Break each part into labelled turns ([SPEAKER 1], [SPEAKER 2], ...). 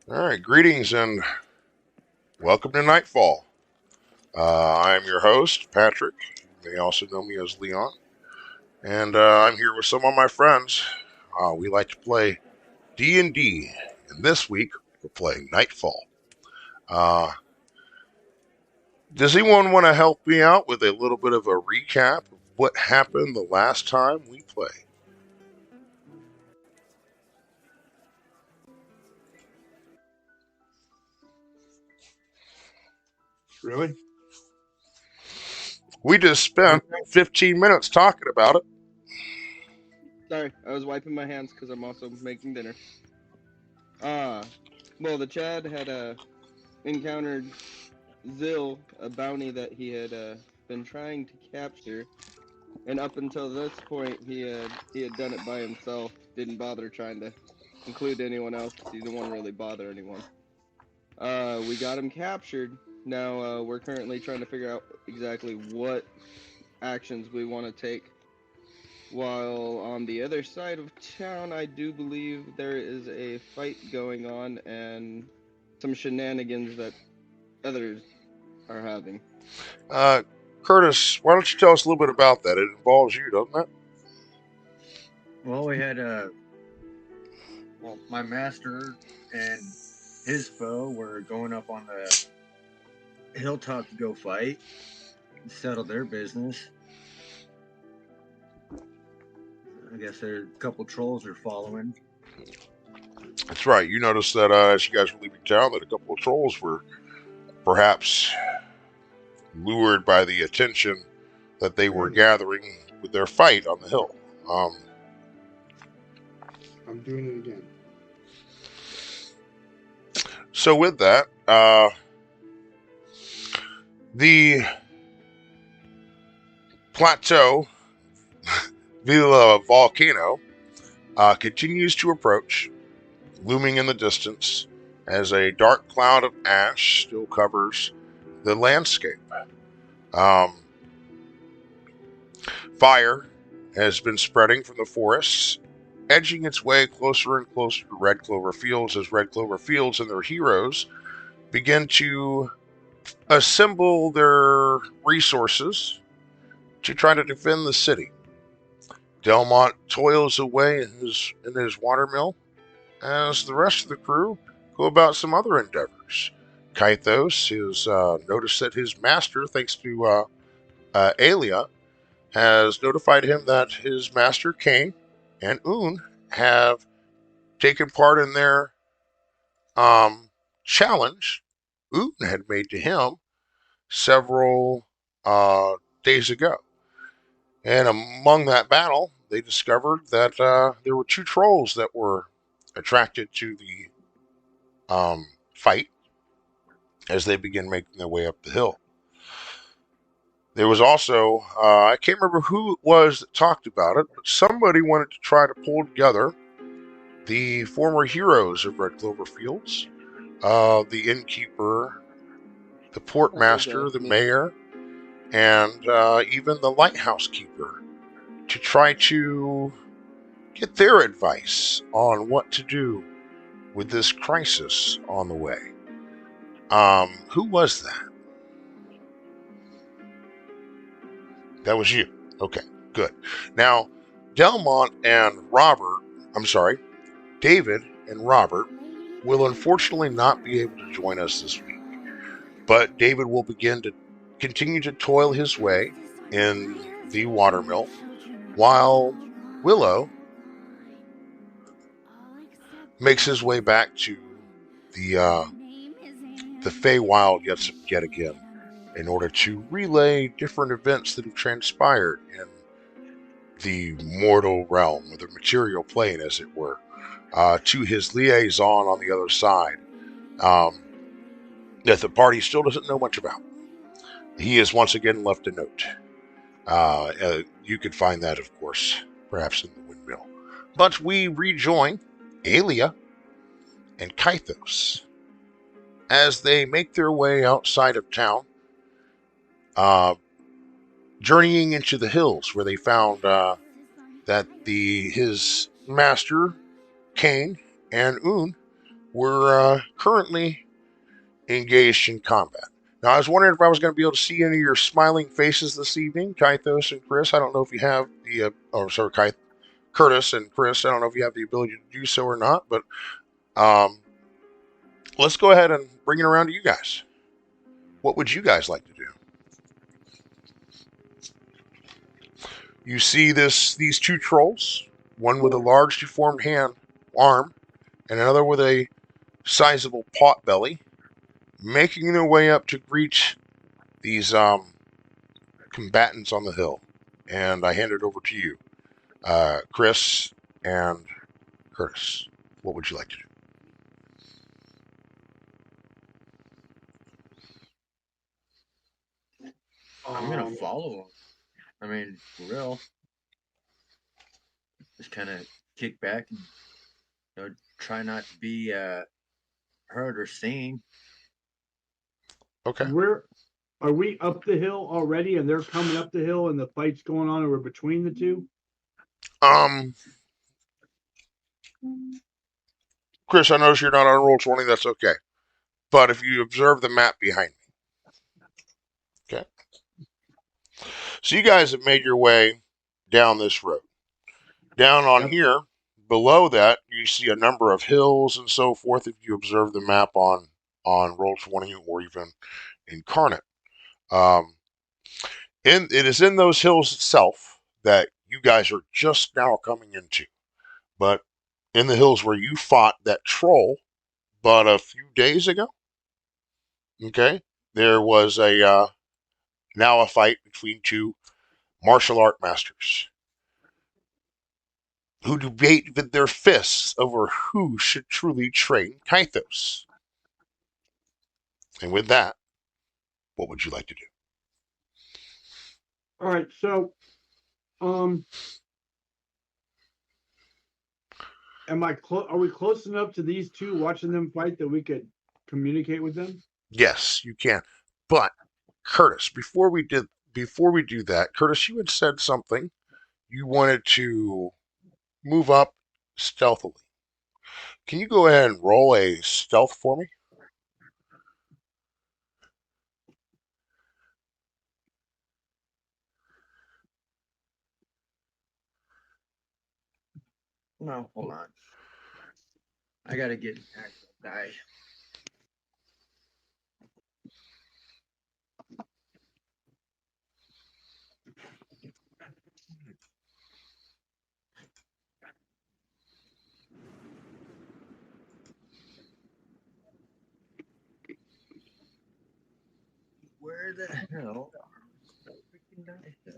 [SPEAKER 1] All right, greetings and welcome to Nightfall. I'm your host, Patrick. You may also know me as Leon, and I'm here with some of my friends. We like to play D&D, and this week we're playing Nightfall. Uh, does anyone want to help me out with a little bit of a recap of what happened the last time we played?
[SPEAKER 2] Really?
[SPEAKER 1] We just spent 15 minutes talking about it.
[SPEAKER 3] Sorry, I was wiping my hands because I'm also making dinner. Well, the Chad had encountered Zill, a bounty that he had been trying to capture, and up until this point, he had done it by himself. Didn't bother trying to include anyone else because he didn't want to really bother anyone. We got him captured. Now we're currently trying to figure out exactly what actions we want to take. While on the other side of town, I do believe there is a fight going on and some shenanigans that others are having.
[SPEAKER 1] Curtis, why don't you tell us a little bit about that? It involves you, doesn't it?
[SPEAKER 2] Well, we had my master and his foe were going up on the hilltop to go fight and settle their business. I guess there are a couple trolls are following.
[SPEAKER 1] That's right. You noticed that as you guys were leaving town, that a couple of trolls were perhaps lured by the attention that they were gathering with their fight on the hill.
[SPEAKER 4] I'm doing it again.
[SPEAKER 1] So with that, the plateau Villa volcano continues to approach, looming in the distance as a dark cloud of ash still covers the landscape. Fire has been spreading from the forests, edging its way closer and closer to Red Clover Fields as Red Clover Fields and their heroes begin to assemble their resources to try to defend the city. Delmont toils away in his watermill as the rest of the crew go about some other endeavors. Kythos has noticed that his master, thanks to Alia, has notified him that his master Kane and Un have taken part in their challenge Un had made to him several days ago. And among that battle, they discovered that there were two trolls that were attracted to the fight as they begin making their way up the hill. There was also, I can't remember who it was that talked about it, but somebody wanted to try to pull together the former heroes of Red Clover Fields, the innkeeper, the portmaster, the mayor, and even the lighthouse keeper, to try to get their advice on what to do with this crisis on the way. Who was that? That was you. Okay, good. Now, Delmont and David and Robert will unfortunately not be able to join us this week. But David will continue to toil his way in the watermill, while Willow makes his way back to the Feywild yet again, in order to relay different events that have transpired in the mortal realm, or the material plane, as it were, to his liaison on the other side, that the party still doesn't know much about. He has once again left a note. You could find that, of course, perhaps in the windmill. But we rejoin Alia and Kythos as they make their way outside of town, journeying into the hills, where they found that his master Kane and Un we're currently engaged in combat. Now, I was wondering if I was going to be able to see any of your smiling faces this evening, Kythos and Chris. I don't know if you have the, Curtis and Chris. I don't know if you have the ability to do so or not, but um, let's go ahead and bring it around to you guys. What would you guys like to do? You see these two trolls, one with a large deformed arm, and another with a sizable pot belly, making their way up to greet these combatants on the hill. And I hand it over to you, Chris and Curtis. What would you like to do?
[SPEAKER 2] I'm gonna follow him. I mean, for real. Just kind of kick back and try not to be heard or seen.
[SPEAKER 1] Okay.
[SPEAKER 5] Where are we up the hill already, and they're coming up the hill, and the fight's going on over between the two?
[SPEAKER 1] Chris, I notice you're not on roll 20. That's okay. But if you observe the map behind me, okay. So you guys have made your way down this road. Down on here, below that, you see a number of hills and so forth. If you observe the map on roll 20 or even Incarnate, it is in those hills itself that you guys are just now coming into. But in the hills where you fought that troll, but a few days ago, okay, there was now a fight between two martial art masters who debate with their fists over who should truly train Kythos. And with that, what would you like to do?
[SPEAKER 5] All right, so, are we close enough to these two watching them fight that we could communicate with them?
[SPEAKER 1] Yes, you can. But Curtis, before we do that, Curtis, you had said something. You wanted to move up stealthily. Can you go ahead and roll a stealth for me?
[SPEAKER 2] No, hold on. I gotta get an actual die. Where the hell are the freaking dice?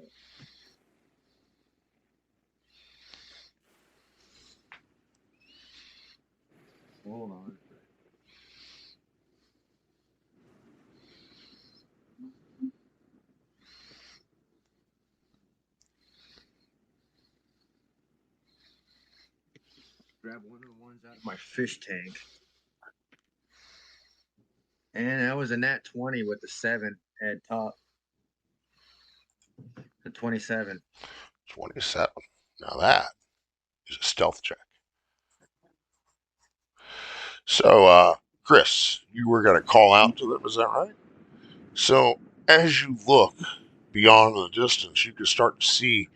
[SPEAKER 2] Hold on. Grab one of the ones out of my fish tank. And that was a nat 20 with the 7 at top. The 27.
[SPEAKER 1] 27. Now that is a stealth check. So, Chris, you were going to call out to them, is that right? So, as you look beyond the distance, you can start to see,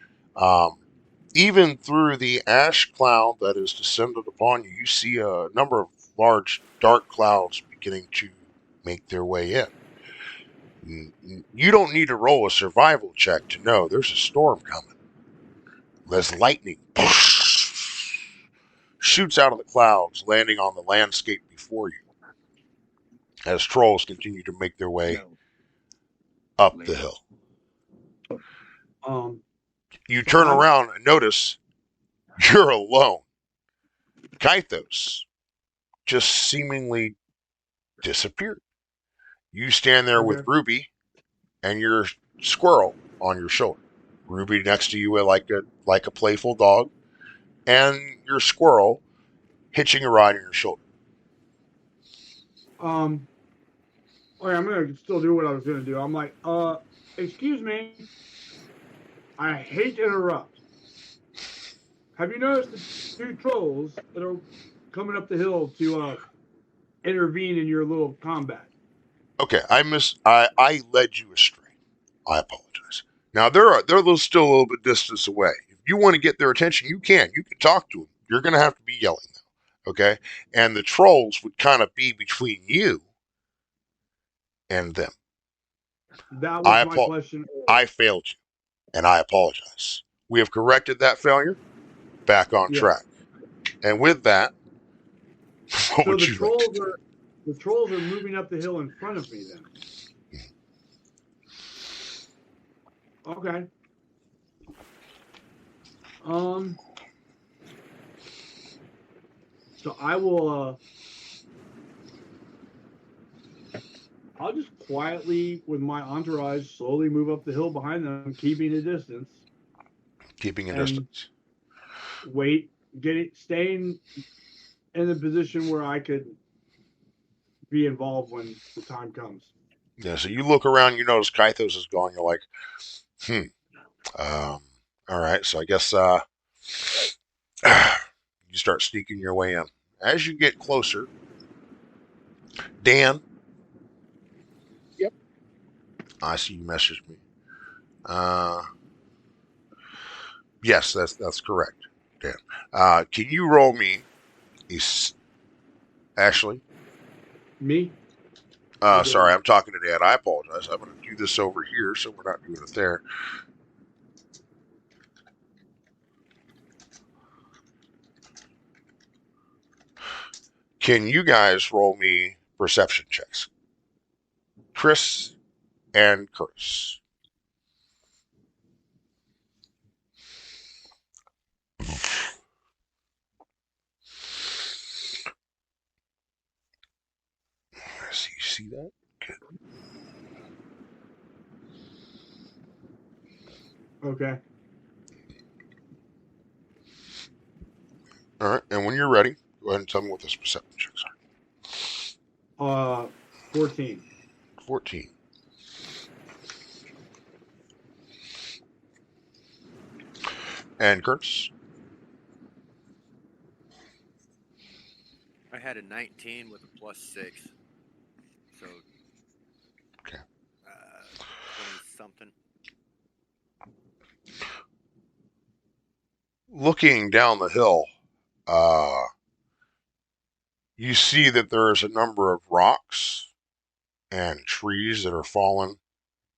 [SPEAKER 1] even through the ash cloud that is descended upon you, you see a number of large dark clouds beginning to make their way in. You don't need to roll a survival check to know there's a storm coming. There's lightning shoots out of the clouds, landing on the landscape before you as trolls continue to make their way up the hill. You turn around and notice you're alone. Kythos just seemingly disappeared. You stand there with Ruby and your squirrel on your shoulder. Ruby next to you like a playful dog, and your squirrel hitching a ride on your shoulder.
[SPEAKER 5] Okay, I'm gonna still do what I was gonna do. I'm like, excuse me. I hate to interrupt. Have you noticed the two trolls that are coming up the hill to intervene in your little combat.
[SPEAKER 1] Okay, I led you astray. I apologize. Now they're still a little bit distance away. If you want to get their attention, you can. You can talk to them. You're going to have to be yelling though. Okay, and the trolls would kind of be between you and them.
[SPEAKER 5] That was
[SPEAKER 1] I
[SPEAKER 5] my
[SPEAKER 1] apo-
[SPEAKER 5] question.
[SPEAKER 1] I failed you, and I apologize. We have corrected that failure. Back on
[SPEAKER 5] Yes.
[SPEAKER 1] track. And with that, what
[SPEAKER 5] So
[SPEAKER 1] would you like to do?
[SPEAKER 5] the trolls are moving up the hill in front of me then. Okay. So I will I'll just quietly with my entourage slowly move up the hill behind them, keeping a distance.
[SPEAKER 1] Keeping a
[SPEAKER 5] And
[SPEAKER 1] distance.
[SPEAKER 5] staying in a position where I could be involved when the time comes.
[SPEAKER 1] Yeah, so you look around, you notice Kythos is gone. You're like, all right, so I guess you start sneaking your way in. As you get closer, Dan.
[SPEAKER 6] Yep.
[SPEAKER 1] I see you messaged me. Yes, that's correct, Dan. Can you roll me Ashley?
[SPEAKER 5] Me?
[SPEAKER 1] Sorry, I'm talking to Dan. I apologize. I'm going to do this over here, so we're not doing it there. Can you guys roll me perception checks? Chris and Curtis. See that? Good.
[SPEAKER 5] Okay.
[SPEAKER 1] All right, and when you're ready, go ahead and tell me what those perception checks
[SPEAKER 5] are. 14.
[SPEAKER 1] 14. And Curtis?
[SPEAKER 7] I had a 19 with a +6. So.
[SPEAKER 1] Okay.
[SPEAKER 7] 20-something.
[SPEAKER 1] Looking down the hill, you see that there's a number of rocks and trees that are fallen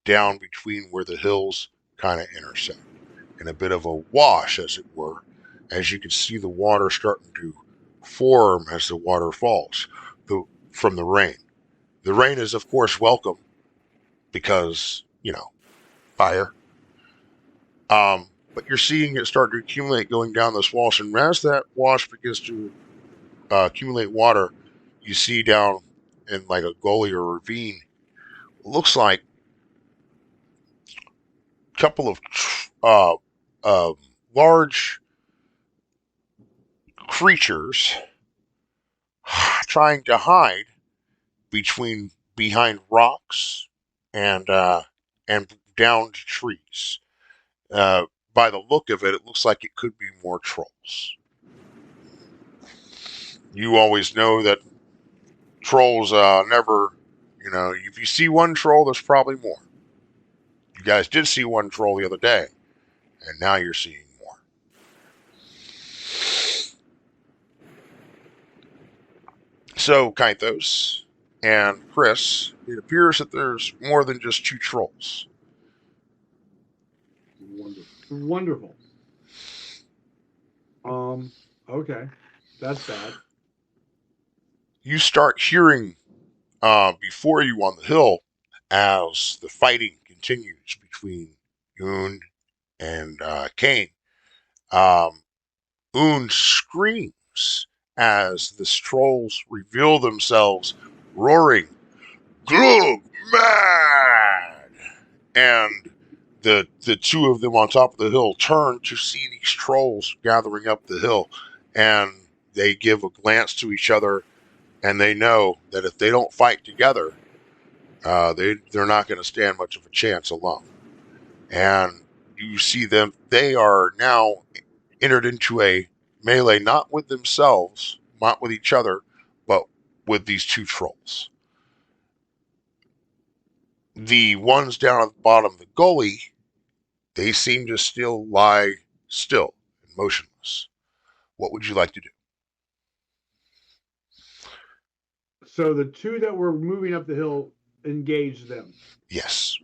[SPEAKER 1] down between where the hills kind of intersect, in a bit of a wash, as it were, as you can see the water starting to form as the water falls from the rain. The rain is, of course, welcome because, fire. But you're seeing it start to accumulate going down this wash, and as that wash begins to accumulate water, you see down in like a gully or ravine, it looks like a couple of large creatures trying to hide behind rocks and downed trees. By the look of it, it looks like it could be more trolls. You always know that trolls never, if you see one troll, there's probably more. You guys did see one troll the other day, and now you're seeing more. So, Kythos and Chris, it appears that there's more than just two trolls.
[SPEAKER 5] Wonderful. Okay. That's bad.
[SPEAKER 1] You start hearing before you on the hill as the fighting continues between Yoon and Kane. Yoon screams as the trolls reveal themselves, roaring, "Glug mad!" And the two of them on top of the hill turn to see these trolls gathering up the hill, and they give a glance to each other, and they know that if they don't fight together, they're not going to stand much of a chance alone. And you see them; they are now entered into a melee, not with themselves, not with each other, but with these two trolls. The ones down at the bottom of the gully, they seem to still lie still and motionless. What would you like to do?
[SPEAKER 5] So the two that were moving up the hill engaged them.
[SPEAKER 1] Yes,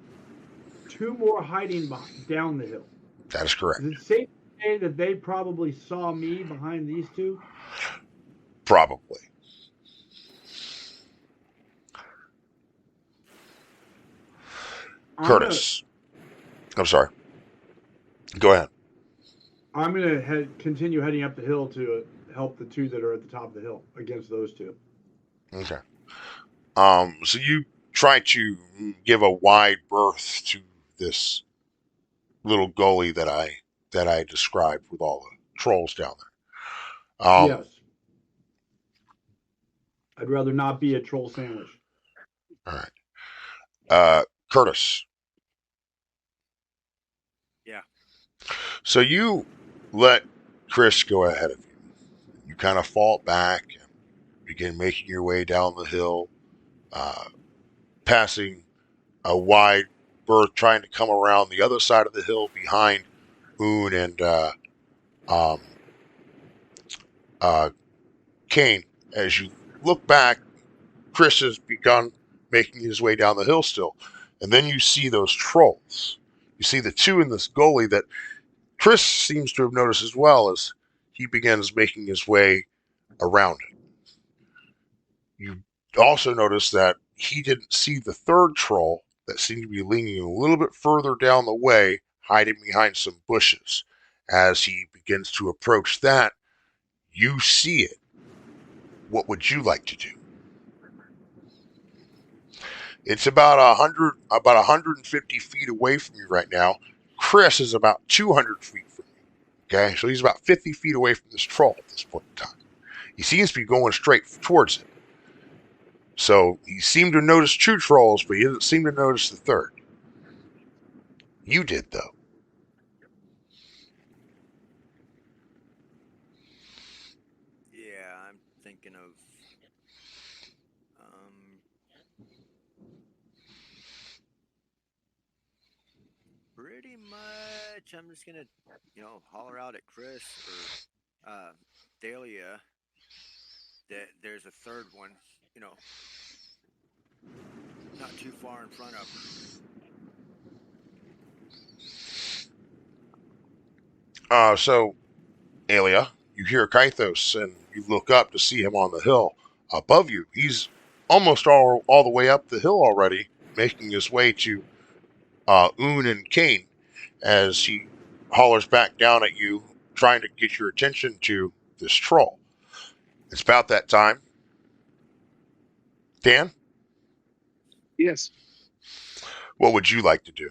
[SPEAKER 5] Two more hiding down the hill.
[SPEAKER 1] that is correct.
[SPEAKER 5] Is it safe to say that they probably saw me behind these two?
[SPEAKER 1] Probably. Curtis. I'm sorry. Go ahead.
[SPEAKER 5] I'm gonna continue heading up the hill to help the two that are at the top of the hill against those two.
[SPEAKER 1] Okay. So you try to give a wide berth to this little gully that I described with all the trolls down there.
[SPEAKER 5] Yes. I'd rather not be a troll sandwich.
[SPEAKER 1] All right. Curtis.
[SPEAKER 7] Yeah.
[SPEAKER 1] So you let Chris go ahead of you. You kind of fall back and begin making your way down the hill, passing a wide berth, trying to come around the other side of the hill behind Moon and Kane. As you look back, Chris has begun making his way down the hill still. And then you see those trolls. You see the two in this gully that Chris seems to have noticed as well as he begins making his way around it. You also notice that he didn't see the third troll that seemed to be leaning a little bit further down the way, hiding behind some bushes. As he begins to approach that, you see it. What would you like to do? It's about 150 feet away from you right now. Chris is about 200 feet from you. Okay, so he's about 50 feet away from this troll at this point in time. He seems to be going straight towards it. So he seemed to notice two trolls, but he didn't seem to notice the third. You did, though.
[SPEAKER 7] Yeah, I'm thinking of pretty much. I'm just gonna, holler out at Chris or Dahlia that there's a third one, not too far in front of her.
[SPEAKER 1] So, Alia, you hear Kythos, and you look up to see him on the hill above you. He's almost all the way up the hill already, making his way to Un and Kane as he hollers back down at you, trying to get your attention to this troll. It's about that time. Dan?
[SPEAKER 6] Yes.
[SPEAKER 1] What would you like to do?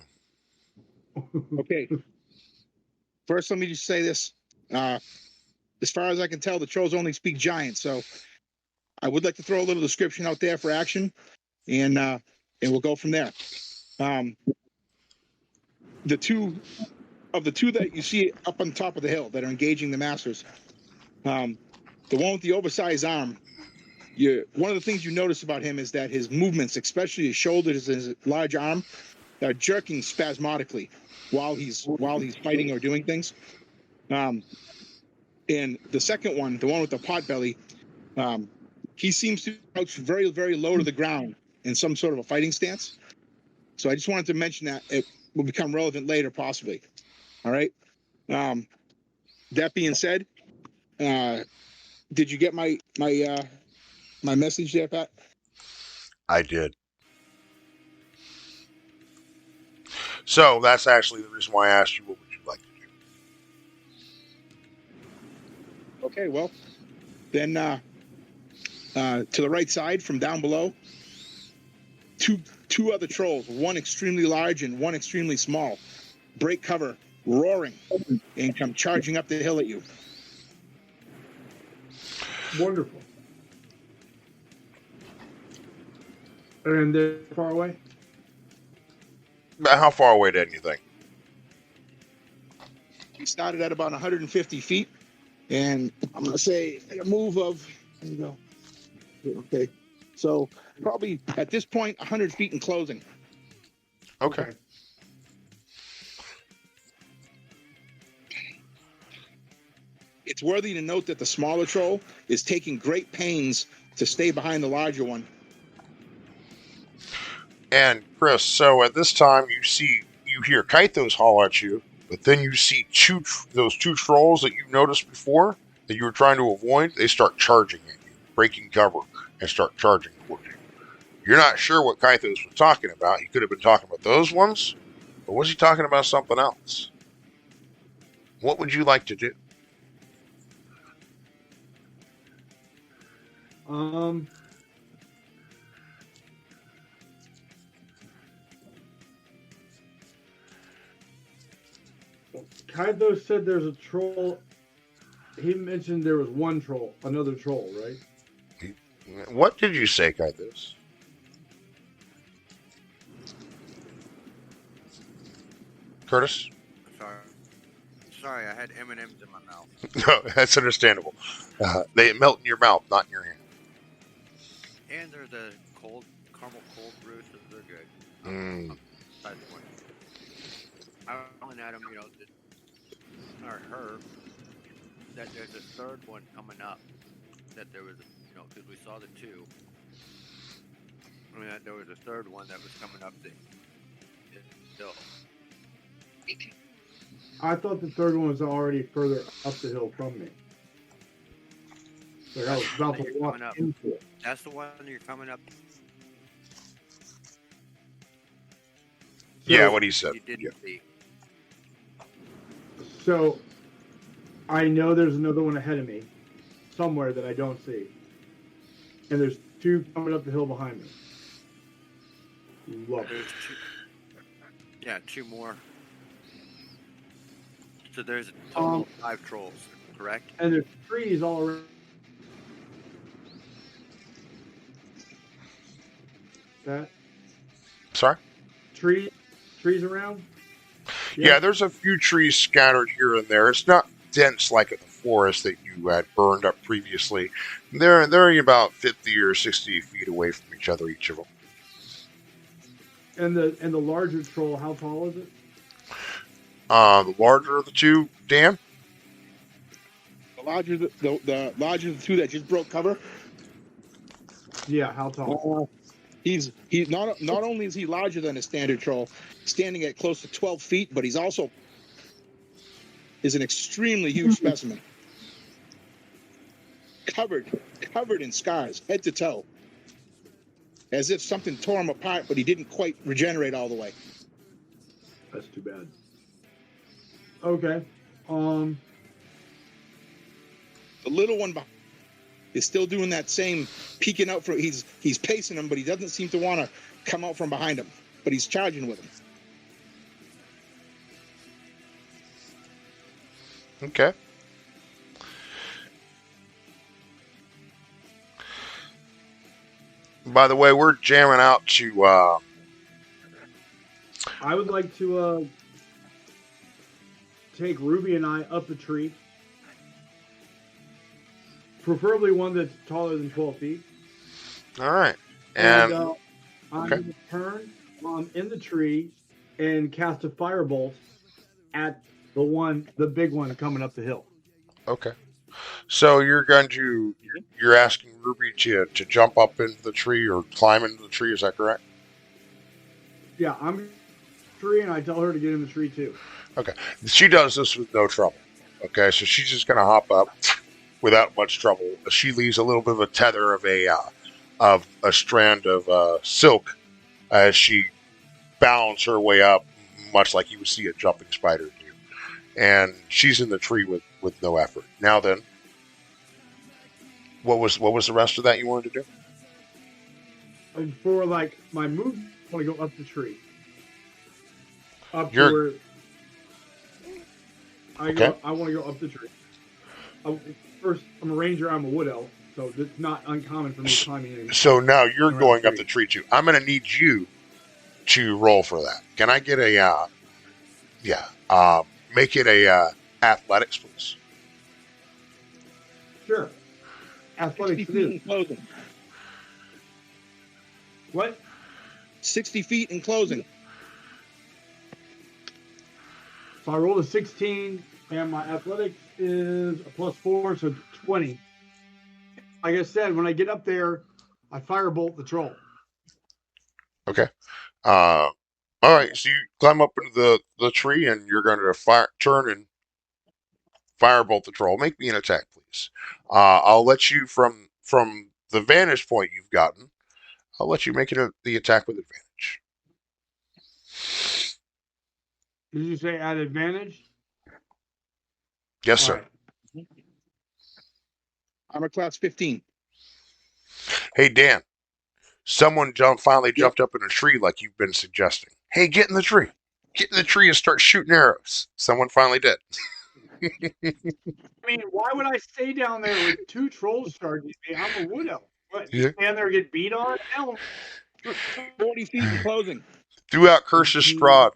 [SPEAKER 6] Okay. First, let me just say this. As far as I can tell, the trolls only speak giant, so I would like to throw a little description out there for action, and we'll go from there. The two that you see up on top of the hill that are engaging the masters, the one with the oversized arm, one of the things you notice about him is that his movements, especially his shoulders and his large arm, are jerking spasmodically while he's fighting or doing things. And the second one, the one with the pot belly, he seems to crouch very, very low to the ground in some sort of a fighting stance. So I just wanted to mention that. It will become relevant later, possibly. All right. That being said, did you get my message there, Pat?
[SPEAKER 1] I did. So that's actually the reason why I asked you, what would you like to do?
[SPEAKER 6] Okay, well, then to the right side from down below, two other trolls, one extremely large and one extremely small, break cover, roaring, and come charging up the hill at you.
[SPEAKER 5] Wonderful. And they're far away?
[SPEAKER 1] How far away did you think?
[SPEAKER 6] We started at about 150 feet, and I'm going to say a move of, there you go, Okay. So probably at this point, 100 feet in closing.
[SPEAKER 1] Okay.
[SPEAKER 6] It's worthy to note that the smaller troll is taking great pains to stay behind the larger one.
[SPEAKER 1] And Chris, so at this time you hear Kaithos holler at you, but then you see those two trolls that you noticed before that you were trying to avoid. They start charging at you, breaking cover, and start charging towards you. You're not sure what Kaithos was talking about. He could have been talking about those ones, or was he talking about something else? What would you like to do?
[SPEAKER 5] Kaido said there's a troll. He mentioned there was one troll, another troll, right?
[SPEAKER 1] What did you say, Kaithos? Curtis?
[SPEAKER 7] Sorry, I had M&Ms in my mouth.
[SPEAKER 1] No, that's understandable. They melt in your mouth, not in your hand.
[SPEAKER 7] And they're the caramel cold brew, so they're good. Side point. I was calling at him, or her, that there's a third one coming up. That there was, because we saw the two. I mean, that there was a third one that was coming up the hill.
[SPEAKER 5] I thought the third one was already further up the hill from me. Like I was about to walk into it.
[SPEAKER 7] That's the one you're coming up.
[SPEAKER 1] Yeah, what he said.
[SPEAKER 7] You didn't see.
[SPEAKER 5] So I know there's another one ahead of me, somewhere that I don't see, and there's two coming up the hill behind me. Love it.
[SPEAKER 7] Yeah, two more. So there's a total of 5 trolls, correct?
[SPEAKER 5] And there's trees all around. That
[SPEAKER 1] Sorry?
[SPEAKER 5] trees around.
[SPEAKER 1] Yeah, there's a few trees scattered here and there. It's not dense like at the forest that you had burned up previously. They're about 50 or 60 feet away from each other, each of them.
[SPEAKER 5] And the larger troll, how tall is it?
[SPEAKER 1] The larger of the two, Dan?
[SPEAKER 6] The larger the larger of the two that just broke cover.
[SPEAKER 5] Yeah, how tall?
[SPEAKER 6] He's not only is he larger than a standard troll, standing at close to 12 feet, but he's also is an extremely huge specimen. Covered in scars, head to toe. As if something tore him apart, but he didn't quite regenerate all the way.
[SPEAKER 5] That's too bad. Okay.
[SPEAKER 6] The little one is still doing that same peeking out for. He's pacing him, but he doesn't seem to want to come out from behind him. But he's charging with him.
[SPEAKER 1] Okay. By the way, we're jamming out to.
[SPEAKER 5] I would like to take Ruby and I up the tree. Preferably one that's taller than 12 feet.
[SPEAKER 1] All right. And
[SPEAKER 5] I'm going to turn in the tree and cast a firebolt at the big one coming up the hill.
[SPEAKER 1] Okay. So you're asking Ruby to jump up into the tree or climb into the tree, is that correct?
[SPEAKER 5] Yeah, I'm in the tree and I tell her to get in the tree too.
[SPEAKER 1] Okay. She does this with no trouble. Okay, so she's just going to hop up without much trouble. She leaves a little bit of a tether of a strand of silk as she bounds her way up, much like you would see a jumping spider do. And she's in the tree with no effort. Now then, what was the rest of that you wanted to do?
[SPEAKER 5] And for like my move, I want to go up the tree. Up
[SPEAKER 1] You're-
[SPEAKER 5] to where
[SPEAKER 1] Okay.
[SPEAKER 5] I want to go up the tree. First, I'm a ranger. I'm a wood elf, so it's not uncommon for me climbing in.
[SPEAKER 1] So now you're going up the tree too. I'm going to need you to roll for that. Can I get make it a athletics, please?
[SPEAKER 5] Sure. Athletics it is. What?
[SPEAKER 6] 60 feet and closing.
[SPEAKER 5] So I rolled a 16, and my athletics is a +4, so 20. Like I said, when I get up there, I firebolt the troll.
[SPEAKER 1] Okay. All right. So you climb up into the tree, and you're going to turn and firebolt the troll. Make me an attack, please. I'll let you from the vantage point you've gotten. I'll let you make it the attack with advantage.
[SPEAKER 5] Did you say at advantage?
[SPEAKER 1] Yes,
[SPEAKER 5] All
[SPEAKER 1] sir.
[SPEAKER 5] right.
[SPEAKER 6] Armor class 15.
[SPEAKER 1] Hey, Dan. Someone finally
[SPEAKER 6] Yep.
[SPEAKER 1] jumped up in a tree like you've been suggesting. Hey, get in the tree. Get in the tree and start shooting arrows. Someone finally did.
[SPEAKER 5] I mean, why would I stay down there with 2 trolls charging me? I'm a wood elf. What?
[SPEAKER 1] Yeah.
[SPEAKER 5] Stand there and get beat on? Hell.
[SPEAKER 6] 40 feet and closing.
[SPEAKER 1] Throughout Curse's Strahd,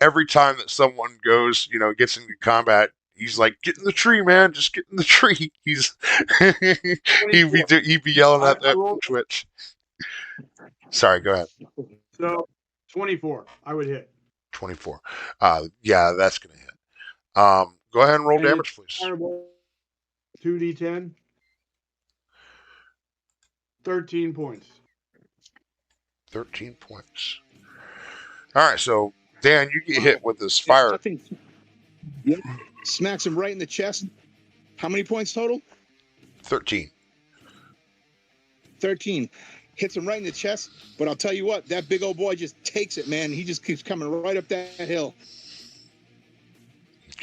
[SPEAKER 1] every time that someone goes, gets into combat, he's like, "Get in the tree, man! Just get in the tree." He'd be yelling at
[SPEAKER 5] I
[SPEAKER 1] that
[SPEAKER 5] rolled,
[SPEAKER 1] Twitch. Sorry, go ahead.
[SPEAKER 5] so 24. I would hit.
[SPEAKER 1] 24. Yeah, that's gonna hit. Go ahead and roll
[SPEAKER 5] And
[SPEAKER 1] damage, please.
[SPEAKER 5] Fireball 2d10. 13 points.
[SPEAKER 1] 13 points. All right, so Dan, you get hit with this
[SPEAKER 6] It's
[SPEAKER 1] fire.
[SPEAKER 6] nothing. Yep. Smacks him right in the chest. How many points total?
[SPEAKER 1] 13.
[SPEAKER 6] 13. Hits him right in the chest. But I'll tell you what, that big old boy just takes it, man. He just keeps coming right up that hill.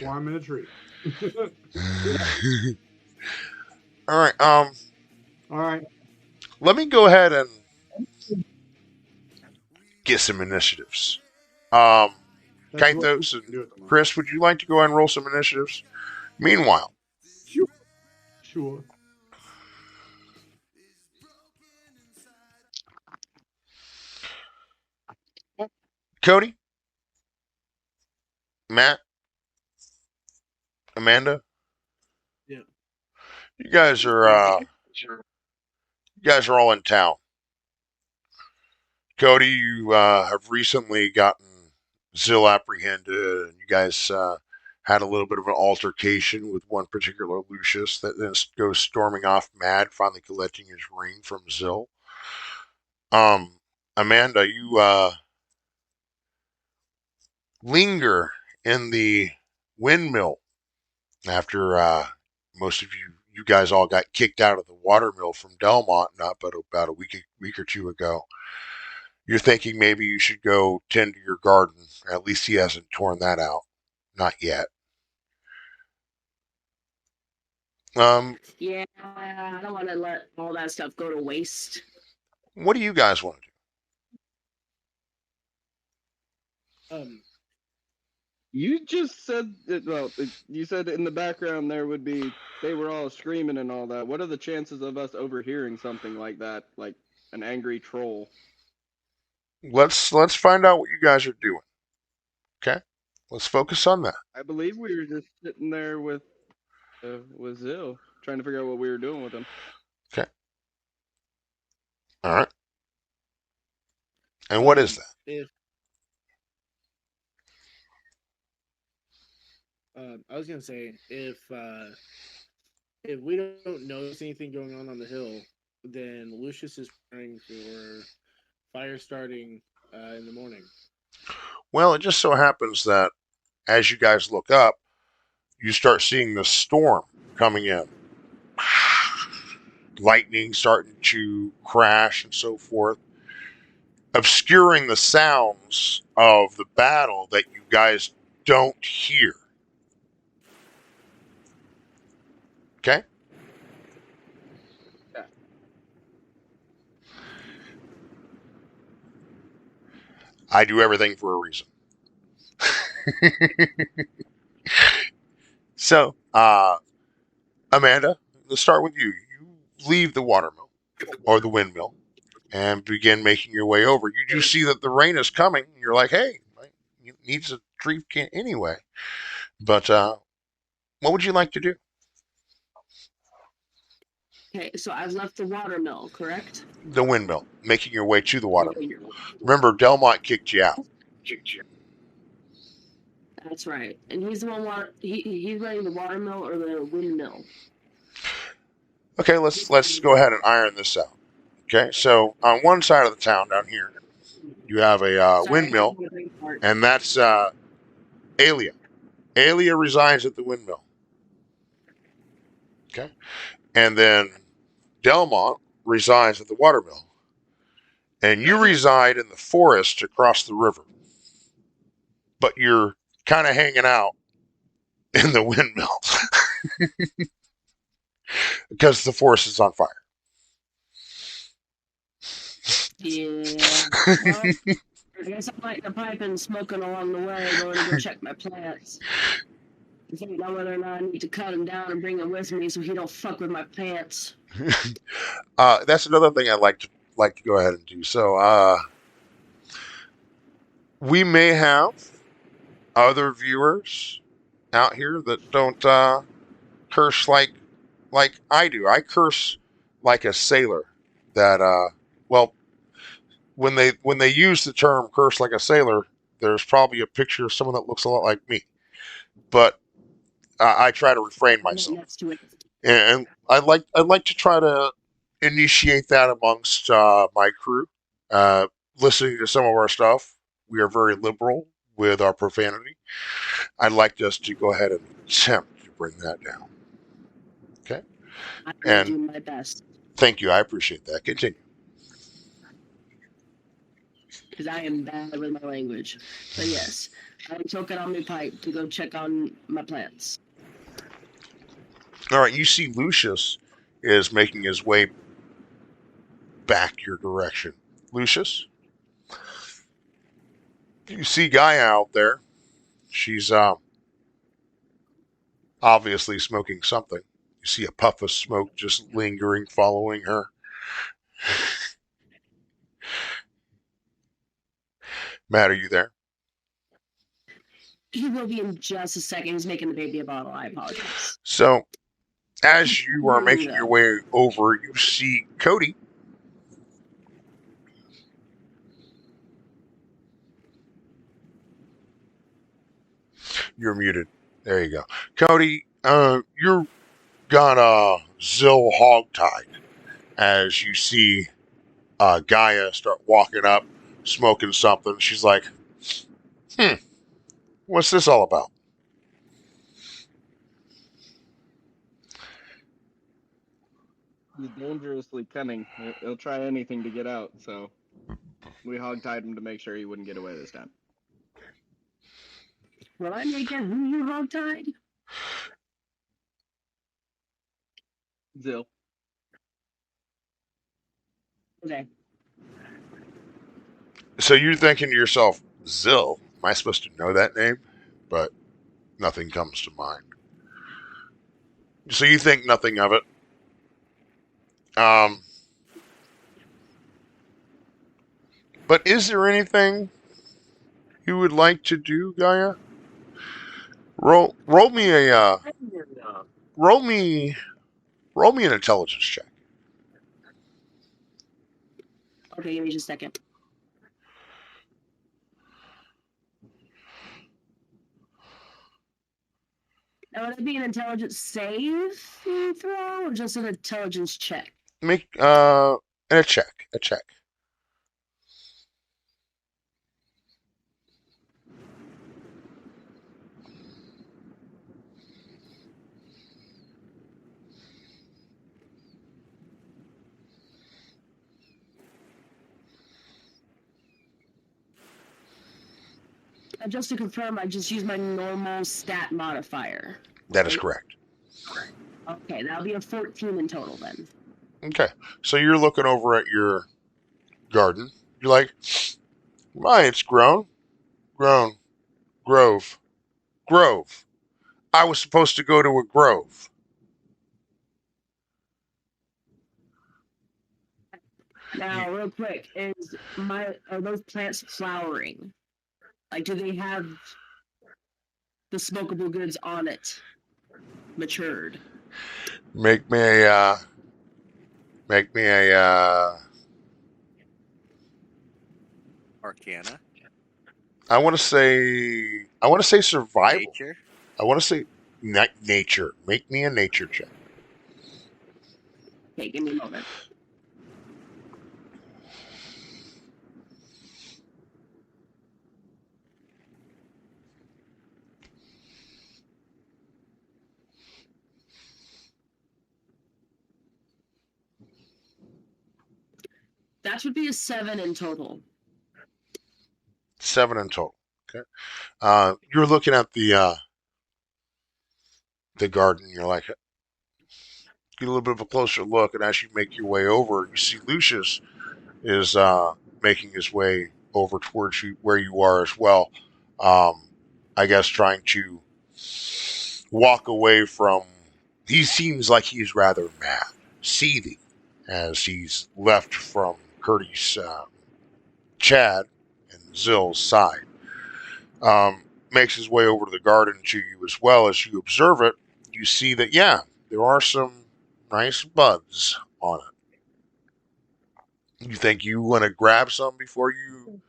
[SPEAKER 5] Well, I'm in a tree.
[SPEAKER 1] All right.
[SPEAKER 5] All right.
[SPEAKER 1] Let me go ahead and get some initiatives. Kythos and Chris, would you like to go ahead and roll some initiatives? Meanwhile,
[SPEAKER 5] Sure.
[SPEAKER 1] Cody, Matt, Amanda,
[SPEAKER 4] Yeah.
[SPEAKER 1] you guys are all in town. Cody, you have recently gotten Zill apprehended, and you guys had a little bit of an altercation with one particular Lucius that then goes storming off mad, finally collecting his ring from Zill. Amanda, you linger in the windmill after most of you guys all got kicked out of the watermill from Delmont not but about a week or two ago. You're thinking maybe you should go tend to your garden. At least he hasn't torn that out. Not yet.
[SPEAKER 8] Yeah, I don't want to let all that stuff go to waste.
[SPEAKER 1] What do you guys want to do?
[SPEAKER 3] You just said that, well, you said in the background there would be, they were all screaming and all that. What are the chances of us overhearing something like that, like an angry troll?
[SPEAKER 1] Let's find out what you guys are doing. Okay? Let's focus on that.
[SPEAKER 3] I believe we were just sitting there with Zill, trying to figure out what we were doing with him.
[SPEAKER 1] Okay. All right. And what is that?
[SPEAKER 4] I was gonna say if we don't notice anything going on the hill, then Lucius is preparing for fire starting in the morning.
[SPEAKER 1] Well, it just so happens that as you guys look up, you start seeing the storm coming in. Lightning starting to crash and so forth, obscuring the sounds of the battle that you guys don't hear. Okay?
[SPEAKER 3] Yeah.
[SPEAKER 1] I do everything for a reason. So, Amanda, let's start with you. You leave the watermill or the windmill and begin making your way over. You do see that the rain is coming. You're like, hey, it needs a tree can anyway. But what would you like to do?
[SPEAKER 8] Okay, so I've left the watermill, correct?
[SPEAKER 1] The windmill, making your way to the watermill. Remember, Delmont kicked you out.
[SPEAKER 8] That's right. And he's the one he's running the watermill or the windmill.
[SPEAKER 1] Okay, let's go ahead and iron this out. Okay, so on one side of the town down here, you have a
[SPEAKER 8] Sorry,
[SPEAKER 1] windmill,
[SPEAKER 8] I'm gonna part.
[SPEAKER 1] and that's Alia. Alia resides at the windmill. Okay, and then Delmont resides at the watermill, and you reside in the forest across the river. But you're kind of hanging out in the windmill because the forest is on fire.
[SPEAKER 8] Yeah. Well, I guess I'm lighting a pipe and smoking along the way, going to go check my plants. I don't know whether or not I need to cut him down and bring him with me so he don't fuck with my pants.
[SPEAKER 1] That's another thing I'd like to go ahead and do. So we may have other viewers out here that don't curse like I do. I curse like a sailor. That well, when they use the term curse like a sailor, there's probably a picture of someone that looks a lot like me. But I try to refrain myself,
[SPEAKER 8] Next to it.
[SPEAKER 1] and I'd like to try to initiate that amongst my crew. Listening to some of our stuff, we are very liberal with our profanity. I'd like us to go ahead and attempt to bring that down. Okay,
[SPEAKER 8] I'm gonna
[SPEAKER 1] and
[SPEAKER 8] do my best.
[SPEAKER 1] thank you. I appreciate that. Continue.
[SPEAKER 8] Because I am bad with my language. But yes, I'm choking on my pipe to go check on my plants.
[SPEAKER 1] All right, you see Lucius is making his way back your direction. Lucius, you see Gaia out there. She's obviously smoking something. You see a puff of smoke just lingering, following her. Matt, are you there?
[SPEAKER 8] He will be in just a second. He's making the baby a bottle. I apologize.
[SPEAKER 1] So, as you are
[SPEAKER 8] Here we
[SPEAKER 1] making
[SPEAKER 8] go.
[SPEAKER 1] your way over, you see Cody. You're muted. There you go. Cody, you're got Zill hogtied as you see Gaia start walking up, smoking something. She's like, what's this all about?
[SPEAKER 3] He's dangerously cunning. He'll try anything to get out, so we hogtied him to make sure he wouldn't get away this time.
[SPEAKER 8] Will I make it who you hogtied?
[SPEAKER 3] Zill.
[SPEAKER 8] Okay.
[SPEAKER 1] So you're thinking to yourself, Zill, am I supposed to know that name? But nothing comes to mind. So you think nothing of it. But is there anything you would like to do, Gaia? Roll me a roll me an intelligence check.
[SPEAKER 8] Okay, give me just a second. Now, would it be an intelligence save throw or just an intelligence check?
[SPEAKER 1] Make a check. A check.
[SPEAKER 8] Just to confirm, I just use my normal stat modifier.
[SPEAKER 1] That is correct.
[SPEAKER 8] Okay, that'll be a 14 in total then.
[SPEAKER 1] Okay. So you're looking over at your garden. You're like, my, it's grown. Grove. Grove. I was supposed to go to a grove.
[SPEAKER 8] Now, real quick, are those plants flowering? Like, do they have the smokable goods on it matured?
[SPEAKER 1] Make me a Make me a
[SPEAKER 7] Arcana,
[SPEAKER 1] I want to say survival.
[SPEAKER 7] nature.
[SPEAKER 1] I want to say nature. Make me a nature check.
[SPEAKER 8] Okay, give me a moment. That would be a 7 in total.
[SPEAKER 1] 7 in total. Okay. You're looking at the garden. You're like, get a little bit of a closer look, and as you make your way over, you see Lucius is making his way over towards you where you are as well. I guess trying to walk away from. He seems like he's rather mad, seething, as he's left from Curtis, Chad, and Zill's side. Makes his way over to the garden to you as well. As you observe it, you see that, yeah, there are some nice buds on it. You think you want to grab some before you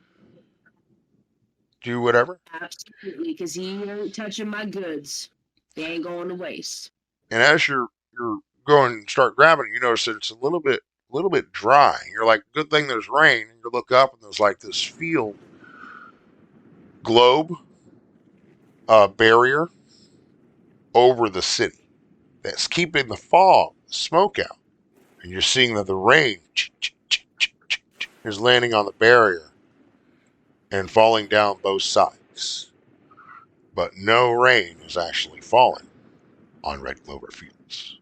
[SPEAKER 1] do whatever?
[SPEAKER 8] Absolutely, because he ain't touching my goods. They ain't going to waste.
[SPEAKER 1] And as you're going and start grabbing it, you notice that it's a little bit dry. You're like, good thing there's rain. And you look up and there's like this field globe barrier over the city that's keeping the fog, smoke out. And you're seeing that the rain is landing on the barrier and falling down both sides. But no rain is actually falling on red clover fields.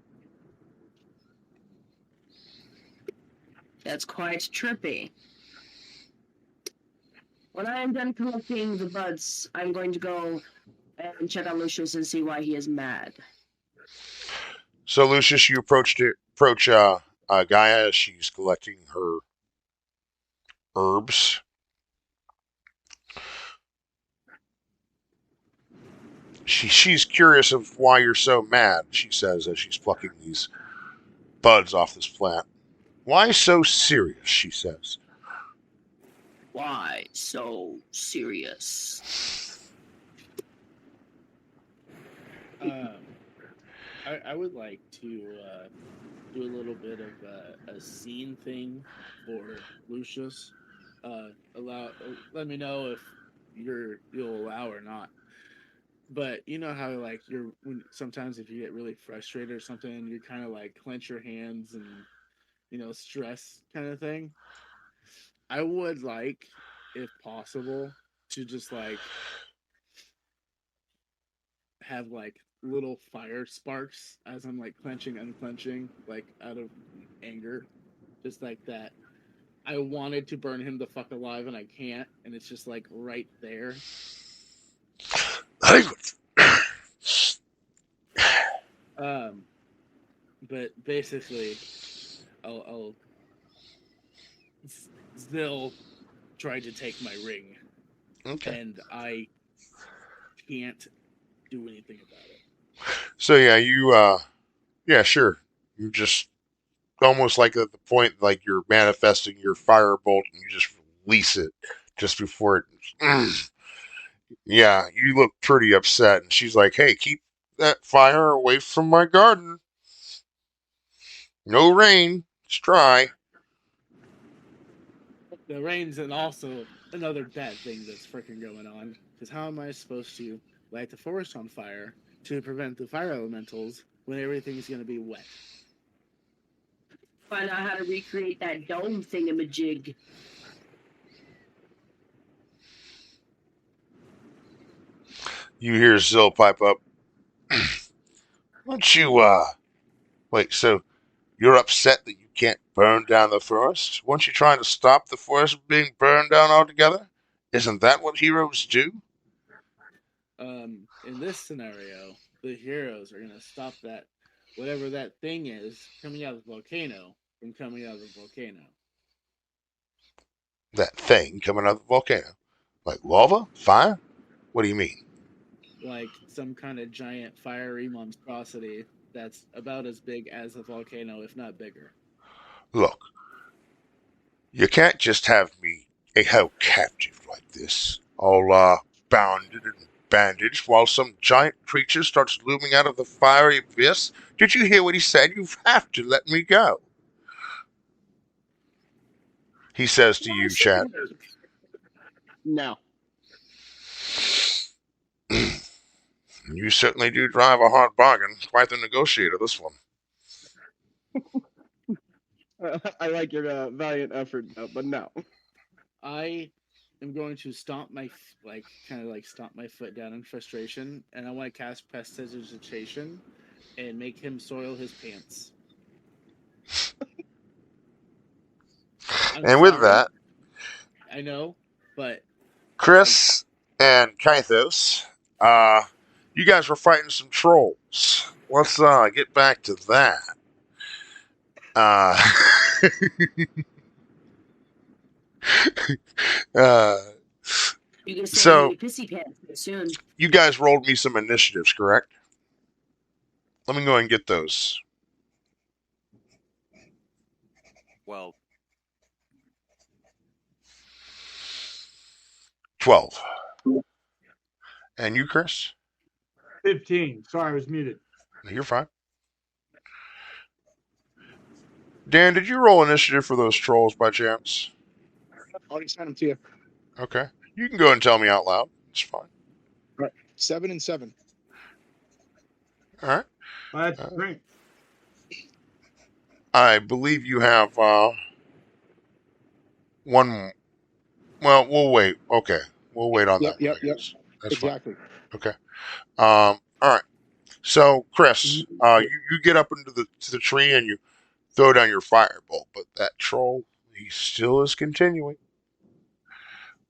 [SPEAKER 8] That's quite trippy. When I am done collecting the buds, I'm going to go and check on Lucius and see why he is mad.
[SPEAKER 1] So Lucius, you approach Gaia as she's collecting her herbs. She's curious of why you're so mad, she says as she's plucking these buds off this plant. Why so serious, she says.
[SPEAKER 8] Why so serious?
[SPEAKER 4] I would like to do a little bit of a scene thing for Lucius. Let me know if you'll allow or not. But you know how like sometimes if you get really frustrated or something, you kind of like clench your hands and stress kind of thing. I would like, if possible, to just like have like little fire sparks as I'm like clenching, unclenching, like out of anger, just like that. I wanted to burn him the fuck alive and I can't, and it's just like right there. But basically, I'll Zill tried to take my ring,
[SPEAKER 1] Okay.
[SPEAKER 4] and I can't do anything about it.
[SPEAKER 1] So yeah, yeah, sure. You just almost like at the point like you're manifesting your firebolt and you just release it just before it. Yeah, you look pretty upset, and she's like, "Hey, keep that fire away from my garden. No rain. It's dry."
[SPEAKER 4] The rain's and also another bad thing that's freaking going on. Because how am I supposed to light the forest on fire to prevent the fire elementals when everything's going to be wet?
[SPEAKER 8] Find out how to recreate that dome thingamajig.
[SPEAKER 1] You hear Zill pipe up. Why don't you, wait, so you're upset that you can't burn down the forest? Weren't you trying to stop the forest from being burned down altogether? Isn't that what heroes do?
[SPEAKER 4] In this scenario, the heroes are going to stop that, whatever that thing is coming out of the volcano, from coming out of the volcano.
[SPEAKER 1] That thing coming out of the volcano. Like lava? Fire? What do you mean?
[SPEAKER 4] Like some kind of giant fiery monstrosity that's about as big as a volcano, if not bigger.
[SPEAKER 1] Look, you can't just have me held captive like this, all bounded and bandaged, while some giant creature starts looming out of the fiery abyss. Did you hear what he said? You have to let me go. He says to you, Chad.
[SPEAKER 3] No.
[SPEAKER 1] You certainly do drive a hard bargain. Quite the negotiator, this one.
[SPEAKER 3] I like your valiant effort, but no.
[SPEAKER 4] I am going to stomp my stomp my foot down in frustration, and I want to cast prestidigitation and make him soil his pants.
[SPEAKER 1] And with that,
[SPEAKER 4] I know, but
[SPEAKER 1] Chris and Kythos, you guys were fighting some trolls. Let's get back to that.
[SPEAKER 8] You can say
[SPEAKER 1] So
[SPEAKER 8] your pissy pants soon.
[SPEAKER 1] you guys rolled me some initiatives, correct? Let me go and get those.
[SPEAKER 7] Well,
[SPEAKER 1] 12. And you, Chris?
[SPEAKER 5] 15. Sorry, I was muted.
[SPEAKER 1] You're fine. Dan, did you roll initiative for those trolls by chance?
[SPEAKER 6] Already sent them to you.
[SPEAKER 1] Okay. You can go and tell me out loud. It's fine.
[SPEAKER 6] Right. 7 and 7.
[SPEAKER 1] All right.
[SPEAKER 5] That's great.
[SPEAKER 1] I believe you have one. Well, we'll wait. Okay. We'll wait on that.
[SPEAKER 6] Yep.
[SPEAKER 1] That's
[SPEAKER 6] Exactly.
[SPEAKER 1] fine. Okay. All right. So, Chris, you get up into the tree and you throw down your firebolt, but that troll, he still is continuing.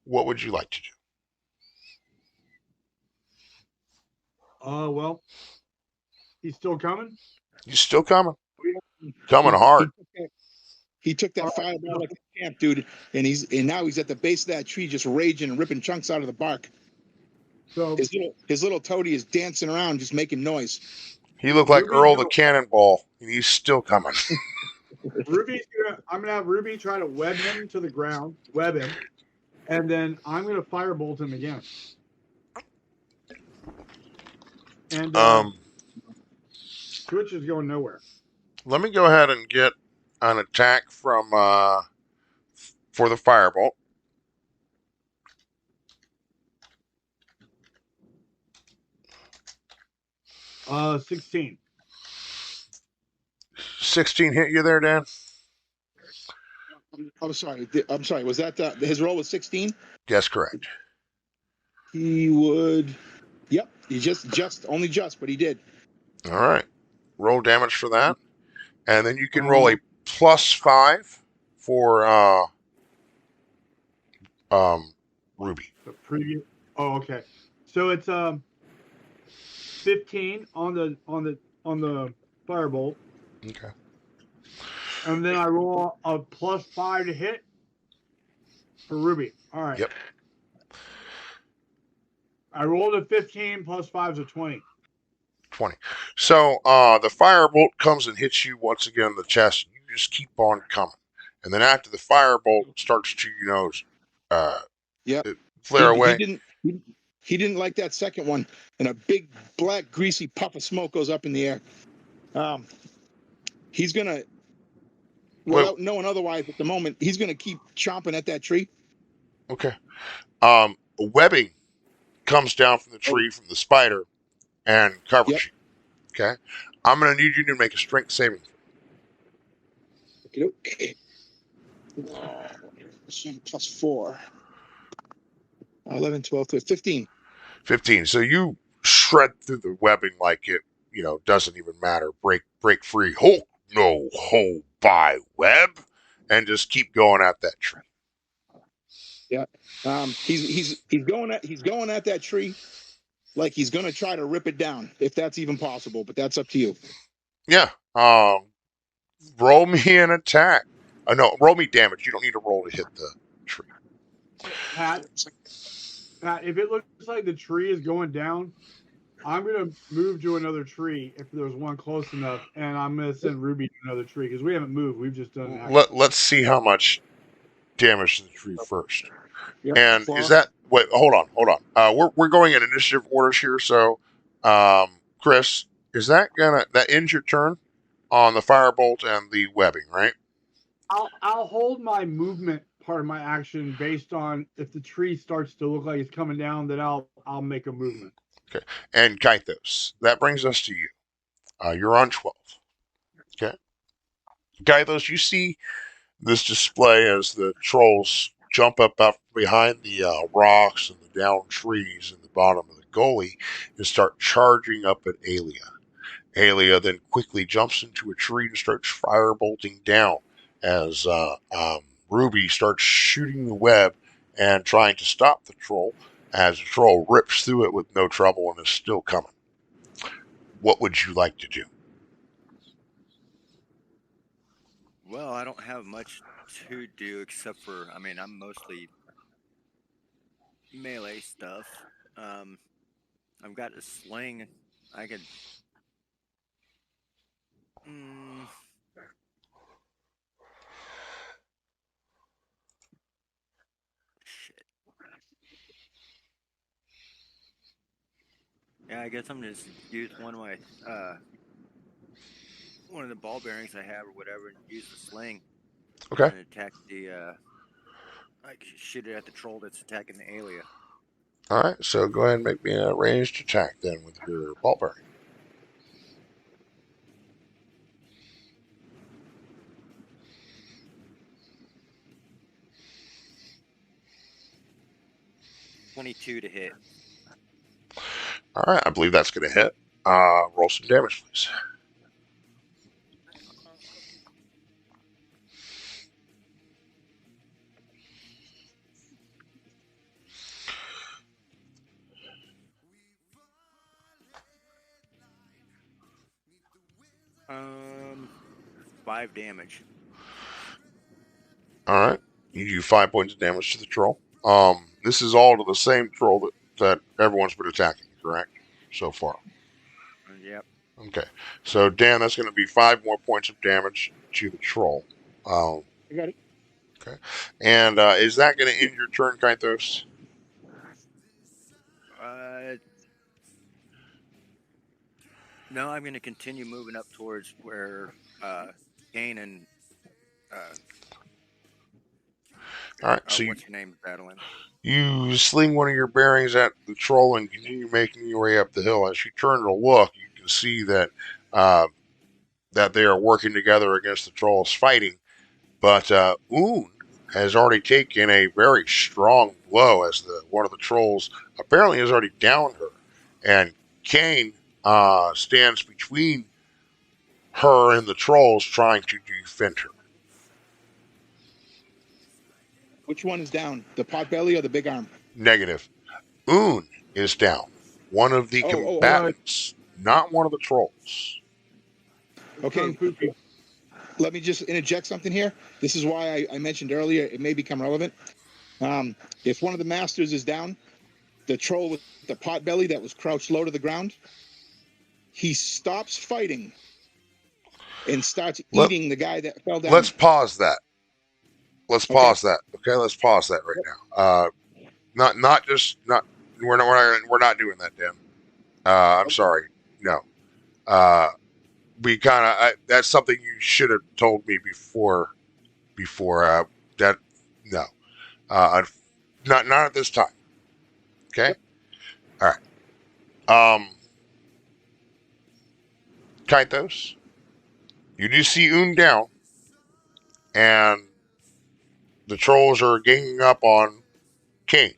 [SPEAKER 1] What would you like to do?
[SPEAKER 5] Well, he's still coming.
[SPEAKER 1] He's still coming. Coming hard.
[SPEAKER 6] He took that fireball like a champ, dude, and now he's at the base of that tree, just raging and ripping chunks out of the bark.
[SPEAKER 5] So
[SPEAKER 6] His little toady is dancing around, just making noise.
[SPEAKER 1] He looked like
[SPEAKER 5] Ruby,
[SPEAKER 1] Earl the Cannonball, and he's still coming.
[SPEAKER 5] I'm gonna have Ruby try to web him to the ground, web him, and then I'm gonna firebolt him again. And Twitch is going nowhere.
[SPEAKER 1] Let me go ahead and get an attack from for the firebolt.
[SPEAKER 5] Uh, 16.
[SPEAKER 1] 16 hit you there, Dan?
[SPEAKER 6] I'm sorry. Was that his roll was 16?
[SPEAKER 1] Yes, correct.
[SPEAKER 6] He would. Yep. He only just, but he did.
[SPEAKER 1] All right. Roll damage for that, and then you can roll a +5 for Ruby.
[SPEAKER 5] The previous. Oh, okay. So it's 15 on the firebolt,
[SPEAKER 1] Okay.
[SPEAKER 5] and then I roll a +5 to hit for Ruby. All right.
[SPEAKER 1] Yep.
[SPEAKER 5] I rolled a 15 +5 is a 20.
[SPEAKER 1] 20. So the firebolt comes and hits you once again in the chest. You just keep on coming, and then after the firebolt starts to flare away.
[SPEAKER 6] He didn't like that second one, and a big black greasy puff of smoke goes up in the air. He's gonna, without knowing otherwise at the moment, he's gonna keep chomping at that tree.
[SPEAKER 1] Okay. Webbing comes down from the tree from the spider and covers you. Okay. I'm gonna need you to make a strength saving.
[SPEAKER 6] Okay. +4. 11, 12, 13, 15.
[SPEAKER 1] 15. So you shred through the webbing like it, doesn't even matter. Break free. Hold by web, and just keep going at that tree.
[SPEAKER 6] Yeah. He's going at that tree like he's gonna try to rip it down, if that's even possible. But that's up to you.
[SPEAKER 1] Yeah. Roll me an attack. No, roll me damage. You don't need to roll to hit the tree.
[SPEAKER 5] Pat, if it looks like the tree is going down, I'm gonna move to another tree if there's one close enough, and I'm gonna send Ruby to another tree because we haven't moved. We've just done action.
[SPEAKER 1] Let's see how much damage to the tree first.
[SPEAKER 6] Yep.
[SPEAKER 1] And is
[SPEAKER 6] Claw.
[SPEAKER 1] that wait? Hold on. We're going in initiative orders here. So, Chris, is that ends your turn on the firebolt and the webbing, right?
[SPEAKER 5] I'll hold my movement part of my action based on if the tree starts to look like it's coming down, then I'll make a movement.
[SPEAKER 1] Okay. And Gythos, that brings us to you. You're on 12. Okay. Gythos, you see this display as the trolls jump up behind the rocks and the downed trees in the bottom of the gully and start charging up at Alia. Alia then quickly jumps into a tree and starts firebolting down as Ruby starts shooting the web and trying to stop the troll as the troll rips through it with no trouble and is still coming. What would you like to do?
[SPEAKER 7] Well, I don't have much to do except for, I mean, I'm mostly melee stuff. I've got a sling. I could. Shit. Yeah, I guess I'm gonna just use one of my one of the ball bearings I have or whatever, and use the sling.
[SPEAKER 1] Okay.
[SPEAKER 7] And attack the like shoot it at the troll that's attacking the Alia.
[SPEAKER 1] All right. So go ahead and make me a ranged attack then with your ball bearing.
[SPEAKER 7] .22 to hit.
[SPEAKER 1] All right. I believe that's going to hit. Roll some damage, please.
[SPEAKER 7] Um, 5 damage.
[SPEAKER 1] All right. You do 5 points of damage to the troll. This is all to the same troll that everyone's been attacking, correct? So far.
[SPEAKER 7] Yep.
[SPEAKER 1] Okay. So Dan, that's going to be 5 more points of damage to the troll.
[SPEAKER 6] I got it.
[SPEAKER 1] Okay. And is that going to end your turn, Kythos?
[SPEAKER 7] No, I'm going to continue moving up towards where Kane and
[SPEAKER 1] All right. So
[SPEAKER 7] what's your name battling?
[SPEAKER 1] you sling one of your bearings at the troll and continue making your way up the hill. As you turn to look, you can see that that they are working together against the trolls fighting. But Un has already taken a very strong blow as one of the trolls apparently has already downed her, and Kane stands between her and the trolls, trying to defend her.
[SPEAKER 6] Which one is down? The pot belly or the big arm?
[SPEAKER 1] Negative. Un is down. One of the combatants, not one of the trolls.
[SPEAKER 6] Okay. Let me just interject something here. This is why I mentioned earlier it may become relevant. If one of the masters is down, the troll with the pot belly that was crouched low to the ground, he stops fighting and starts eating the guy that fell down.
[SPEAKER 1] Let's pause that. Let's pause that. Okay, let's pause that right now. We're not doing that, Dan. I'm sorry. No. We kind of that's something you should have told me before that. No. Not at this time. Okay. All right. Kythos, you do see Un down, and the trolls are ganging up on Kane.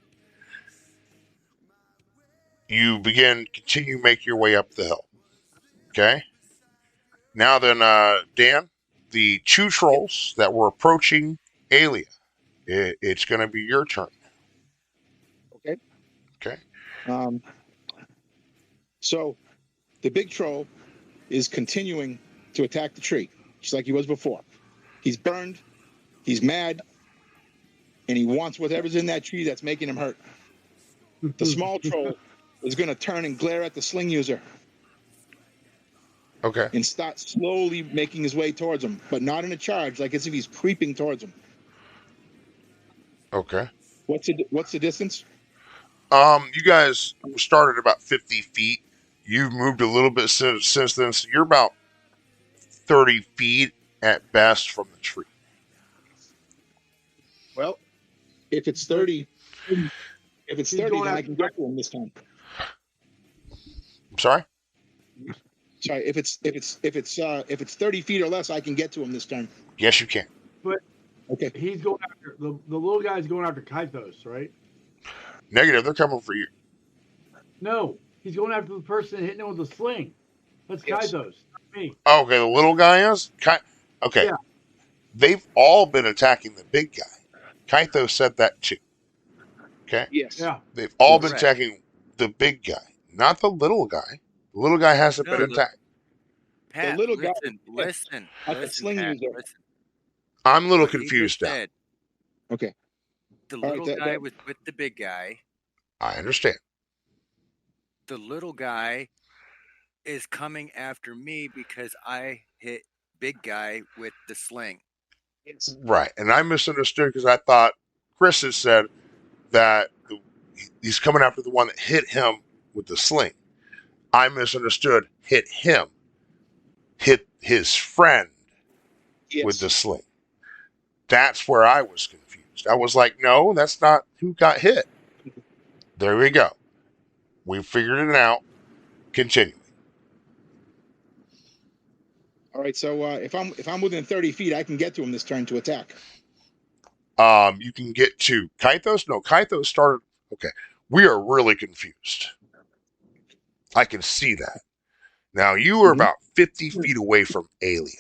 [SPEAKER 1] You continue make your way up the hill. Okay. Now then, Dan, the 2 trolls that were approaching Alia, it's going to be your turn.
[SPEAKER 6] Okay.
[SPEAKER 1] Okay.
[SPEAKER 6] So the big troll is continuing to attack the tree, just like he was before. He's burned, he's mad, and he wants whatever's in that tree that's making him hurt. The small troll is going to turn and glare at the sling user
[SPEAKER 1] Okay.
[SPEAKER 6] and start slowly making his way towards him, but not in a charge, like as if he's creeping towards him.
[SPEAKER 1] Okay.
[SPEAKER 6] What's the distance?
[SPEAKER 1] You guys started about 50 feet. You've moved a little bit since then, so you're about 30 feet at best from the tree.
[SPEAKER 6] Well, if it's 30, then I can get to him this time.
[SPEAKER 1] I'm sorry?
[SPEAKER 6] Sorry, if it's 30 feet or less, I can get to him this time.
[SPEAKER 1] Yes, you can.
[SPEAKER 5] But
[SPEAKER 6] Okay.
[SPEAKER 5] he's going after the little guy's going after Kythos, right?
[SPEAKER 1] Negative, they're coming for you.
[SPEAKER 5] No, he's going after the person hitting him with a sling. That's
[SPEAKER 6] Yes.
[SPEAKER 5] Kythos, not me.
[SPEAKER 1] Oh, okay, the little guy is? Okay.
[SPEAKER 5] Yeah.
[SPEAKER 1] They've all been attacking the big guy. Kaito said that too. Okay?
[SPEAKER 6] Yes.
[SPEAKER 5] Yeah.
[SPEAKER 1] They've all been
[SPEAKER 7] Correct.
[SPEAKER 1] attacking the big guy, not the little guy. The little guy hasn't
[SPEAKER 7] No,
[SPEAKER 1] been attacked.
[SPEAKER 7] Pat,
[SPEAKER 6] little guy-
[SPEAKER 7] listen,
[SPEAKER 6] Like a
[SPEAKER 7] listen,
[SPEAKER 6] sling
[SPEAKER 7] Pat,
[SPEAKER 6] user.
[SPEAKER 7] listen.
[SPEAKER 1] I'm a little
[SPEAKER 7] What he
[SPEAKER 1] confused
[SPEAKER 7] just
[SPEAKER 1] now.
[SPEAKER 7] said,
[SPEAKER 6] Okay.
[SPEAKER 7] the
[SPEAKER 6] right,
[SPEAKER 7] little guy was with the big guy.
[SPEAKER 1] I understand.
[SPEAKER 7] The little guy is coming after me because I hit big guy with the sling.
[SPEAKER 6] Yes.
[SPEAKER 1] Right. And I misunderstood because I thought Chris had said that he's coming after the one that hit him with the sling. I misunderstood hit him, hit his friend
[SPEAKER 6] Yes.
[SPEAKER 1] with the sling. That's where I was confused. I was like, no, that's not who got hit. There we go. We figured it out. Continuing.
[SPEAKER 6] All right. So if I'm within 30 feet, I can get to him this turn to attack.
[SPEAKER 1] You can get to Kythos. No, Kythos started. Okay. We are really confused. I can see that. Now, you were
[SPEAKER 6] Mhm.
[SPEAKER 1] about 50 feet away from Alia.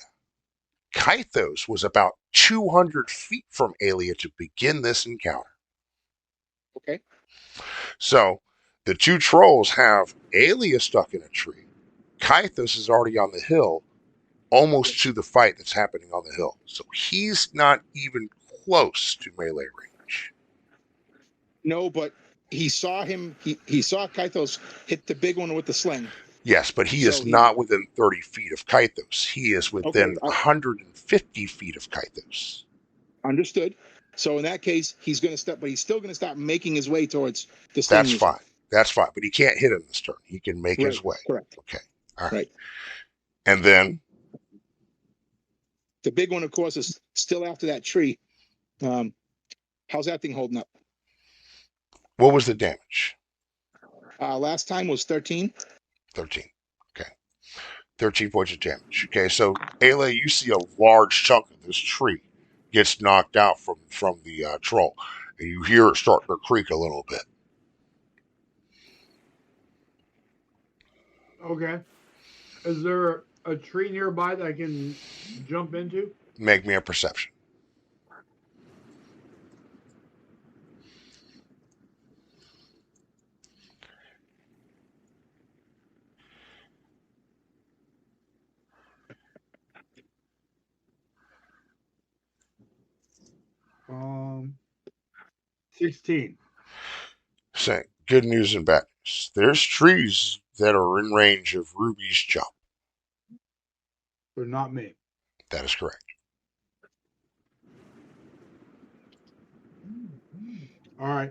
[SPEAKER 1] Kythos was about 200 feet from Alia to begin this encounter.
[SPEAKER 6] Okay.
[SPEAKER 1] So, the two trolls have Alia stuck in a tree. Kythos is already on the hill, almost to the fight that's happening on the hill. So, he's not even close to melee range.
[SPEAKER 6] No, but he saw him. He saw Kythos hit the big one with the sling.
[SPEAKER 1] Yes, but he
[SPEAKER 6] So
[SPEAKER 1] is not within 30 feet of Kythos. He is within
[SPEAKER 6] Okay,
[SPEAKER 1] 150 feet of Kythos.
[SPEAKER 6] Understood. So in that case, he's going to step, but he's still going to start making his way towards the sling
[SPEAKER 1] That's
[SPEAKER 6] user.
[SPEAKER 1] fine. That's fine. But he can't hit him this turn. He can make his way.
[SPEAKER 6] Correct.
[SPEAKER 1] Okay. All right.
[SPEAKER 6] Right.
[SPEAKER 1] And then,
[SPEAKER 6] The big one, of course, is still after that tree. How's that thing holding up?
[SPEAKER 1] what was the damage?
[SPEAKER 6] Last time was 13.
[SPEAKER 1] 13. Okay. 13 points of damage. Okay, so Ayla, you see a large chunk of this tree gets knocked out from the troll. And you hear it starting to creak a little bit.
[SPEAKER 5] Okay. Is there a tree nearby that I can jump into?
[SPEAKER 1] Make me a perception.
[SPEAKER 5] Um, 16.
[SPEAKER 1] Saying good news and bad news. There's trees that are in range of Ruby's jump.
[SPEAKER 5] But not me.
[SPEAKER 1] That is correct.
[SPEAKER 5] All right.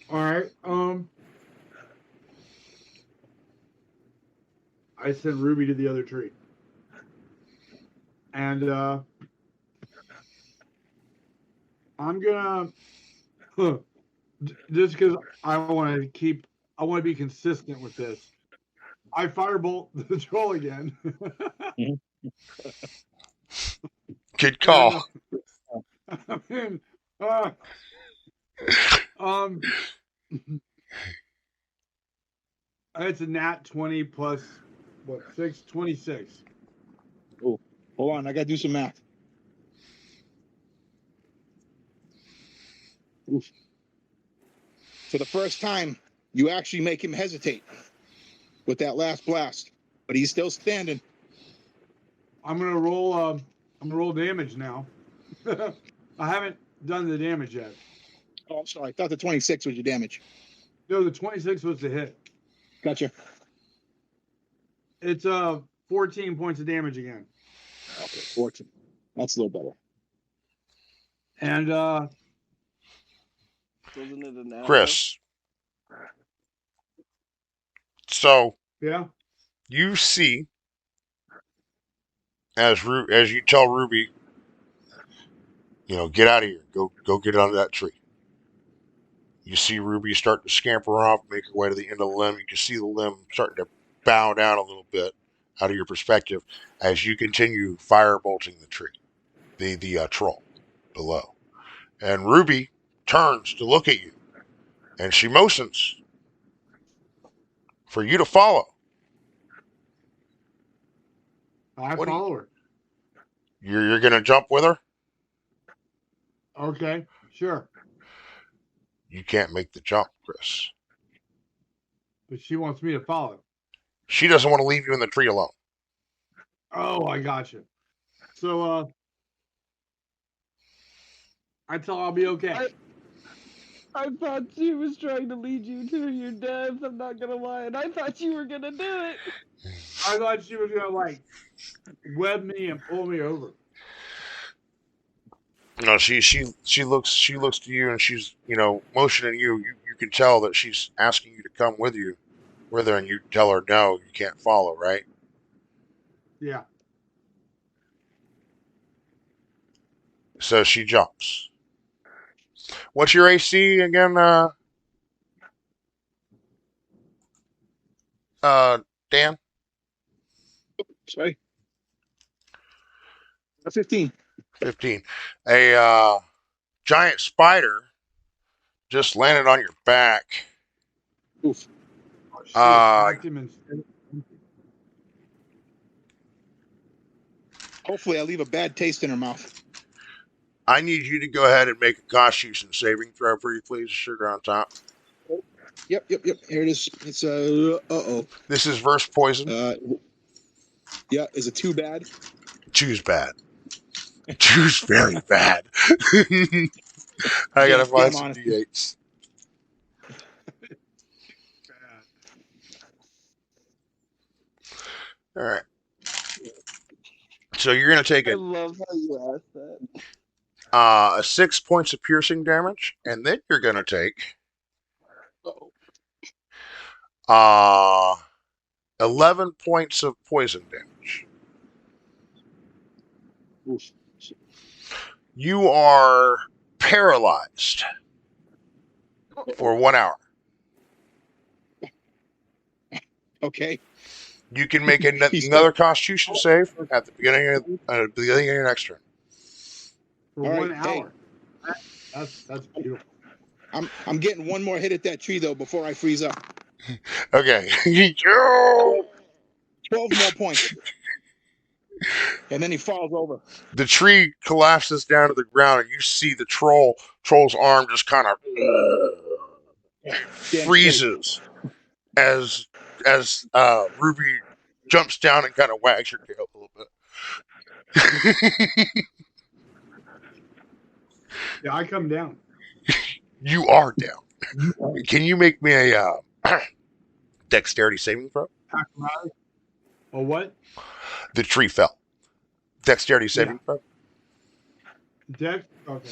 [SPEAKER 5] All right. I sent Ruby to the other tree. And I'm gonna just because I want to be consistent with this. I firebolt the troll again.
[SPEAKER 1] Good call.
[SPEAKER 5] I mean, it's a nat 20 plus what 6 26.
[SPEAKER 6] Oh, hold on, I got to do some math. Oof. For the first time, you actually make him hesitate with that last blast, but he's still standing.
[SPEAKER 5] I'm gonna roll. I'm gonna roll damage now. I haven't done the damage yet.
[SPEAKER 6] Oh, I'm sorry. I thought the 26 was your damage.
[SPEAKER 5] No, the 26 was the hit.
[SPEAKER 6] Gotcha.
[SPEAKER 5] It's 14 points of damage again.
[SPEAKER 6] Okay, 14. That's a little better.
[SPEAKER 5] And
[SPEAKER 3] Wasn't it an arrow?
[SPEAKER 1] Chris. So
[SPEAKER 5] yeah,
[SPEAKER 1] you see, as you tell Ruby, get out of here. Go get under that tree. You see Ruby start to scamper off, make her way to the end of the limb. You can see the limb starting to bow down a little bit out of your perspective as you continue firebolting the tree, the troll below. And Ruby turns to look at you, and she motions for you to follow.
[SPEAKER 5] I
[SPEAKER 1] What
[SPEAKER 5] follow her.
[SPEAKER 1] You're gonna jump with her?
[SPEAKER 5] Okay, sure.
[SPEAKER 1] You can't make the jump, Chris.
[SPEAKER 5] But she wants me to follow.
[SPEAKER 1] She doesn't want to leave you in the tree alone.
[SPEAKER 5] Oh, I got you. So I tell her I'll be okay.
[SPEAKER 3] I thought she was trying to lead you to your death. I'm not gonna lie, and I thought you were gonna do it.
[SPEAKER 5] I thought she was gonna web me and pull me over.
[SPEAKER 1] No, she looks to you and she's motioning you. You can tell that she's asking you to come with her, and you tell her no, you can't follow, right?
[SPEAKER 5] Yeah.
[SPEAKER 1] So she jumps. What's your AC again, Dan?
[SPEAKER 6] Sorry. 15.
[SPEAKER 1] 15. A giant spider just landed on your back.
[SPEAKER 6] Oof.
[SPEAKER 5] She attacked him instead.
[SPEAKER 6] Hopefully, I leave a bad taste in her mouth.
[SPEAKER 1] I need you to go ahead and make a Constitution saving throw, pretty please. Sugar on top.
[SPEAKER 6] Yep. Here it is. It's uh-oh.
[SPEAKER 1] This is verse poison.
[SPEAKER 6] Yeah, is it too bad?
[SPEAKER 1] Choose bad. Choose very bad. I gotta find some D8s. All right. So you're gonna take
[SPEAKER 3] I love how you asked that.
[SPEAKER 1] 6 points of piercing damage, and then you're gonna take 11 points of poison damage.
[SPEAKER 6] Oof.
[SPEAKER 1] You are paralyzed for 1 hour.
[SPEAKER 6] Okay.
[SPEAKER 1] You can make another Constitution save at the beginning of your next turn.
[SPEAKER 5] For
[SPEAKER 6] All
[SPEAKER 5] 1
[SPEAKER 6] right,
[SPEAKER 5] hour. That's beautiful.
[SPEAKER 6] I'm getting one more hit at that tree though before I freeze up.
[SPEAKER 1] Okay.
[SPEAKER 6] 12 more points. And then he falls over.
[SPEAKER 1] The tree collapses down to the ground, and you see the troll's arm just kind of freezes as Ruby jumps down and kind of wags her tail a little bit.
[SPEAKER 5] Yeah, I come down.
[SPEAKER 1] You are down. Can you make me a dexterity saving throw?
[SPEAKER 5] Oh, what?
[SPEAKER 1] The tree fell. Dexterity saving throw?
[SPEAKER 5] Dex? Okay.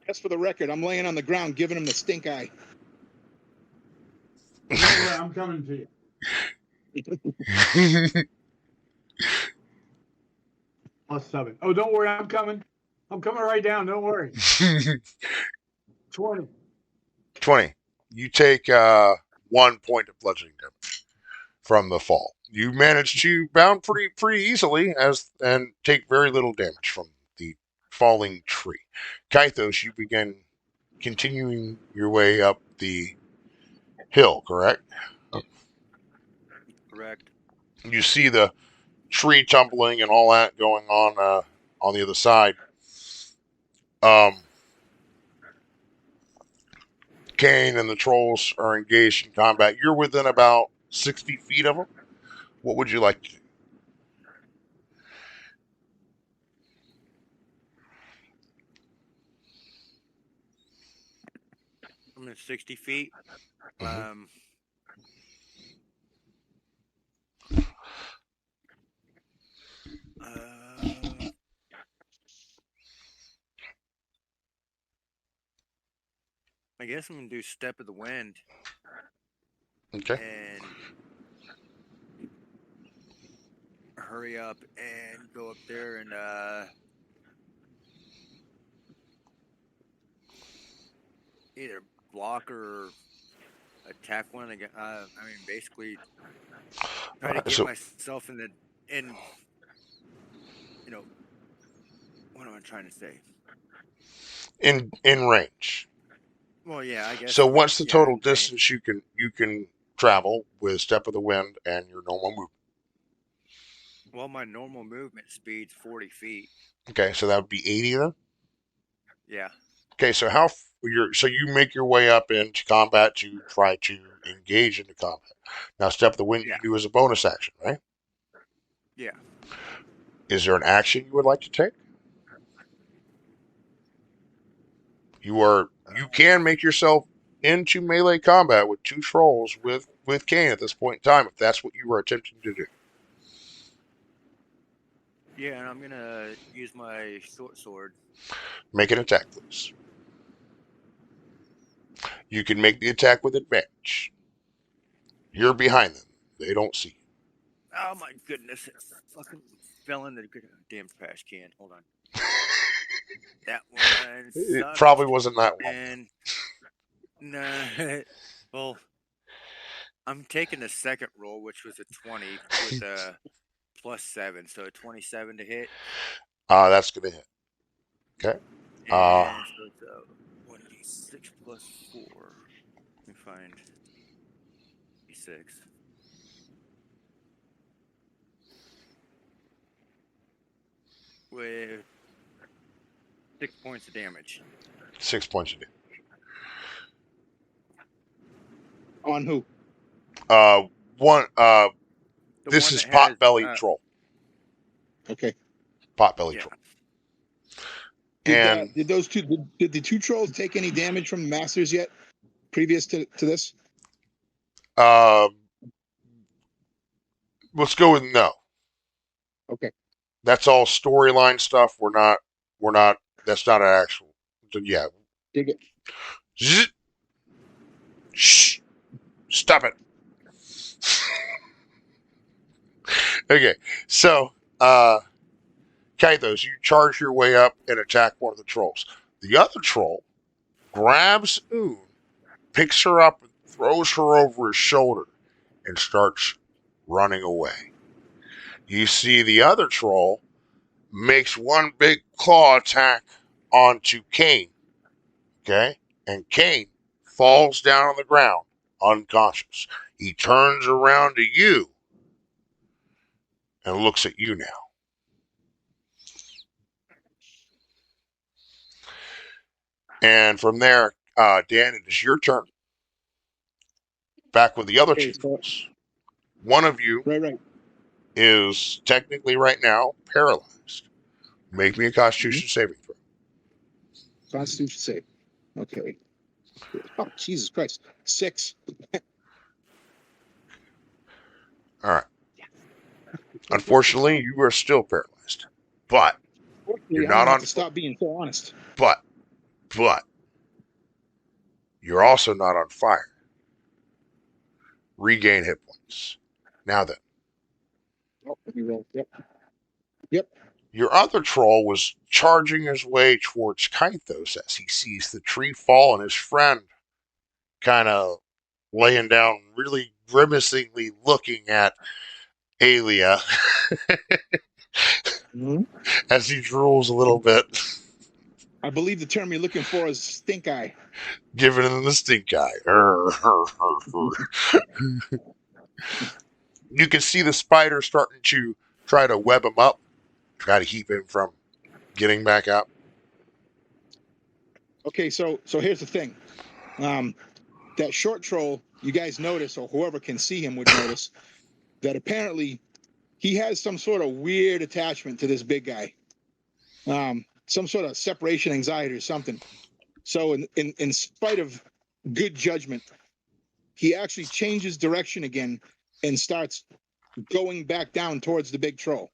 [SPEAKER 6] Just for the record, I'm laying on the ground giving him the stink eye.
[SPEAKER 5] Don't worry, I'm coming to you. +7. Oh, don't worry, I'm coming. I'm coming right down. Don't worry. 20.
[SPEAKER 1] 20. You take 1 point of bludgeoning damage from the fall. You manage to bound pretty easily and take very little damage from the falling tree. Kythos, you begin continuing your way up the hill, correct?
[SPEAKER 7] Correct.
[SPEAKER 1] You see the tree tumbling and all that going on the other side. Kane and the trolls are engaged in combat. You're within about 60 feet of them. What would you like to do?
[SPEAKER 7] I'm at 60 feet.
[SPEAKER 1] Mhm.
[SPEAKER 7] Uh, I guess I'm gonna do Step of the Wind
[SPEAKER 1] Okay.
[SPEAKER 7] and hurry up and go up there and either block or attack one of the guys. I mean, basically try
[SPEAKER 1] All
[SPEAKER 7] to
[SPEAKER 1] right.
[SPEAKER 7] get
[SPEAKER 1] So
[SPEAKER 7] myself in. You know, what am I trying to say?
[SPEAKER 1] in range.
[SPEAKER 7] Well, yeah, I
[SPEAKER 1] So
[SPEAKER 7] guess.
[SPEAKER 1] what's the
[SPEAKER 7] Yeah,
[SPEAKER 1] total
[SPEAKER 7] in range.
[SPEAKER 1] distance you can travel with Step of the Wind and your normal move?
[SPEAKER 7] Well, my normal movement speed's 40 feet.
[SPEAKER 1] Okay, so that would be 80 then.
[SPEAKER 7] Yeah.
[SPEAKER 1] Okay, so you make your way up into combat to try to engage into combat. Now, Step of the Wind you
[SPEAKER 7] Yeah.
[SPEAKER 1] can do as a bonus action, right?
[SPEAKER 7] Yeah.
[SPEAKER 1] Is there an action you would like to take? You can make yourself into melee combat with two trolls with Kane at this point in time if that's what you were attempting to do.
[SPEAKER 7] Yeah, and I'm gonna use my short sword.
[SPEAKER 1] Make an attack, please. You can make the attack with advantage. You're behind them. They don't see you.
[SPEAKER 7] Oh my goodness! It fucking fell in the damn trash can. Hold on. That one
[SPEAKER 1] It
[SPEAKER 7] sucked.
[SPEAKER 1] probably wasn't that one.
[SPEAKER 7] And nah. Well, I'm taking the second roll, which was a 20 with a +7, so a 27 to hit.
[SPEAKER 1] That's gonna hit. Okay.
[SPEAKER 7] And so it's a 1d6 +4. Let me find d6. With 6 points of damage.
[SPEAKER 1] 6 points of damage.
[SPEAKER 6] On who?
[SPEAKER 1] One.
[SPEAKER 7] The
[SPEAKER 1] This
[SPEAKER 7] one
[SPEAKER 1] is
[SPEAKER 7] that has
[SPEAKER 1] Potbelly Troll.
[SPEAKER 6] Okay.
[SPEAKER 1] Potbelly
[SPEAKER 7] yeah.
[SPEAKER 1] Troll.
[SPEAKER 6] Did
[SPEAKER 1] And
[SPEAKER 6] did the two trolls take any damage from the masters yet? Previous to this?
[SPEAKER 1] let's go with no.
[SPEAKER 6] Okay.
[SPEAKER 1] That's all storyline stuff. We're not. That's not an actual. Yeah.
[SPEAKER 6] Dig it.
[SPEAKER 1] Zzz. Shh. Stop it. Okay. So, Kythos, you charge your way up and attack one of the trolls. The other troll grabs Oon, picks her up, and throws her over his shoulder, and starts running away. You see the other troll makes one big claw attack onto Kane. Okay? And Kane falls down on the ground, unconscious. He turns around to you and looks at you now. And from there, Dan, it is your turn. Back with the other
[SPEAKER 6] Okay,
[SPEAKER 1] two
[SPEAKER 6] so,
[SPEAKER 1] trolls. One of you
[SPEAKER 6] right.
[SPEAKER 1] is technically right now paralyzed. Make me a Constitution saving throw.
[SPEAKER 6] Constitution save. Okay. Oh, Jesus Christ. 6.
[SPEAKER 1] All right. Unfortunately, you are still paralyzed, but you're
[SPEAKER 6] Fortunately, I'm
[SPEAKER 1] not
[SPEAKER 6] gonna have
[SPEAKER 1] on.
[SPEAKER 6] to stop being so honest.
[SPEAKER 1] But you're also not on fire. Regain hit points. Now then,
[SPEAKER 6] Oh, let me roll. Yep.
[SPEAKER 1] your other troll was charging his way towards Kythos as he sees the tree fall and his friend kind of laying down, really grimacingly looking at Alia
[SPEAKER 6] Mm-hmm.
[SPEAKER 1] as he drools a little bit,
[SPEAKER 6] I believe the term you're looking for is stink eye.
[SPEAKER 1] giving him the stink eye. You can see the spider starting to try to web him up, try to keep him from getting back up.
[SPEAKER 6] Okay, so here's the thing. That short troll, you guys notice, or whoever can see him would notice, that apparently he has some sort of weird attachment to this big guy. Some sort of separation anxiety or something. So in spite of good judgment. He actually changes direction again and starts going back down towards the big troll.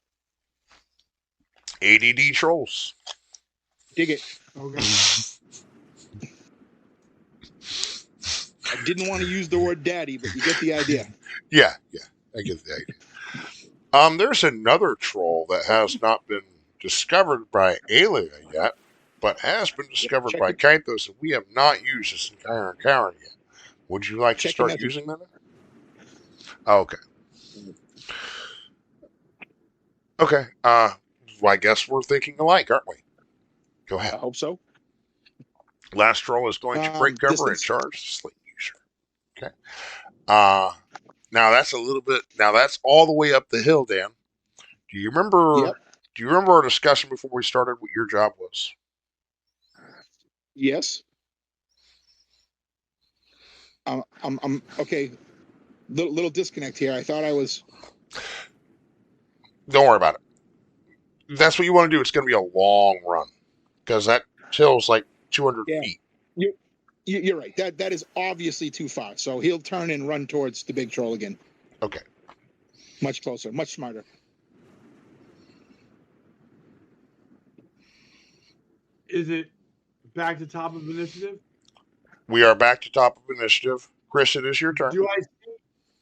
[SPEAKER 1] ADD trolls.
[SPEAKER 6] Dig it.
[SPEAKER 5] Okay.
[SPEAKER 6] I didn't want to use the word daddy, but you get the idea.
[SPEAKER 1] Yeah, I get the idea. There's another troll that has not been discovered by Aelia yet, but has been discovered
[SPEAKER 6] Check
[SPEAKER 1] by
[SPEAKER 6] it.
[SPEAKER 1] Kythos, and we have not used this entire encounter yet. Would you like to
[SPEAKER 6] Check the
[SPEAKER 1] start
[SPEAKER 6] message.
[SPEAKER 1] using them? Oh, okay. Okay. Well, I guess we're thinking alike, aren't we? Go
[SPEAKER 6] I
[SPEAKER 1] ahead.
[SPEAKER 6] hope so.
[SPEAKER 1] Last troll is going to break cover and
[SPEAKER 6] Distance.
[SPEAKER 1] charge the slate user. Okay. Now that's a little bit. Now that's all the way up the hill, Dan. Do you remember?
[SPEAKER 6] Yep.
[SPEAKER 1] Do you remember our discussion before we started what your job was?
[SPEAKER 6] Yes. I'm okay. Little disconnect here. I thought I was.
[SPEAKER 1] Don't worry about it. That's what you want to do. It's going to be a long run because that hill's like 200
[SPEAKER 6] Yeah.
[SPEAKER 1] feet.
[SPEAKER 6] You're right. That is obviously too far. So he'll turn and run towards the big troll again.
[SPEAKER 1] Okay.
[SPEAKER 6] Much closer. Much smarter.
[SPEAKER 5] Is it back to top of initiative?
[SPEAKER 1] We are back to top of initiative. Chris, it is your turn.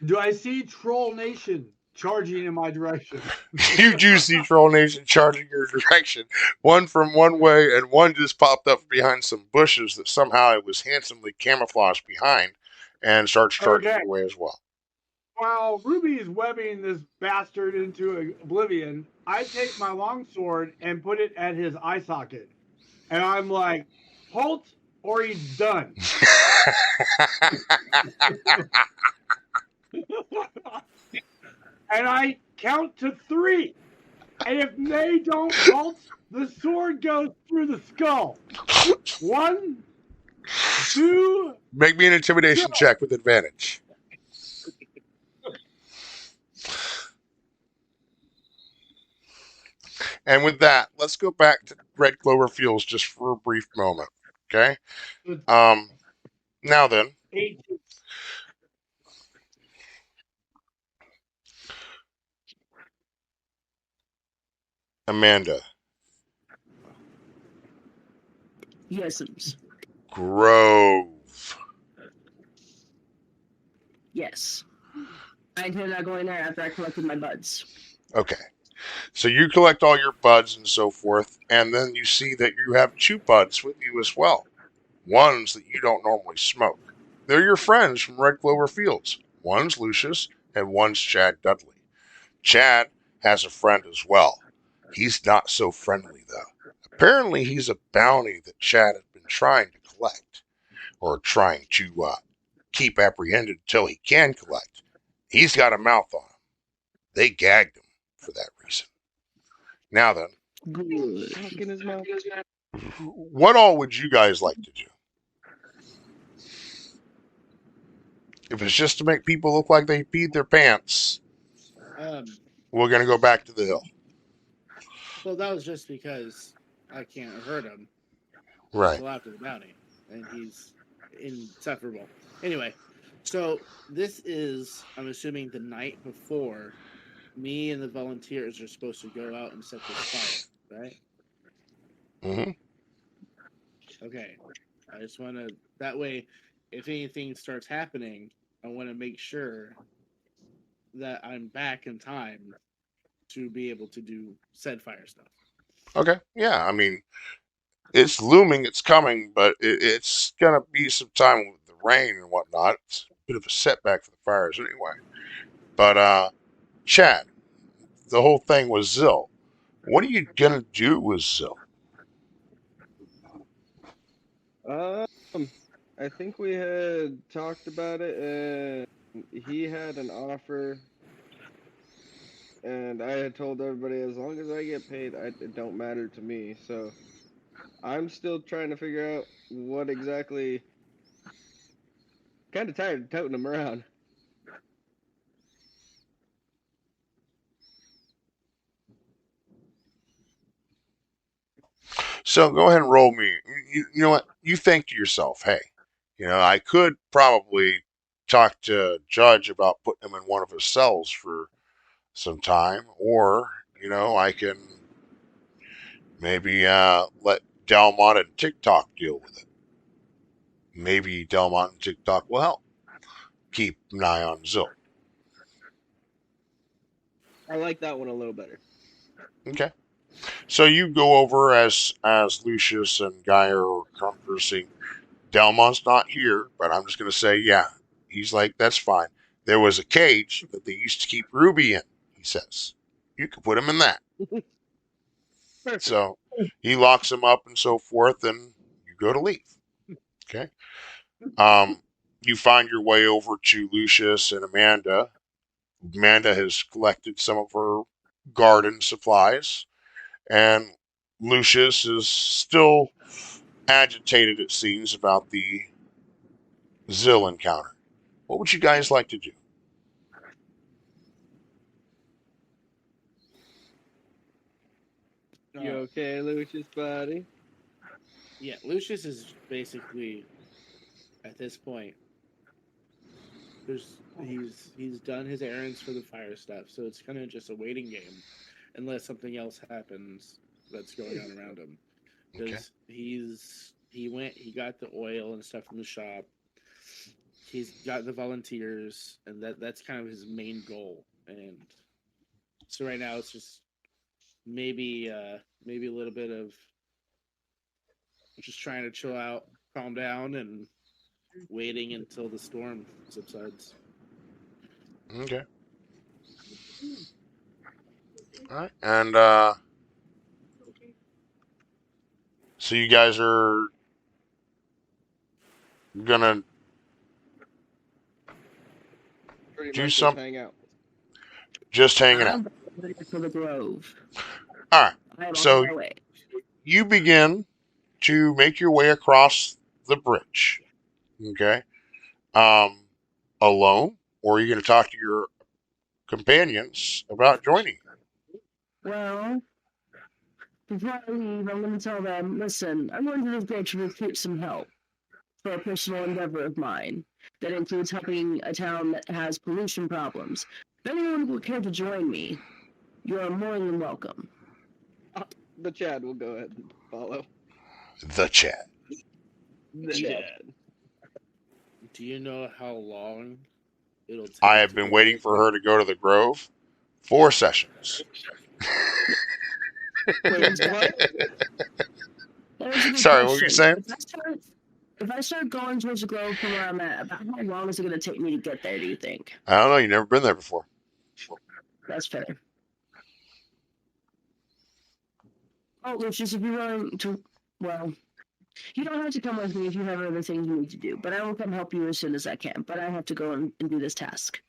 [SPEAKER 5] Do I see Troll Nation charging in my direction?
[SPEAKER 1] You do see Troll Nation charging your direction. One from one way, and one just popped up behind some bushes that somehow it was handsomely camouflaged behind, and starts charging
[SPEAKER 5] Okay.
[SPEAKER 1] your way as well.
[SPEAKER 5] While Ruby is webbing this bastard into oblivion, I take my longsword and put it at his eye socket. And I'm like, halt or he's done. And I count to 3. And if they don't halt, the sword goes through the skull. 1, 2.
[SPEAKER 1] Make me an intimidation check with advantage. And with that, let's go back to Red Clover Fields just for a brief moment. Okay? Now then.
[SPEAKER 5] 18.
[SPEAKER 1] Amanda.
[SPEAKER 8] Yes.
[SPEAKER 1] Grove.
[SPEAKER 8] Yes. I intend on going there after I collected my buds.
[SPEAKER 1] Okay. So you collect all your buds and so forth, and then you see that you have 2 buds with you as well. Ones that you don't normally smoke. They're your friends from Red Clover Fields. One's Lucius, and one's Chad Dudley. Chad has a friend as well. He's not so friendly, though. Apparently, he's a bounty that Chad has been trying to collect, or trying to keep apprehended until he can collect. He's got a mouth on him. They gagged him for that reason. Now then,
[SPEAKER 8] Good.
[SPEAKER 3] Talk in his mouth.
[SPEAKER 1] what all would you guys like to do? If it's just to make people look like they peed their pants, we're going to go back to the hill.
[SPEAKER 4] Well, that was just because I can't hurt him
[SPEAKER 1] Right.
[SPEAKER 4] until after the bounty, and he's insufferable. Anyway, so this is, I'm assuming, the night before me and the volunteers are supposed to go out and set this fire, right?
[SPEAKER 1] Mm-hmm.
[SPEAKER 4] Okay. I just want to, that way, if anything starts happening, I want to make sure that I'm back in time to be able to do said fire stuff.
[SPEAKER 1] Okay. Yeah, I mean, it's looming, it's coming, but it's going to be some time with the rain and whatnot. It's a bit of a setback for the fires anyway. But, Chad, the whole thing was Zill. What are you going to do with Zill?
[SPEAKER 3] I think we had talked about it, and he had an offer, and I had told everybody as long as I get paid, it don't matter to me. So I'm still trying to figure out what exactly. Kind of tired of toting him around.
[SPEAKER 1] So go ahead and roll me. You know what? You think to yourself, hey, I could probably talk to Judge about putting him in one of his cells for some time, or I can maybe let Delmont and TikTok deal with it. Maybe Delmont and TikTok will help keep an eye on Zill.
[SPEAKER 3] I like that one a little better.
[SPEAKER 1] Okay. So you go over as Lucius and Guy are conversing. Delmont's not here, but I'm just gonna say, yeah. He's like, that's fine. There was a cage that they used to keep Ruby in, he says. You could put him in that.
[SPEAKER 3] Perfect.
[SPEAKER 1] So he locks him up and so forth, and you go to leave. Okay. You find your way over to Lucius and Amanda. Amanda has collected some of her garden supplies, and Lucius is still agitated, it seems, about the Zill encounter. What would you guys like to do?
[SPEAKER 3] You okay, Lucius, buddy?
[SPEAKER 4] Yeah, Lucius is basically at this point. He's done his errands for the fire stuff, so it's kind of just a waiting game, unless something else happens that's going on around him.
[SPEAKER 1] Okay.
[SPEAKER 4] Because he got the oil and stuff from the shop. He's got the volunteers, and that's kind of his main goal. And so right now it's just maybe a little bit of just trying to chill out, calm down, and waiting until the storm subsides.
[SPEAKER 1] Okay. All right. And so you guys are gonna
[SPEAKER 3] Pretty
[SPEAKER 1] do
[SPEAKER 3] much just
[SPEAKER 1] some
[SPEAKER 3] hang out.
[SPEAKER 1] just hanging out.
[SPEAKER 8] I'm ready for the Grove.
[SPEAKER 1] All right.
[SPEAKER 8] I'm
[SPEAKER 1] So
[SPEAKER 8] on my way.
[SPEAKER 1] you begin to make your way across the bridge. Okay. Um, Alone, or are you going to talk to your companions about joining you?
[SPEAKER 8] Well, before I leave, I'm going to tell them, listen, I'm going to this bridge to recruit some help for a personal endeavor of mine that includes helping a town that has pollution problems. If anyone would care to join me, you are more than welcome.
[SPEAKER 3] The Chad will go ahead and follow.
[SPEAKER 1] The chat.
[SPEAKER 3] The
[SPEAKER 4] Yeah.
[SPEAKER 3] Chad.
[SPEAKER 4] Do you know how long it'll take?
[SPEAKER 1] I have
[SPEAKER 4] to
[SPEAKER 1] been
[SPEAKER 4] get
[SPEAKER 1] waiting for her to go to the Grove 4 sessions.
[SPEAKER 3] Wait, what?
[SPEAKER 8] That was a good
[SPEAKER 1] Sorry, what were you
[SPEAKER 8] question.
[SPEAKER 1] saying?
[SPEAKER 8] If I start going towards the Grove from where I'm at, about how long is it going to take me to get there, do you think?
[SPEAKER 1] I don't know. You've never been there before.
[SPEAKER 8] That's fair. Oh, Lucius, if you're willing to, well, you don't have to come with me if you have other things you need to do, but I will come help you as soon as I can. But I have to go and do this task.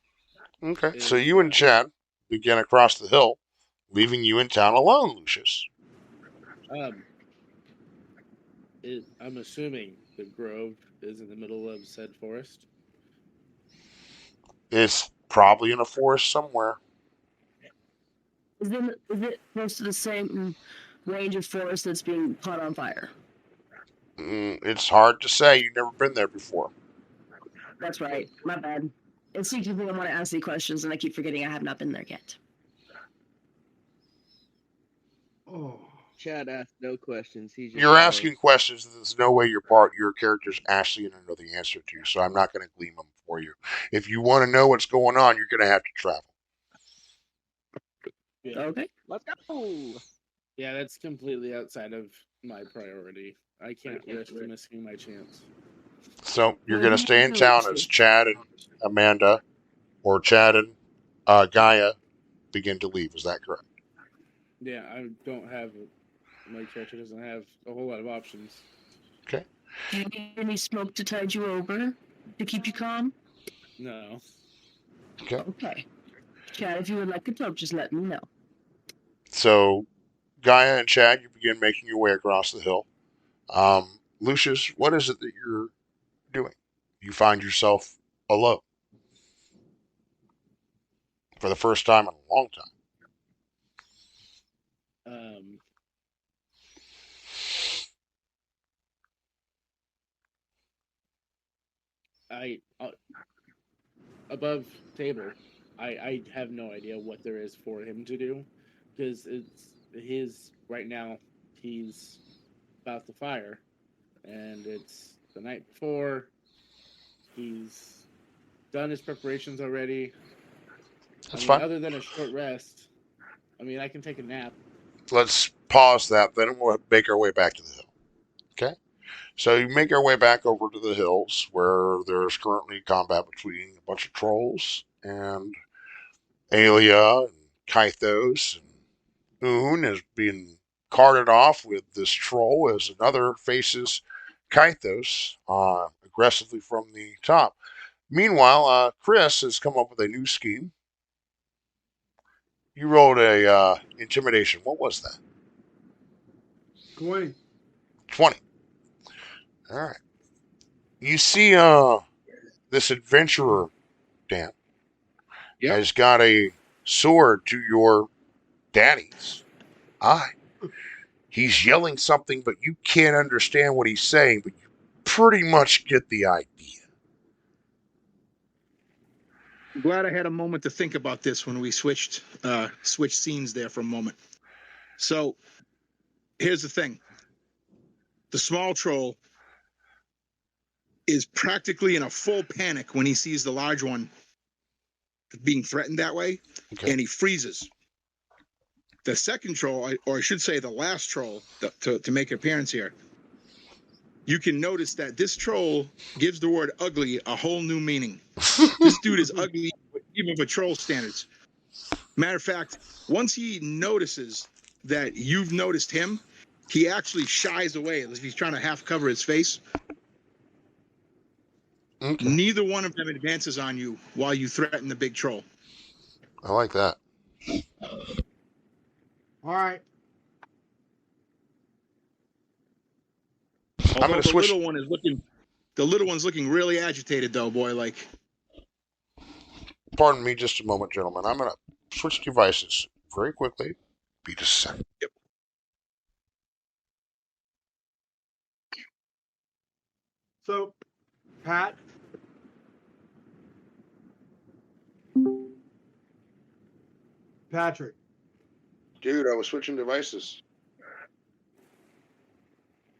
[SPEAKER 1] Okay. So
[SPEAKER 4] Is
[SPEAKER 1] you and Chad begin across the hill, leaving you in town alone, Lucius.
[SPEAKER 4] um, I'm assuming the Grove is in the middle of said forest.
[SPEAKER 1] It's probably in a forest somewhere.
[SPEAKER 8] Is it close to the same range of forest that's being caught on fire?
[SPEAKER 1] It's hard to say. You've never been there before.
[SPEAKER 8] That's right. My bad. Instinctively, I want to ask these questions, and I keep forgetting I have not been there yet.
[SPEAKER 5] Oh.
[SPEAKER 3] Chad asked no questions. He just
[SPEAKER 1] You're
[SPEAKER 3] followed.
[SPEAKER 1] asking questions that there's no way your character's actually going to know the answer to, so I'm not going to glean them for you. If you want to know what's going on, you're going to have to travel.
[SPEAKER 4] Yeah.
[SPEAKER 8] Okay.
[SPEAKER 3] Let's go.
[SPEAKER 4] Yeah, that's completely outside of my priority. I can't risk missing my chance.
[SPEAKER 1] So you're
[SPEAKER 8] Well,
[SPEAKER 1] going to
[SPEAKER 8] you
[SPEAKER 1] stay in
[SPEAKER 8] know,
[SPEAKER 1] town as Chad and Amanda, or Chad and Gaia begin to leave. Is that correct?
[SPEAKER 4] Yeah, I don't have. My character doesn't have a whole lot of options.
[SPEAKER 1] Okay.
[SPEAKER 8] do you need any smoke to tide you over to keep you calm?
[SPEAKER 4] No.
[SPEAKER 1] Okay.
[SPEAKER 8] Okay. Chad, if you would like a talk, just let me know.
[SPEAKER 1] So Gaia and Chad, you begin making your way across the hill. Lucius, what is it that you're doing? You find yourself alone for the first time in a long time.
[SPEAKER 4] Um, above table, I have no idea what there is for him to do, because it's his right now. He's about the fire, and it's the night before. He's done his preparations already.
[SPEAKER 1] That's
[SPEAKER 4] I mean,
[SPEAKER 1] fine.
[SPEAKER 4] other than a short rest, I mean, I can take a nap.
[SPEAKER 1] Let's pause that, then we'll make our way back to the hill. Okay? So you make our way back over to the hills where there's currently combat between a bunch of trolls and Alia and Kythos, and Oon is being carted off with this troll as another faces Kythos aggressively from the top. Meanwhile, Chris has come up with a new scheme. You rolled a intimidation. What was that?
[SPEAKER 5] 20.
[SPEAKER 1] 20. All right. You see this adventurer, Dan,
[SPEAKER 6] Yep.
[SPEAKER 1] has got a sword to your daddy's eye. He's yelling something, but you can't understand what he's saying, but you pretty much get the idea.
[SPEAKER 6] I'm glad I had a moment to think about this when we switched scenes there for a moment. So here's the thing. The small troll is practically in a full panic when he sees the large one being threatened that way,
[SPEAKER 1] Okay.
[SPEAKER 6] and he freezes. The second troll, or I should say the last troll, to make an appearance here, you can notice that this troll gives the word ugly a whole new meaning. This dude is ugly, even for troll standards. Matter of fact, once he notices that you've noticed him, he actually shies away as if he's trying to half cover his face.
[SPEAKER 1] Okay.
[SPEAKER 6] Neither one of them advances on you while you threaten the big troll.
[SPEAKER 1] I like that.
[SPEAKER 5] All right.
[SPEAKER 1] I'm going to switch.
[SPEAKER 6] The little one's looking really agitated though, boy. Like,
[SPEAKER 1] Pardon me just a moment, gentlemen. I'm going to switch devices very quickly. Be just a second.
[SPEAKER 6] yep.
[SPEAKER 5] So, Pat. Patrick.
[SPEAKER 1] Dude, I was switching devices.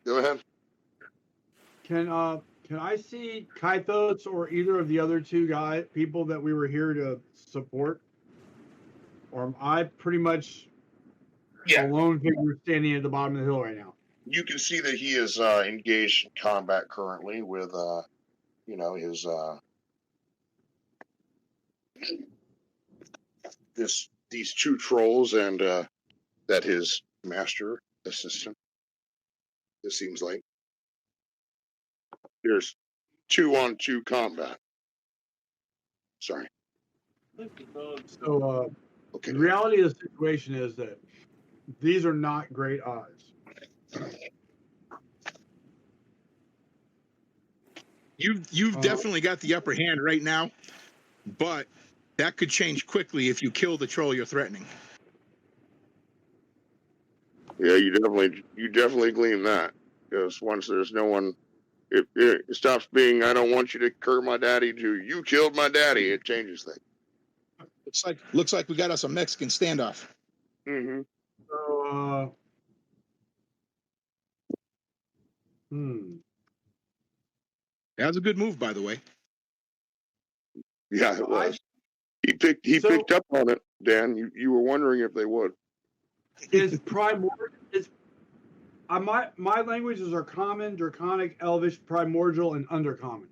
[SPEAKER 1] Go ahead.
[SPEAKER 5] Can I see Kythos or either of the other two people that we were here to support? Or am I pretty much a lone figure standing at the bottom of the hill right now?
[SPEAKER 1] You can see that he is engaged in combat currently with, his these two trolls and that his master assistant. It seems like there's 2-on-2 combat. Sorry.
[SPEAKER 5] So
[SPEAKER 1] Okay.
[SPEAKER 5] the reality of the situation is that these are not great odds.
[SPEAKER 6] You've definitely got the upper hand right now, but that could change quickly if you kill the troll you're threatening.
[SPEAKER 1] Yeah, you definitely glean that, because once there's no one, if it stops being I don't want you to hurt my daddy to you killed my daddy, it changes things.
[SPEAKER 6] Looks like we got us a Mexican standoff.
[SPEAKER 1] Mm-hmm.
[SPEAKER 5] So
[SPEAKER 6] That was a good move, by the way.
[SPEAKER 1] Yeah, it was. He picked up on it, Dan. You were wondering if they would.
[SPEAKER 5] Is primordial? My languages are common, draconic, elvish, primordial, and undercommon.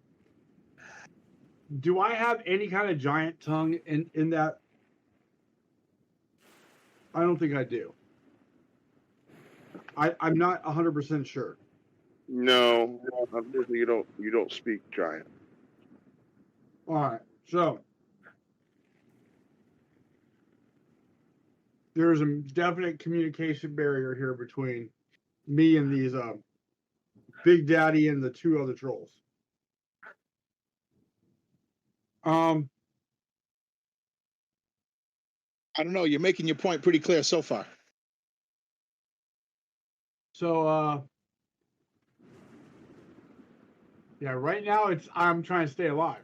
[SPEAKER 5] Do I have any kind of giant tongue in that? I don't think I do. I'm not 100% sure.
[SPEAKER 1] No, you don't speak giant.
[SPEAKER 5] All right, so there's a definite communication barrier here between me and these Big Daddy and the two other trolls.
[SPEAKER 6] I don't know. You're making your point pretty clear so far.
[SPEAKER 5] So Yeah, right now I'm trying to stay alive.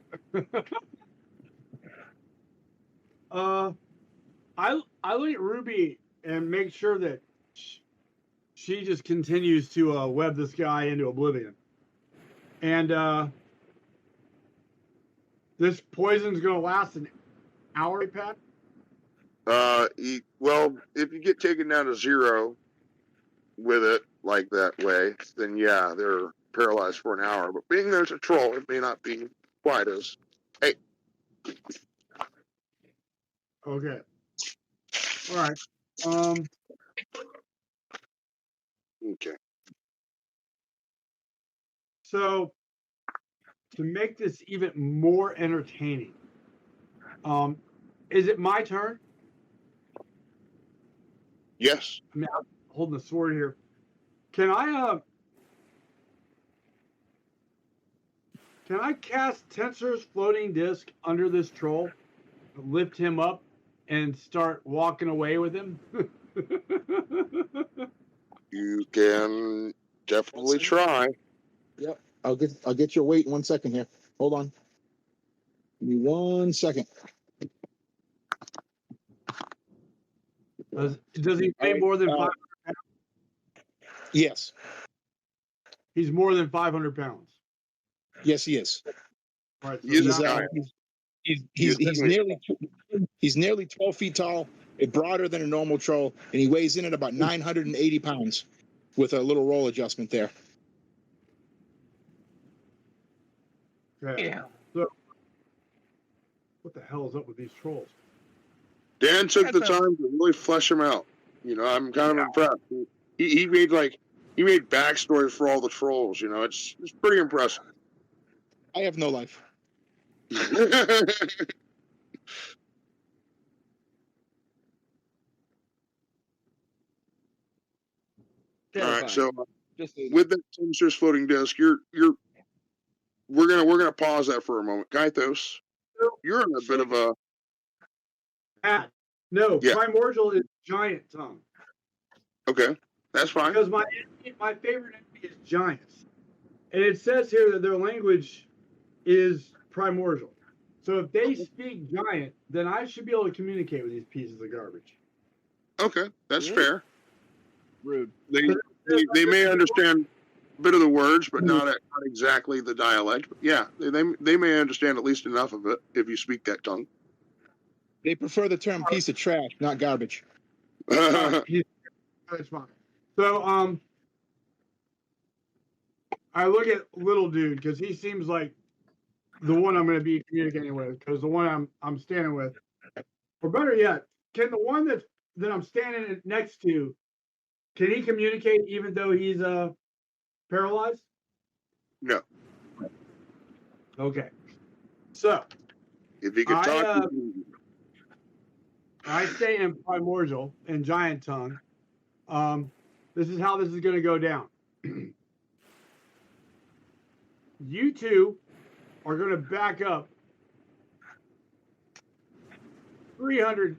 [SPEAKER 5] uh, I look at Ruby and make sure that she just continues to web this guy into oblivion, and this poison's gonna last an hour, Pat.
[SPEAKER 9] Well, if you get taken down to 0 with it like that way, then yeah, they're paralyzed for an hour. But being there's a troll, it may not be quite as. Hey.
[SPEAKER 5] Okay. All right.
[SPEAKER 9] Okay.
[SPEAKER 5] So to make this even more entertaining, is it my turn?
[SPEAKER 9] Yes.
[SPEAKER 5] I mean, I'm holding the sword here. Can I cast Tensor's floating disc under this troll, lift him up, and start walking away with him?
[SPEAKER 9] You can definitely try.
[SPEAKER 6] Yep. I'll get your weight in 1 second here. Hold on. Give me 1 second.
[SPEAKER 5] Does he weigh more than 500 pounds?
[SPEAKER 6] Yes.
[SPEAKER 5] He's more than 500 pounds.
[SPEAKER 6] Yes, he is.
[SPEAKER 5] Right. So
[SPEAKER 6] he's nearly 12 feet tall, broader than a normal troll, and he weighs in at about 980 pounds with a little roll adjustment there.
[SPEAKER 5] Okay. Yeah. So, what the hell is up with these trolls?
[SPEAKER 9] Dan took the time to really flesh him out. You know, I'm kind of impressed. He made backstories for all the trolls. You know, it's pretty impressive.
[SPEAKER 6] I have no life.
[SPEAKER 9] All right, so with that Tensor's floating disc, we're gonna pause that for a moment. Gythos, you're in a bit of a.
[SPEAKER 5] No, yeah. Primordial is giant tongue.
[SPEAKER 9] Okay, that's fine.
[SPEAKER 5] Because my favorite enemy is giants, and it says here that their language is primordial. So if they speak giant, then I should be able to communicate with these pieces of garbage.
[SPEAKER 9] Okay, that's fair.
[SPEAKER 3] Rude.
[SPEAKER 9] They may understand a bit of the words, but not exactly the dialect. But yeah, they may understand at least enough of it if you speak that tongue.
[SPEAKER 6] They prefer the term piece of trash, not garbage.
[SPEAKER 5] That's fine. So I look at little dude because he seems like the one I'm going to be communicating with, because the one I'm standing with, or better yet, can the one that I'm standing next to, can he communicate even though he's paralyzed?
[SPEAKER 9] No.
[SPEAKER 5] Okay. So
[SPEAKER 9] if he could talk,
[SPEAKER 5] I stay in primordial and giant tongue. This is how this is going to go down. You two are going to back up 300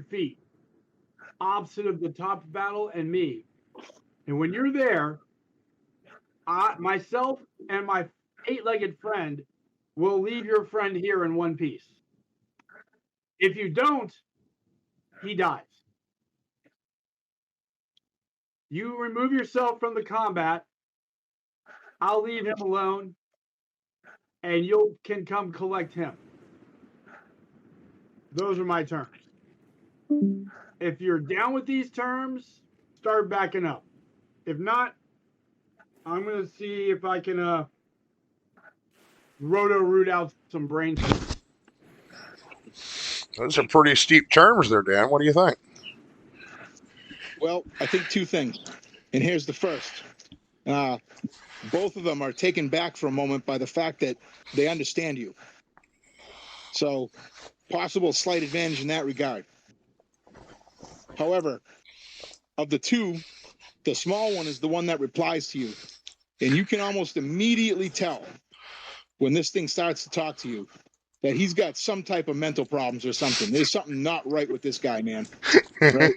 [SPEAKER 5] feet opposite of the top battle and me. And when you're there, myself and my 8-legged friend will leave your friend here in one piece. If you don't, he dies. You remove yourself from the combat. I'll leave him alone, and you can come collect him. Those are my terms. If you're down with these terms, start backing up. If not, I'm going to see if I can root out some brain cells.
[SPEAKER 1] Those are pretty steep terms there, Dan. What do you think?
[SPEAKER 6] Well, I think two things. And here's the first. Both of them are taken back for a moment by the fact that they understand you. So, possible slight advantage in that regard. However, of the two, the small one is the one that replies to you. And you can almost immediately tell when this thing starts to talk to you that he's got some type of mental problems or something. There's something not right with this guy, man. Right?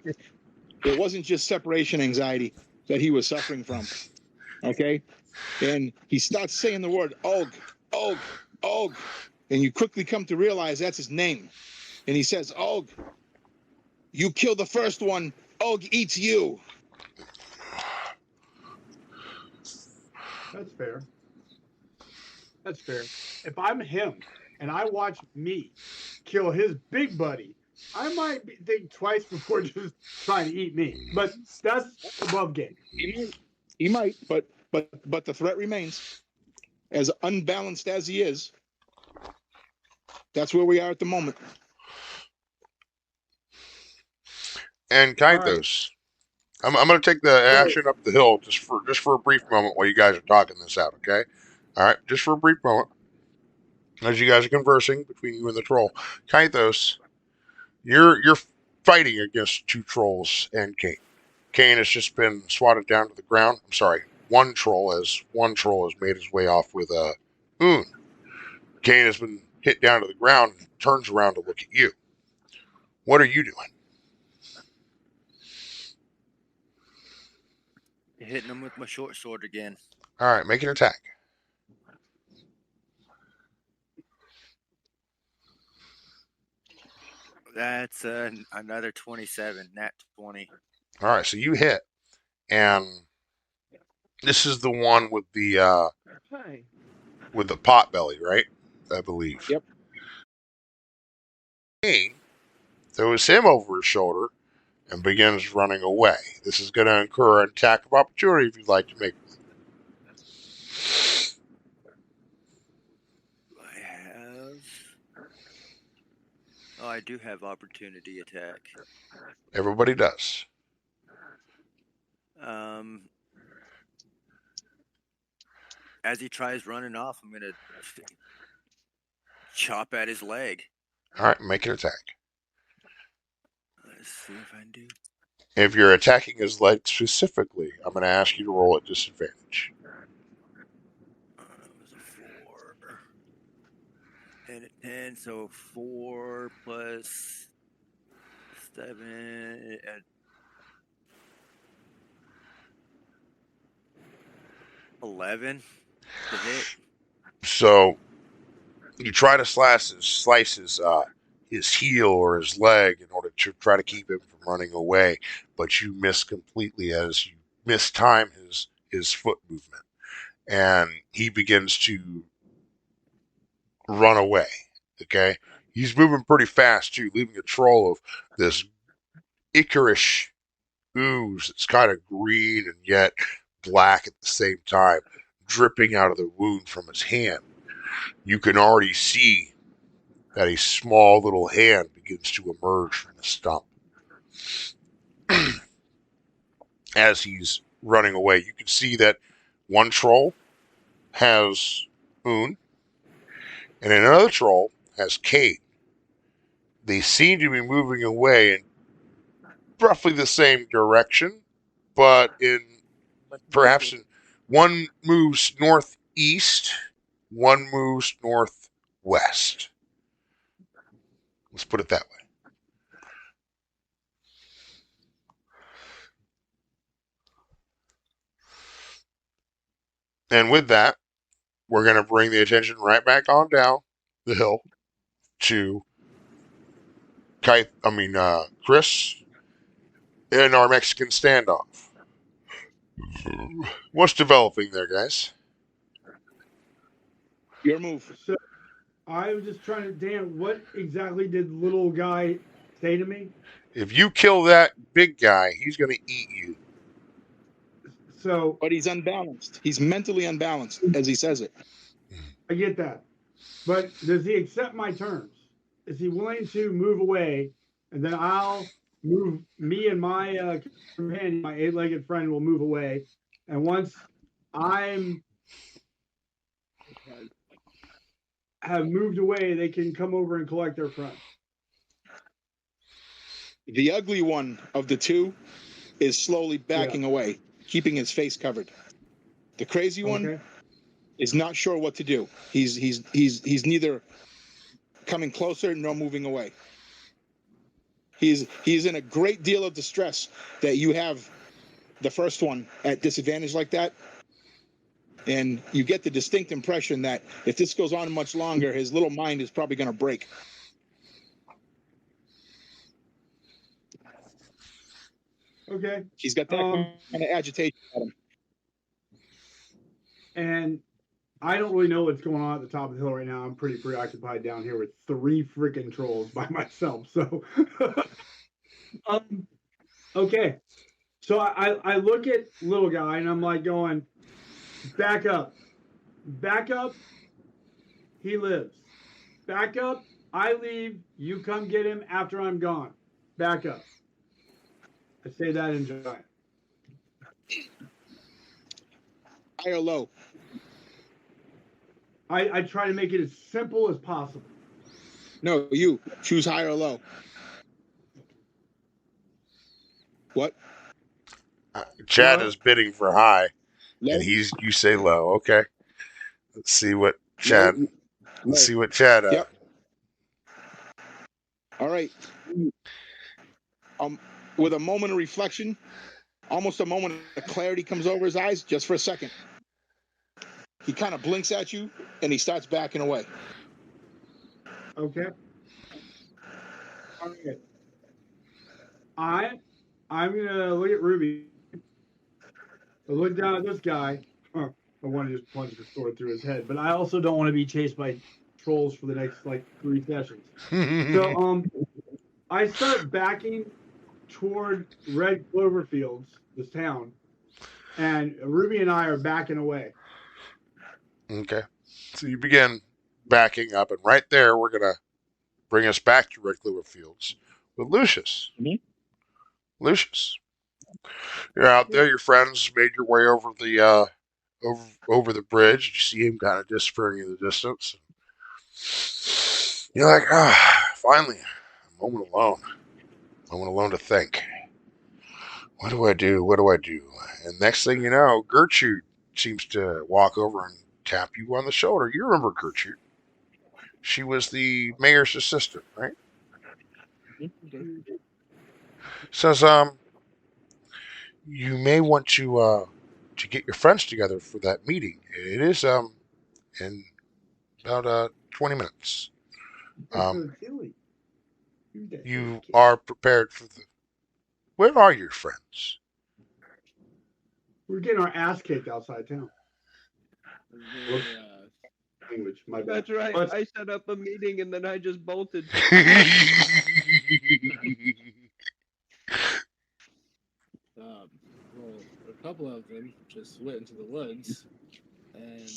[SPEAKER 6] It wasn't just separation anxiety that he was suffering from. Okay? And he starts saying the word Og, Og, Og. And you quickly come to realize that's his name. And he says, Og, you kill the first one, Og eats you.
[SPEAKER 5] That's fair. That's fair. If I'm him and I watch me kill his big buddy, I might think twice before just trying to eat me. But that's above game.
[SPEAKER 6] He might, but the threat remains. As unbalanced as he is, that's where we are at the moment.
[SPEAKER 1] And Kaitos, I'm going to take the action up the hill just for a brief moment while you guys are talking this out, okay? All right, just for a brief moment. As you guys are conversing between you and the troll. Kaitos, you're fighting against two trolls and Kane. Kane has just been swatted down to the ground. I'm sorry, one troll has made his way off with a Oon. Kane has been hit down to the ground and turns around to look at you. What are you doing?
[SPEAKER 7] Hitting him with my short sword again.
[SPEAKER 1] All right, make an attack.
[SPEAKER 7] That's another 27, nat 20.
[SPEAKER 1] All right, so you hit, and this is the one with the pot belly, right? I believe.
[SPEAKER 6] Yep.
[SPEAKER 1] Kane throws him over his shoulder and begins running away. This is going to incur an attack of opportunity if you'd like to make one.
[SPEAKER 7] I do have opportunity attack.
[SPEAKER 1] Everybody does.
[SPEAKER 7] As he tries running off, I'm going to chop at his leg.
[SPEAKER 1] All right, make an attack.
[SPEAKER 7] Let's see if I do.
[SPEAKER 1] If you're attacking his leg specifically, I'm going to ask you to roll at disadvantage.
[SPEAKER 7] It was a 4 and a 10, so 4 plus 7 and 11 to hit.
[SPEAKER 1] So you try to slice his heel or his leg in order to try to keep him from running away, but you miss completely as you mistime his foot movement, and he begins to run away. Okay, he's moving pretty fast too, leaving a trail of this Icarish ooze that's kind of green and yet black at the same time, dripping out of the wound from his hand. You can already see that a small little hand begins to emerge from the stump. As he's running away, you can see that one troll has Oon, and another troll has Kate. They seem to be moving away in roughly the same direction, but perhaps one moves northeast, one moves northwest. Let's put it that way. And with that, we're going to bring the attention right back on down the hill to Chris in our Mexican standoff. What's developing there, guys?
[SPEAKER 6] Your move.
[SPEAKER 5] So I was just trying to, Dan, what exactly did little guy say to me?
[SPEAKER 1] If you kill that big guy, he's going to eat you.
[SPEAKER 5] So,
[SPEAKER 6] but he's unbalanced. He's mentally unbalanced, as he says it.
[SPEAKER 5] I get that. But does he accept my terms? Is he willing to move away, and then I'll move, me and my companion, my 8-legged friend, will move away. And once I'm have moved away, they can come over and collect their friend.
[SPEAKER 6] The ugly one of the two is slowly backing away, keeping his face covered. The crazy one is not sure what to do. He's neither coming closer nor moving away. He's in a great deal of distress that you have the first one at disadvantage like that, And you get the distinct impression that if this goes on much longer, his little mind is probably going to break.
[SPEAKER 5] Okay.
[SPEAKER 6] He's got that kind of agitation at him.
[SPEAKER 5] And I don't really know what's going on at the top of the hill right now. I'm pretty preoccupied down here with 3 freaking trolls by myself. So, okay. So I look at little guy and I'm like going, back up. Back up. He lives. Back up. I leave. You come get him after I'm gone. Back up. I say that in giant.
[SPEAKER 6] High or low?
[SPEAKER 5] I try to make it as simple as possible.
[SPEAKER 6] No, you choose high or low. What?
[SPEAKER 1] Chad is bidding for high,
[SPEAKER 6] Low?
[SPEAKER 1] and you say low. Okay. Let's see what Chad.
[SPEAKER 6] Low.
[SPEAKER 1] Let's see what Chad.
[SPEAKER 6] Yep. All right. With a moment of reflection, almost a moment of clarity comes over his eyes, just for a second. He kind of blinks at you, and he starts backing away.
[SPEAKER 5] Okay. All right. I'm gonna look at Ruby. I look down at this guy. I want to just plunge the sword through his head, but I also don't want to be chased by trolls for the next 3 sessions. So I start backing toward Red Clover Fields, this town, and Ruby and I are backing away.
[SPEAKER 1] Okay. So you begin backing up, and right there, we're going to bring us back to Red Clover Fields with Lucius.
[SPEAKER 6] Mm-hmm.
[SPEAKER 1] Lucius, you're out there. Your friends made your way over the over the bridge. You see him kind of disappearing in the distance. You're like, finally, a moment alone. A moment alone to think. What do I do? What do I do? And next thing you know, Gertrude seems to walk over and tap you on the shoulder. You remember Gertrude? She was the mayor's assistant, right? Says, you may want to get your friends together for that meeting. It is in about 20 minutes. You are prepared for the. Where are your friends?
[SPEAKER 5] We're getting our ass kicked outside town. Language, my bad.
[SPEAKER 3] That's right. I set up a meeting and then I just bolted.
[SPEAKER 4] Well, a couple of them just went into the woods, and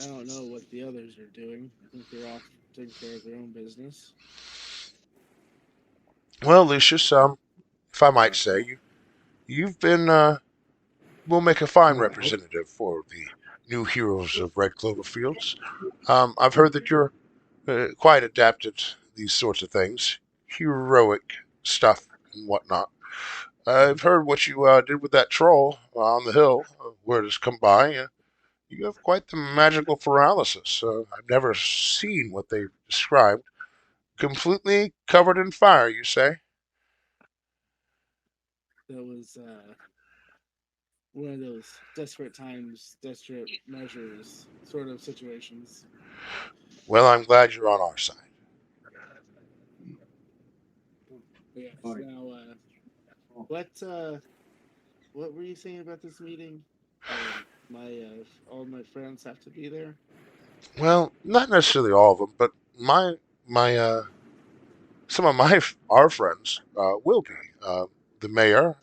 [SPEAKER 4] I don't know what the others are doing. I think they're off taking care of their own business.
[SPEAKER 1] Well, Lucius, if I might say, you've been will make a fine representative for the new heroes of Red Clover Fields. I've heard that you're quite adept at these sorts of things, heroic stuff and whatnot. I've heard what you did with that troll on the hill. Word has come by. You have quite the magical paralysis. I've never seen what they've described. Completely covered in fire, you say?
[SPEAKER 4] That was one of those desperate times, desperate measures sort of situations.
[SPEAKER 1] Well, I'm glad you're on our side.
[SPEAKER 4] Yes. Now, what were you saying about this meeting? All my friends have to be there.
[SPEAKER 1] Well, not necessarily all of them, but some of our friends will be the mayor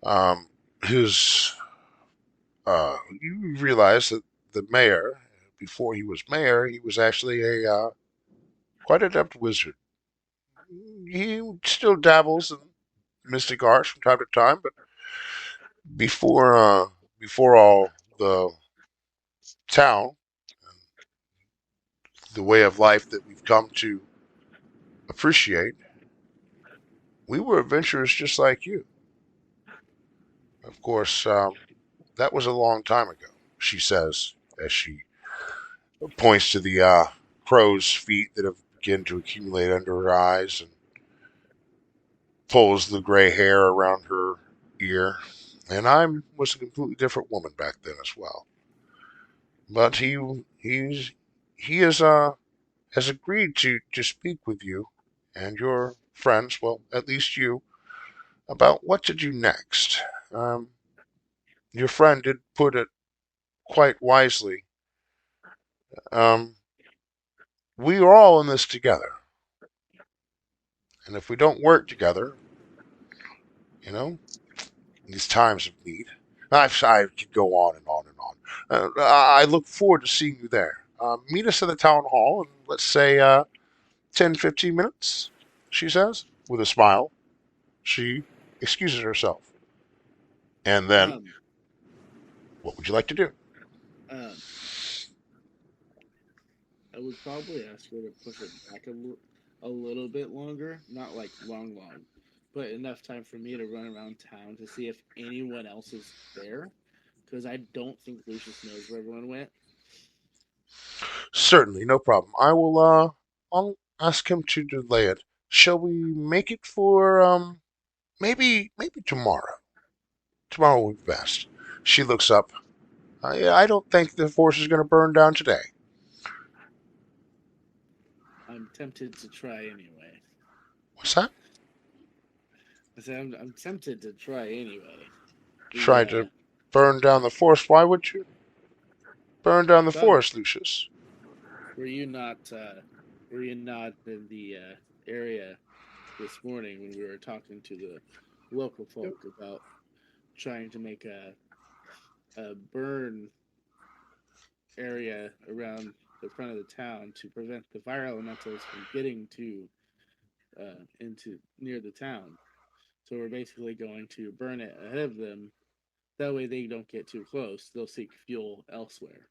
[SPEAKER 1] and his. You realize that the mayor, before he was mayor, he was actually a quite adept wizard. He still dabbles in mystic arts from time to time, but before all the town, the way of life that we've come to appreciate, we were adventurers just like you. Of course, that was a long time ago, she says, as she points to the crow's feet that have begun to accumulate under her eyes and pulls the gray hair around her ear. and I was a completely different woman back then as well. But he has agreed to speak with you and your friends, well, at least you, about what to do next. Um, your friend did put it quite wisely. Um, we are all in this together, and if we don't work together, you know, in these times of need, I could go on and on and on. I look forward to seeing you there. Meet us at the town hall in, let's say, 10, 15 minutes, she says, with a smile. She excuses herself. And then,
[SPEAKER 4] Um,
[SPEAKER 1] what would you like to do?
[SPEAKER 4] um, I would probably ask her to push it back a little bit longer, not like long, but enough time for me to run around town to see if anyone else is there, because I don't think Lucius knows where everyone went.
[SPEAKER 1] Certainly, no problem. I'll ask him to delay it. Shall we make it for, maybe tomorrow? Tomorrow will be best. She looks up. I don't think the force is going to burn down today.
[SPEAKER 4] I'm tempted to try anyway.
[SPEAKER 1] What's that?
[SPEAKER 4] I said I'm tempted to try anyway. The
[SPEAKER 1] Try to burn down the forest. Why would you burn down the
[SPEAKER 4] well,
[SPEAKER 1] forest, Lucius?
[SPEAKER 4] were you not were you not in the area this morning when we were talking to the local folk about trying to make a burn area around the front of the town to prevent the fire elementals from getting to into near the town. So we're basically going to burn it ahead of them. That way they don't get too close. They'll seek fuel elsewhere.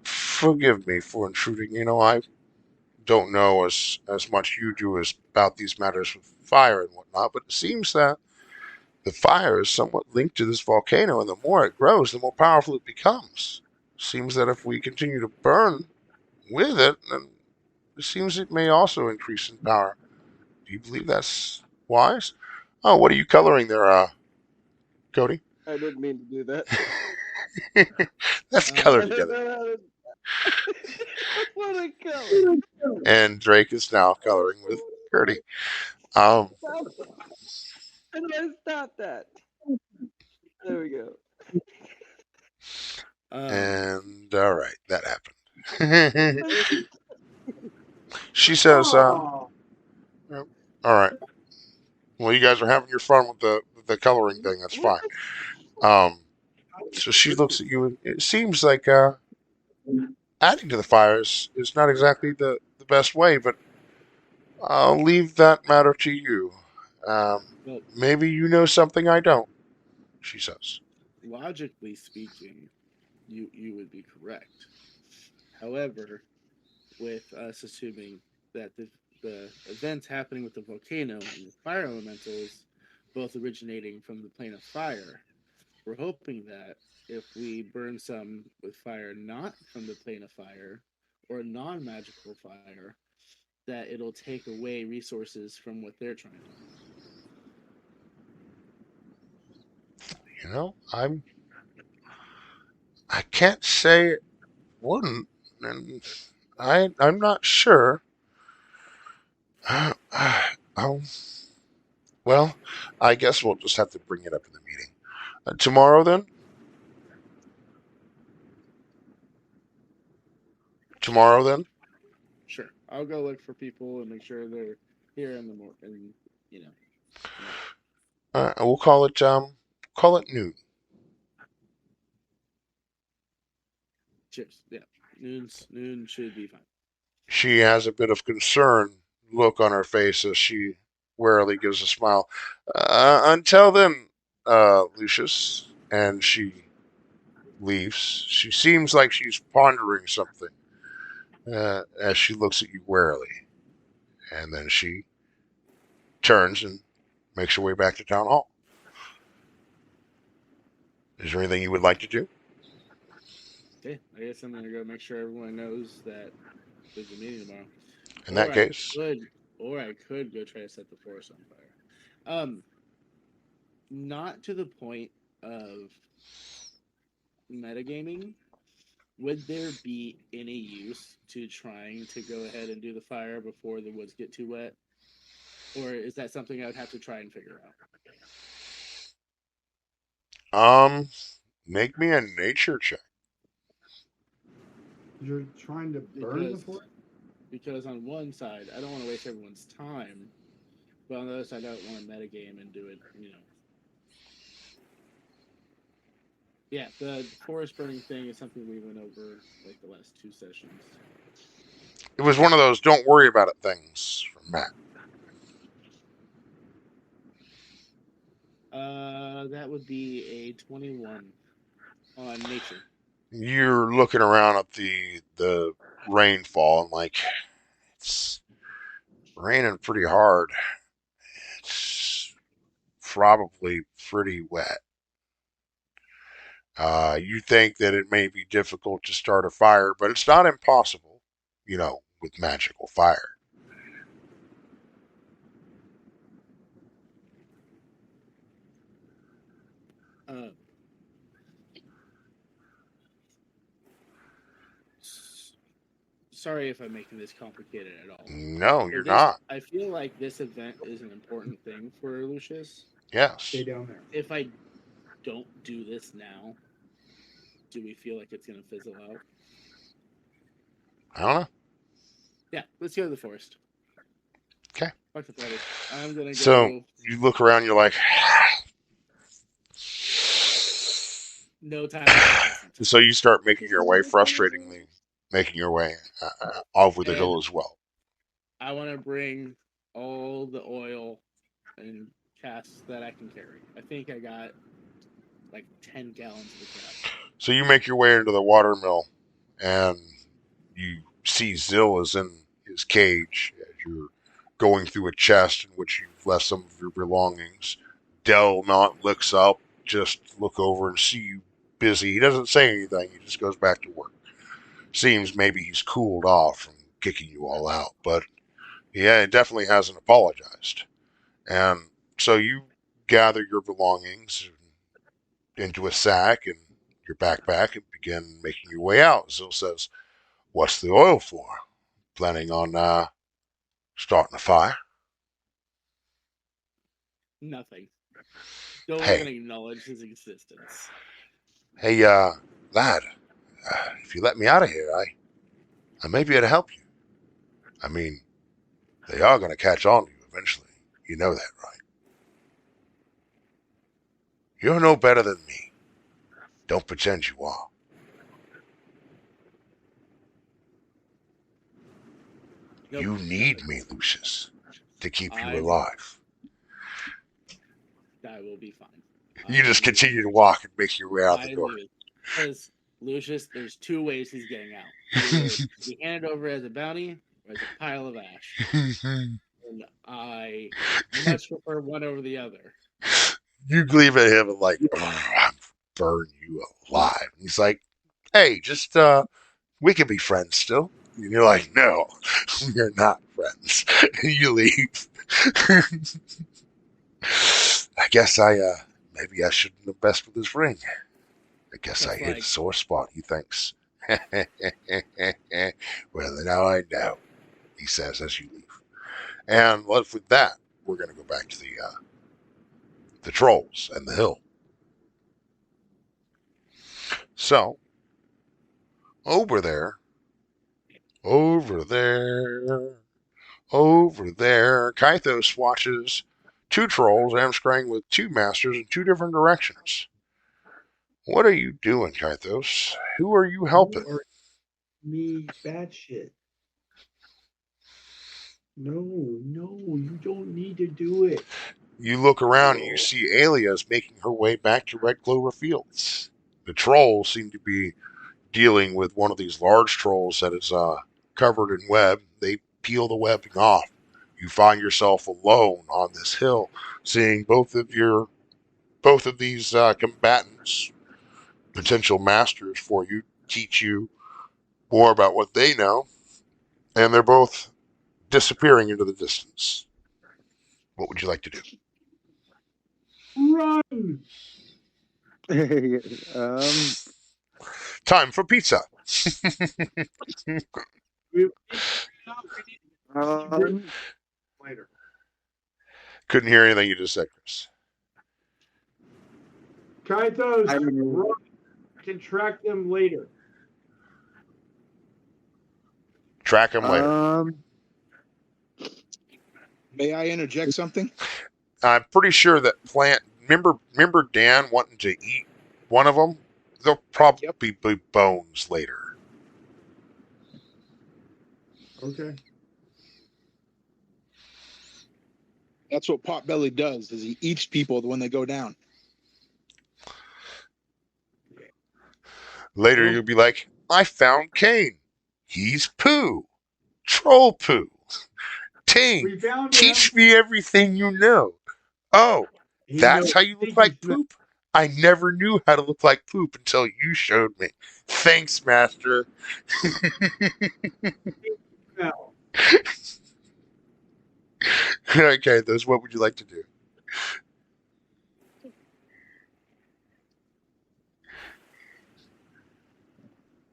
[SPEAKER 1] Forgive me for intruding. I don't know as much you do as about these matters with fire and whatnot, but it seems that the fire is somewhat linked to this volcano, and the more it grows, the more powerful it becomes. Seems that if we continue to burn with it, then it seems it may also increase in power. Do you believe that's wise? Oh, what are you coloring there, Cody?
[SPEAKER 3] I didn't mean to do that.
[SPEAKER 1] Let's color
[SPEAKER 3] I
[SPEAKER 4] Um,
[SPEAKER 3] didn't
[SPEAKER 1] together.
[SPEAKER 3] know how to. That's what I color.
[SPEAKER 1] And Drake is now coloring with Gertie. Um,
[SPEAKER 3] Stop. How do I stop that? There we go.
[SPEAKER 4] um,
[SPEAKER 1] and all right, that happened.
[SPEAKER 3] That's
[SPEAKER 1] She says,
[SPEAKER 5] Oh,
[SPEAKER 1] "All right. Well, you guys are having your fun with the coloring thing. That's
[SPEAKER 3] what?
[SPEAKER 1] fine." Um, so she looks at you, and it seems like adding to the fire is not exactly the best way, but I'll leave that matter to you. Um,
[SPEAKER 4] well,
[SPEAKER 1] maybe you know something I don't, she says.
[SPEAKER 4] logically speaking, you would be correct. However, with us assuming that the events happening with the volcano and the fire elementals both originating from the plane of fire, we're hoping that if we burn some with fire not from the plane of fire or non magical fire, that it'll take away resources from what they're trying to do.
[SPEAKER 1] I can't say it wouldn't, and I'm not sure. Oh, well, I guess we'll just have to bring it up in the meeting tomorrow. Then
[SPEAKER 4] Sure,
[SPEAKER 1] tomorrow then.
[SPEAKER 4] sure. I'll go look for people and make sure they're here in the morning. And tomorrow.
[SPEAKER 1] We'll call it noon.
[SPEAKER 4] Cheers. Yeah, noon should be fine.
[SPEAKER 1] She has a bit of concern look on her face as she warily gives a smile. Until then, Lucius, and she leaves. She seems like she's pondering something as she looks at you warily, and then she turns and makes her way back to town hall. Is there anything you would like to do?
[SPEAKER 4] Okay, I guess I'm gonna go make sure everyone knows that there's a meeting tomorrow,
[SPEAKER 1] In
[SPEAKER 4] or
[SPEAKER 1] that
[SPEAKER 4] I
[SPEAKER 1] case,
[SPEAKER 4] could, or I could go try to set the forest on fire. Um, not to the point of metagaming, would there be any use to trying to go ahead and do the fire before the woods get too wet? Or is that something I would have to try and figure out?
[SPEAKER 1] Make me a nature check.
[SPEAKER 5] You're trying to burn the forest?
[SPEAKER 4] Because on one side, I don't want to waste everyone's time, but on the other side, I don't want to metagame and do it, Yeah, the forest burning thing is something we went over like the last 2 sessions.
[SPEAKER 1] It was one of those "don't worry about it" things from Matt.
[SPEAKER 4] That would be a 21 on nature.
[SPEAKER 1] You're looking around at the rainfall and like it's raining pretty hard. It's probably pretty wet. You think that it may be difficult to start a fire, but it's not impossible, with magical fire.
[SPEAKER 4] Uh, Sorry if I'm making this complicated at all.
[SPEAKER 1] No, you're not.
[SPEAKER 4] I feel like this event is an important thing for Lucius.
[SPEAKER 1] Yes.
[SPEAKER 5] Stay down there.
[SPEAKER 4] If I don't do this now, do we feel like it's going to fizzle out?
[SPEAKER 1] I don't know.
[SPEAKER 4] Yeah, let's go to the forest.
[SPEAKER 1] Okay.
[SPEAKER 4] Fuck the party. I'm going to go.
[SPEAKER 1] So you look around, you're like,
[SPEAKER 4] no time.
[SPEAKER 1] So you start making your way, frustratingly making your way over the hill as well.
[SPEAKER 4] I want to bring all the oil and casks that I can carry. I think I got like 10 gallons of the crap.
[SPEAKER 1] So you make your way into the watermill, and you see Zill is in his cage as you're going through a chest in which you've left some of your belongings. Del not looks up, just look over and see you busy. He doesn't say anything. He just goes back to work. Seems maybe he's cooled off from kicking you all out, but yeah, he definitely hasn't apologized. And so you gather your belongings into a sack and your backpack and begin making your way out. Zill says, "What's the oil for? Planning on starting a fire?"
[SPEAKER 4] Nothing. Don't even acknowledge his existence.
[SPEAKER 1] Hey, lad, if you let me out of here, I may be able to help you. I mean, they are going to catch on to you eventually. You know that, right? You're no better than me. Don't pretend you are. Nope. You need me, Lucius, to keep you alive.
[SPEAKER 4] I will be fine.
[SPEAKER 1] You just continue to walk and make your way out the door.
[SPEAKER 4] Because, Lucius, there's 2 ways he's getting out. Either be handed over as a bounty or as a pile of ash. And I much prefer one over the other.
[SPEAKER 1] You gleam at him and like, I'm burn you alive. And he's like, hey, just, we can be friends still. And you're like, no, we're not friends. And you leave. I guess maybe I shouldn't have messed with his ring. I guess I hit a sore spot, he thinks. Well, now I know, he says as you leave. And with that, we're going to go back to the trolls and the hill. So, over there, Kythos watches 2 trolls amscraying with 2 masters in 2 different directions. What are you doing, Kythos? Who are you helping?
[SPEAKER 5] Me bad shit. No, you don't need to do it.
[SPEAKER 1] You look around and you see Alia's making her way back to Red Clover Fields. The trolls seem to be dealing with one of these large trolls that is covered in web. They peel the webbing off. You find yourself alone on this hill, seeing both of these combatants, potential masters for you, teach you more about what they know, and they're both disappearing into the distance. What would you like to do?
[SPEAKER 5] Run!
[SPEAKER 1] Time for pizza.
[SPEAKER 5] We need later.
[SPEAKER 1] Couldn't hear anything you just said, Chris.
[SPEAKER 5] Kaitos,
[SPEAKER 2] I mean,
[SPEAKER 5] run. Can track them later.
[SPEAKER 1] Track him later.
[SPEAKER 6] May I interject something?
[SPEAKER 1] I'm pretty sure that Plant. Remember Dan wanting to eat one of them? There'll probably be bones later.
[SPEAKER 5] Okay.
[SPEAKER 6] That's what Potbelly does. Is he eats people when they go down.
[SPEAKER 1] Later,
[SPEAKER 5] Well,
[SPEAKER 1] you'll be like, I found Kane. He's poo. Troll poo. Ting,
[SPEAKER 5] we found him.
[SPEAKER 1] teach me everything you know. Oh,
[SPEAKER 5] He
[SPEAKER 1] that's
[SPEAKER 5] knows
[SPEAKER 1] how you look
[SPEAKER 5] stinky
[SPEAKER 1] like
[SPEAKER 5] smell.
[SPEAKER 1] poop? I never knew how to look like poop until you showed me. Thanks, Master.
[SPEAKER 5] Smell.
[SPEAKER 1] Okay, those. What would you like to do?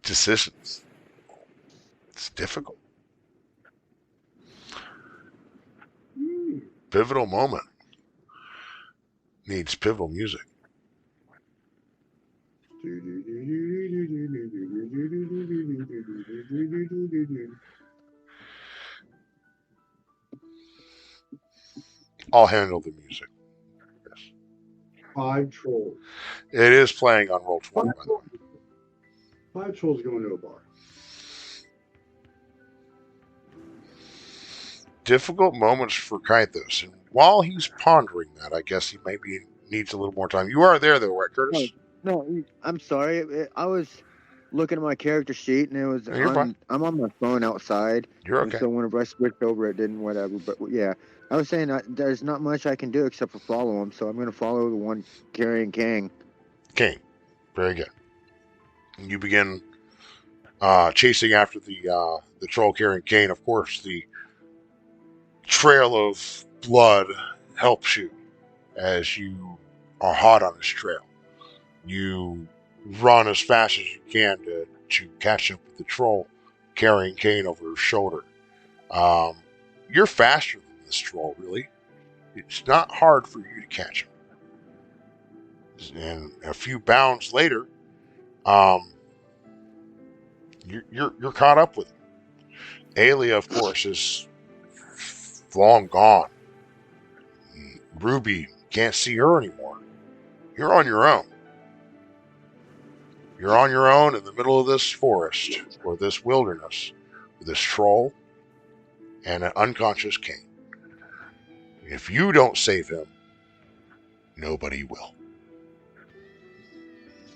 [SPEAKER 1] Decisions. It's difficult. Pivotal moment. Needs pivotal music. I'll handle the music. Yes.
[SPEAKER 5] 5 trolls.
[SPEAKER 1] It is playing on Roll20, by the way.
[SPEAKER 5] 5 trolls going to a bar.
[SPEAKER 1] Difficult moments for Kythos. And while he's pondering that, I guess he maybe needs a little more time. You are there, though, right, Curtis?
[SPEAKER 2] No, I'm sorry. I was looking at my character sheet, and it was
[SPEAKER 1] No, you're fine.
[SPEAKER 2] I'm on my phone outside.
[SPEAKER 1] You're
[SPEAKER 2] And
[SPEAKER 1] okay.
[SPEAKER 2] so whenever I switched over, it didn't whatever. But yeah, I was saying that there's not much I can do except for follow him. So I'm going to follow the one carrying Kang.
[SPEAKER 1] Kane. Very good. And you begin chasing after the troll carrying Kane. Of course, the trail of blood helps you as you are hot on his trail. You run as fast as you can to catch up with the troll carrying Kane over his shoulder. You're faster than this troll, really. It's not hard for you to catch him. And a few bounds later, you're caught up with him. Alia, of course, is long gone. Ruby can't see her anymore. You're on your own. You're on your own in the middle of this forest or this wilderness with this troll and an unconscious king. If you don't save him, nobody will.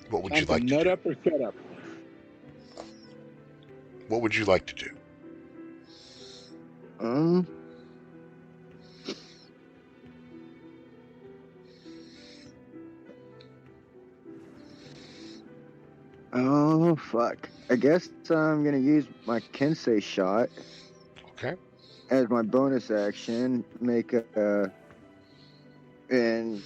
[SPEAKER 1] What would you like to
[SPEAKER 6] Nut
[SPEAKER 1] do?
[SPEAKER 6] up or shut up?
[SPEAKER 1] What would you like to do?
[SPEAKER 2] Oh fuck! I guess I'm gonna use my Kensei shot
[SPEAKER 1] Okay.
[SPEAKER 2] as my bonus action. Make a and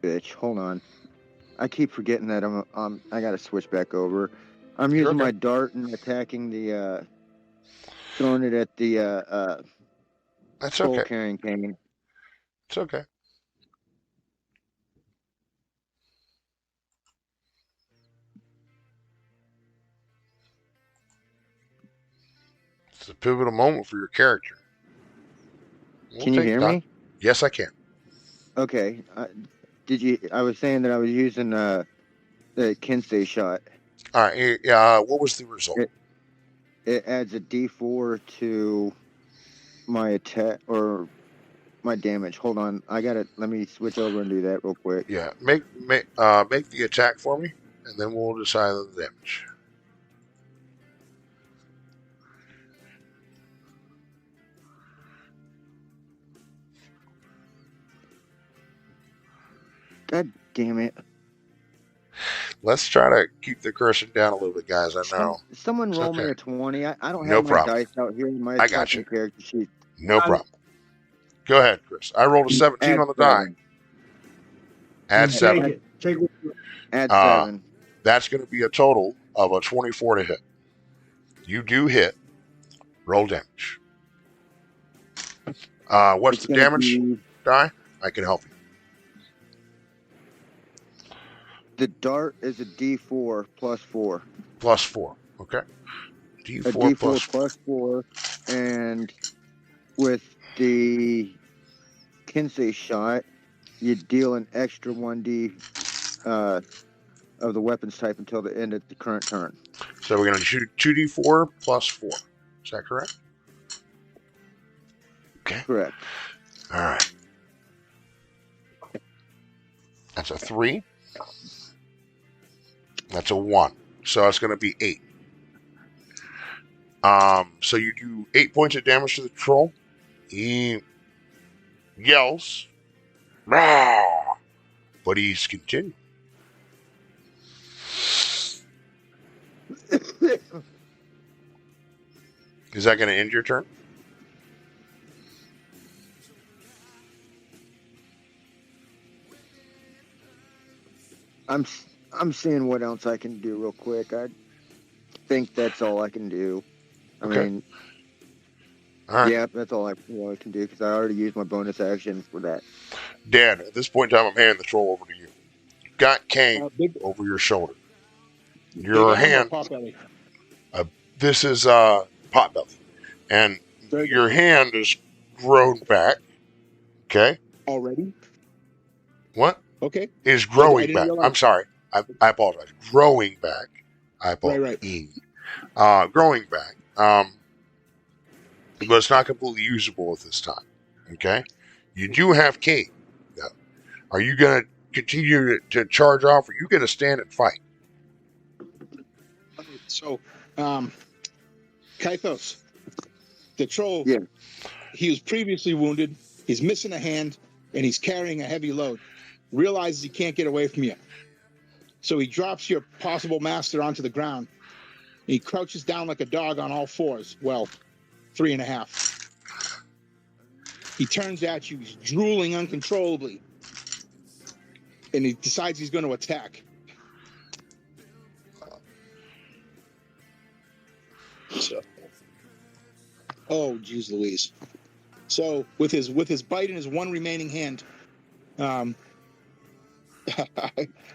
[SPEAKER 2] bitch. Hold on. I keep forgetting that I gotta switch back over. I'm using my dart and attacking the throwing it at the
[SPEAKER 1] That's
[SPEAKER 2] troll
[SPEAKER 1] okay.
[SPEAKER 2] carrying Kane.
[SPEAKER 1] It's okay. It's a pivotal moment for your character.
[SPEAKER 2] Can you hear me?
[SPEAKER 1] Yes, I can.
[SPEAKER 2] Okay. I was saying that I was using the Kensei shot.
[SPEAKER 1] All right. What was the result?
[SPEAKER 2] It adds a D4 to my attack or my damage. Hold on. Let me switch over and do that real quick.
[SPEAKER 1] Yeah. Make the attack for me, and then we'll decide on the damage.
[SPEAKER 2] God damn it.
[SPEAKER 1] Let's try to keep the cursing down a little bit, guys. I know.
[SPEAKER 2] Someone
[SPEAKER 1] It's
[SPEAKER 2] roll me
[SPEAKER 1] okay.
[SPEAKER 2] a 20. I don't
[SPEAKER 1] No
[SPEAKER 2] have my
[SPEAKER 1] problem.
[SPEAKER 2] dice out here in my
[SPEAKER 1] I got
[SPEAKER 2] fucking
[SPEAKER 1] you.
[SPEAKER 2] character sheet.
[SPEAKER 1] No problem. Go ahead, Chris. I rolled a 17
[SPEAKER 2] Add
[SPEAKER 1] on the die.
[SPEAKER 2] 7.
[SPEAKER 1] Add
[SPEAKER 5] Take
[SPEAKER 1] 7.
[SPEAKER 5] it. Take it.
[SPEAKER 2] Add
[SPEAKER 1] Uh,
[SPEAKER 2] 7.
[SPEAKER 1] That's going to be a total of a 24 to hit. You do hit. Roll damage. What's
[SPEAKER 2] It's
[SPEAKER 1] the
[SPEAKER 2] gonna
[SPEAKER 1] damage
[SPEAKER 2] be
[SPEAKER 1] die? I can help you.
[SPEAKER 2] the dart is a D4 plus 4.
[SPEAKER 1] Plus 4. Okay.
[SPEAKER 2] A
[SPEAKER 1] D4
[SPEAKER 2] D4
[SPEAKER 1] plus 4.
[SPEAKER 2] plus 4, and with the Kinsey shot, you deal an extra 1d of the weapons type until the end of the current turn.
[SPEAKER 1] So we're going to shoot 2d4 plus 4. Is that correct? Okay.
[SPEAKER 2] Correct.
[SPEAKER 1] All right. That's a 3. That's a 1. So it's going to be 8. So you do 8 points of damage to the troll. He yells, "Rah!" But he's continuing. Is that going to end your turn?
[SPEAKER 2] I'm seeing what else I can do real quick. I think that's all I can do. I
[SPEAKER 1] Okay.
[SPEAKER 2] mean,
[SPEAKER 1] All right.
[SPEAKER 2] yeah, that's all I can do because I already used my bonus action for that.
[SPEAKER 1] Dan, at this point in time, I'm handing the troll over to you. You've got Kane
[SPEAKER 6] Big,
[SPEAKER 1] over your shoulder.
[SPEAKER 6] big
[SPEAKER 1] Your
[SPEAKER 6] arm or
[SPEAKER 1] hand,
[SPEAKER 6] Potbelly?
[SPEAKER 1] this is Potbelly. And
[SPEAKER 6] Very
[SPEAKER 1] your
[SPEAKER 6] good.
[SPEAKER 1] hand is grown back. Okay?
[SPEAKER 6] Already?
[SPEAKER 1] What?
[SPEAKER 6] Okay.
[SPEAKER 1] Is
[SPEAKER 6] I
[SPEAKER 1] growing
[SPEAKER 6] didn't
[SPEAKER 1] back.
[SPEAKER 6] realize.
[SPEAKER 1] I'm sorry. I apologize. Growing back. I apologize.
[SPEAKER 6] Right.
[SPEAKER 1] Growing back. But it's not completely usable at this time. Okay? You do have Kane. Now, are you going to continue to charge off, or are you going to stand and fight?
[SPEAKER 6] So, Kythos, the troll,
[SPEAKER 2] Yeah.
[SPEAKER 6] he was previously wounded. He's missing a hand, and he's carrying a heavy load. Realizes he can't get away from you. So he drops your possible master onto the ground. He crouches down like a dog on all fours. Well, 3.5. He turns at you. He's drooling uncontrollably. And he decides he's going to attack. So, oh, geez Louise. So with his bite in his one remaining hand,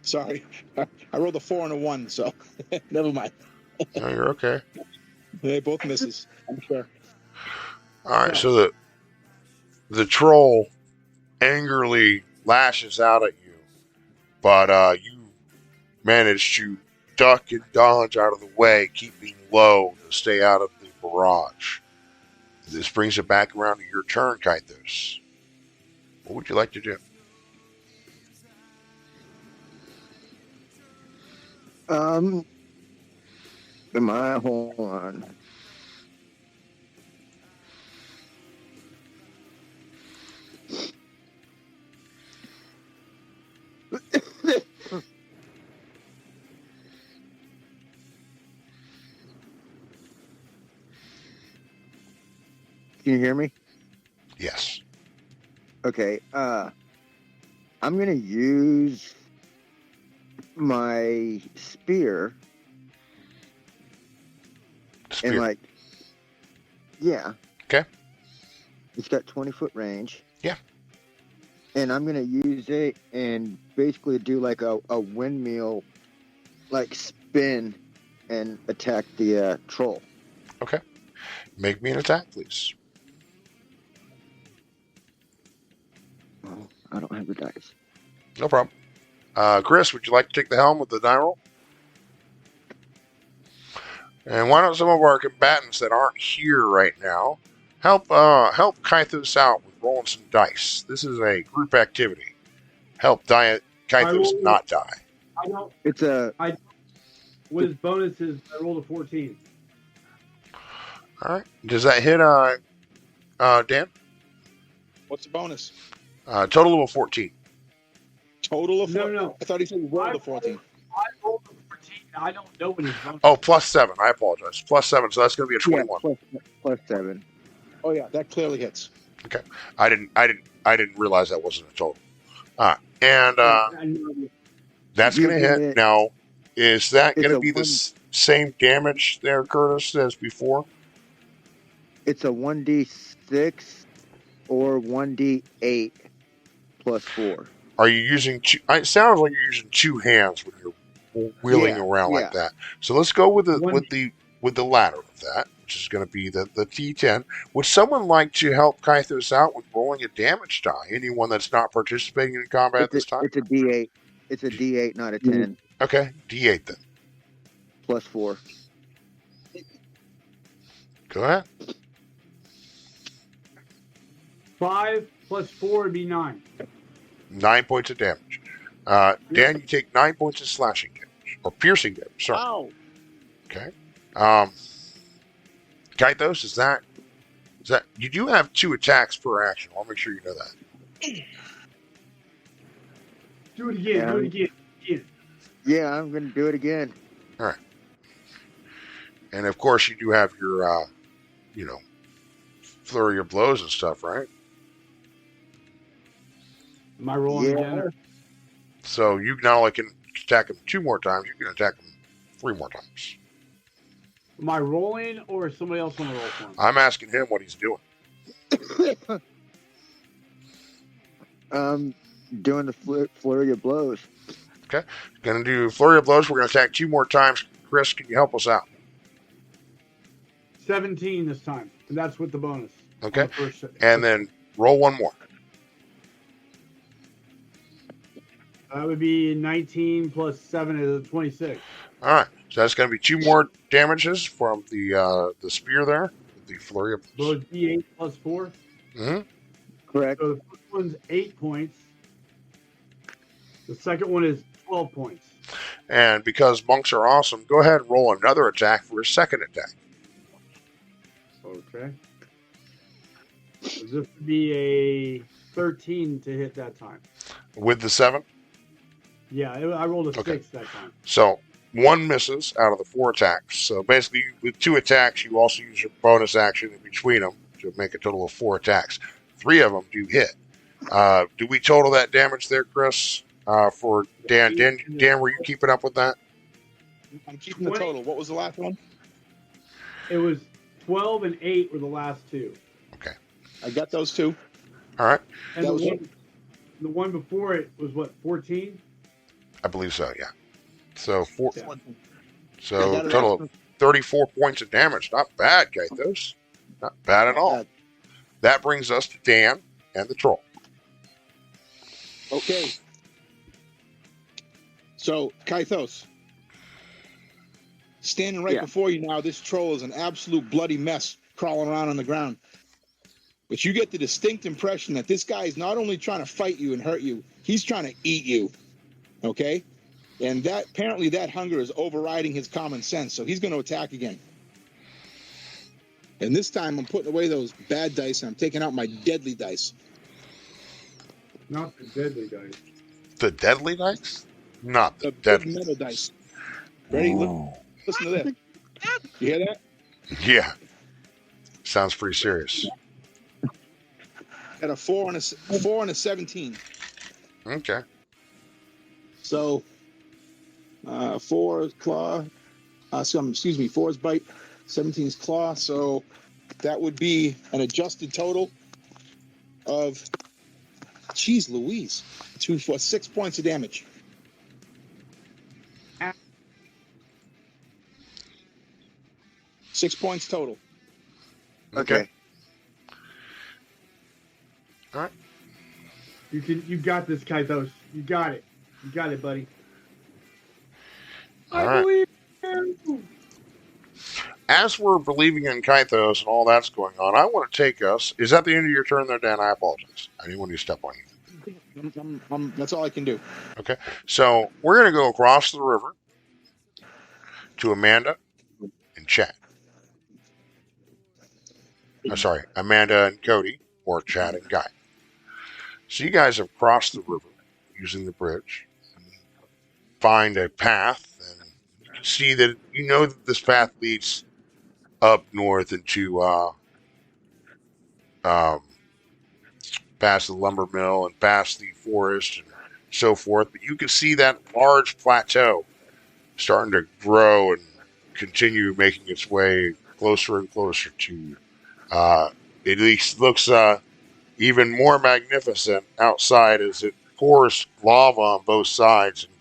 [SPEAKER 6] sorry, I rolled a 4 and a 1, so never mind.
[SPEAKER 1] No, you're okay.
[SPEAKER 6] They both misses, I'm sure.
[SPEAKER 1] All right, so the troll angrily lashes out at you, but you manage to duck and dodge out of the way, keeping low to stay out of the barrage. This brings it back around to your turn, Kythos. What would you like to do?
[SPEAKER 2] Hold on. Can you hear me?
[SPEAKER 1] Yes.
[SPEAKER 2] Okay. I'm gonna use my spear.
[SPEAKER 1] Spear.
[SPEAKER 2] And yeah.
[SPEAKER 1] Okay.
[SPEAKER 2] It's got 20-foot range.
[SPEAKER 1] Yeah.
[SPEAKER 2] And I'm gonna use it and basically do like a windmill, spin, and attack the troll.
[SPEAKER 1] Okay. Make me an attack, please.
[SPEAKER 2] Oh, I don't have the dice.
[SPEAKER 1] No problem. Chris, would you like to take the helm with the die roll? And why don't some of our combatants that aren't here right now help Kythos out with rolling some dice? This is a group activity. Help Kythos not die.
[SPEAKER 5] I don't.
[SPEAKER 2] It's a.
[SPEAKER 5] With his bonuses, I rolled a 14.
[SPEAKER 1] All right. Does that hit Dan?
[SPEAKER 6] What's the bonus?
[SPEAKER 1] Total of a 14.
[SPEAKER 6] Total of 14?
[SPEAKER 5] No.
[SPEAKER 6] I thought he said he rolled a 14.
[SPEAKER 5] I rolled I don't know what his bonus.
[SPEAKER 1] Oh, +7. I apologize. +7. So that's going to be a 21.
[SPEAKER 2] Plus 7.
[SPEAKER 6] Oh yeah, that clearly hits.
[SPEAKER 1] Okay. I didn't realize that wasn't a total. And
[SPEAKER 5] I know.
[SPEAKER 1] that's going to
[SPEAKER 2] Using
[SPEAKER 1] hit.
[SPEAKER 2] it,
[SPEAKER 1] Now, is that
[SPEAKER 2] it's
[SPEAKER 1] going to
[SPEAKER 2] a
[SPEAKER 1] be the
[SPEAKER 2] one.
[SPEAKER 1] same damage there, Curtis, as before?
[SPEAKER 2] It's a 1d6 or 1d8 plus 4.
[SPEAKER 1] Are you using two? It sounds like you're using two hands when you're wheeling
[SPEAKER 2] Yeah,
[SPEAKER 1] around
[SPEAKER 2] yeah.
[SPEAKER 1] like that. So let's go with the
[SPEAKER 5] One-
[SPEAKER 1] with the latter of that, which is going to be the D10. Would someone like to help Kythos out with rolling a damage die? Anyone that's not participating in combat at this time?
[SPEAKER 2] It's a d8. It's a d8, not a 10.
[SPEAKER 1] Okay, D8 then.
[SPEAKER 2] Plus 4.
[SPEAKER 1] Go ahead.
[SPEAKER 5] 5 plus 4 would be 9.
[SPEAKER 1] 9 points of damage. Dan, you take 9 points of slashing damage or piercing damage. Sorry.
[SPEAKER 6] Ow!
[SPEAKER 1] Okay. Kythos, is that you do have 2 attacks per action? I'll make sure you know that.
[SPEAKER 5] Do it again. Do it again.
[SPEAKER 2] Yeah, I'm going to do it again.
[SPEAKER 1] All right. And of course, you do have your, flurry of blows and stuff, right?
[SPEAKER 5] Am I rolling again?
[SPEAKER 1] So you not only can attack him 2 more times, you can attack him 3 more times.
[SPEAKER 5] Am I rolling or is somebody else going to roll for me?
[SPEAKER 1] I'm asking him what he's doing.
[SPEAKER 2] Doing the flurry of blows.
[SPEAKER 1] Okay. Going to do flurry of blows. We're going to attack 2 more times. Chris, can you help us out?
[SPEAKER 5] 17 this time. And that's with the bonus.
[SPEAKER 1] Okay.
[SPEAKER 5] On the first-
[SPEAKER 1] And then roll 1 more.
[SPEAKER 5] That would be 19 plus 7 is 26.
[SPEAKER 1] All right. So that's going to be 2 more damages from the spear there. The flurry of
[SPEAKER 5] So
[SPEAKER 1] blows.
[SPEAKER 5] it's D8 plus 4.
[SPEAKER 1] Mm-hmm.
[SPEAKER 2] Correct.
[SPEAKER 5] So the first one's 8 points. The second one is 12 points.
[SPEAKER 1] And because monks are awesome, go ahead and roll another attack for a second attack.
[SPEAKER 5] Okay. So this would be a 13 to hit that time.
[SPEAKER 1] With the 7.
[SPEAKER 5] Yeah, I rolled a
[SPEAKER 1] Okay.
[SPEAKER 5] 6 that time.
[SPEAKER 1] So 1 misses out of the 4 attacks. So basically, with 2 attacks, you also use your bonus action in between them to make a total of 4 attacks. 3 of them do hit. Do we total that damage there, Chris? For Dan. Dan, were you keeping up with that?
[SPEAKER 6] I'm keeping the total. What was the last one?
[SPEAKER 5] It was 12 and 8 were the last 2.
[SPEAKER 1] Okay.
[SPEAKER 6] I got those 2.
[SPEAKER 1] All right.
[SPEAKER 5] And
[SPEAKER 6] That was
[SPEAKER 5] the one before it was what, 14?
[SPEAKER 1] I believe so, yeah. So
[SPEAKER 5] Yeah.
[SPEAKER 1] so
[SPEAKER 6] I got it
[SPEAKER 1] total
[SPEAKER 6] right.
[SPEAKER 1] of 34 points of damage. Not bad, Kythos. Not bad at all. That brings us to Dan and the troll.
[SPEAKER 6] Okay. So, Kythos, standing right
[SPEAKER 2] Yeah.
[SPEAKER 6] before you now, this troll is an absolute bloody mess crawling around on the ground. But you get the distinct impression that this guy is not only trying to fight you and hurt you, he's trying to eat you. Okay? And that apparently that hunger is overriding his common sense, so he's going to attack again. And this time I'm putting away those bad dice and I'm taking out my deadly dice.
[SPEAKER 5] Not the deadly guys.
[SPEAKER 1] The deadly dice? Not the
[SPEAKER 6] The big
[SPEAKER 1] deadly.
[SPEAKER 6] metal dice. Ready? Listen to this. You hear that?
[SPEAKER 1] Yeah. Sounds pretty serious.
[SPEAKER 6] Got a 4 and a 17.
[SPEAKER 1] Okay.
[SPEAKER 6] So 4 is claw. 4 is bite. 17 is claw. So that would be an adjusted total of, geez Louise, 2 for 6 points of damage.
[SPEAKER 5] Ah.
[SPEAKER 6] 6 points total.
[SPEAKER 2] Okay.
[SPEAKER 1] All right.
[SPEAKER 5] You got this, Kythos. You got it. You got it, buddy.
[SPEAKER 1] All
[SPEAKER 5] I
[SPEAKER 1] right.
[SPEAKER 5] believe you.
[SPEAKER 1] As we're believing in Kythos and all that's going on, I want to take us. Is that the end of your turn there, Dan? I apologize. I didn't want to step on you.
[SPEAKER 6] That's all I can do.
[SPEAKER 1] Okay. So we're going to go across the river to Amanda and Chad. Sorry, Amanda and Cody, or Chad and Guy. So you guys have crossed the river using the bridge. Find a path, and you can see that this path leads up north into um, past the lumber mill and past the forest and so forth. But you can see that large plateau starting to grow and continue making its way closer and closer to you. It looks even more magnificent outside as it pours lava on both sides and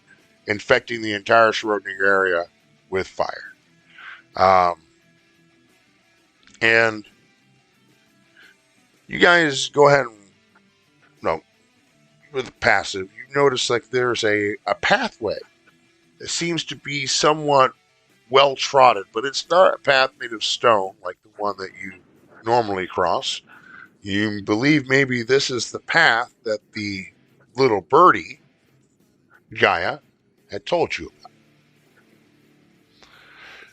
[SPEAKER 1] infecting the entire surrounding area with fire. And you guys go ahead and no, with passive, you notice like there's a pathway that seems to be somewhat well trodden, but it's not a path made of stone like the one that you normally cross. You believe maybe this is the path that the little birdie, Gaia, had told you about.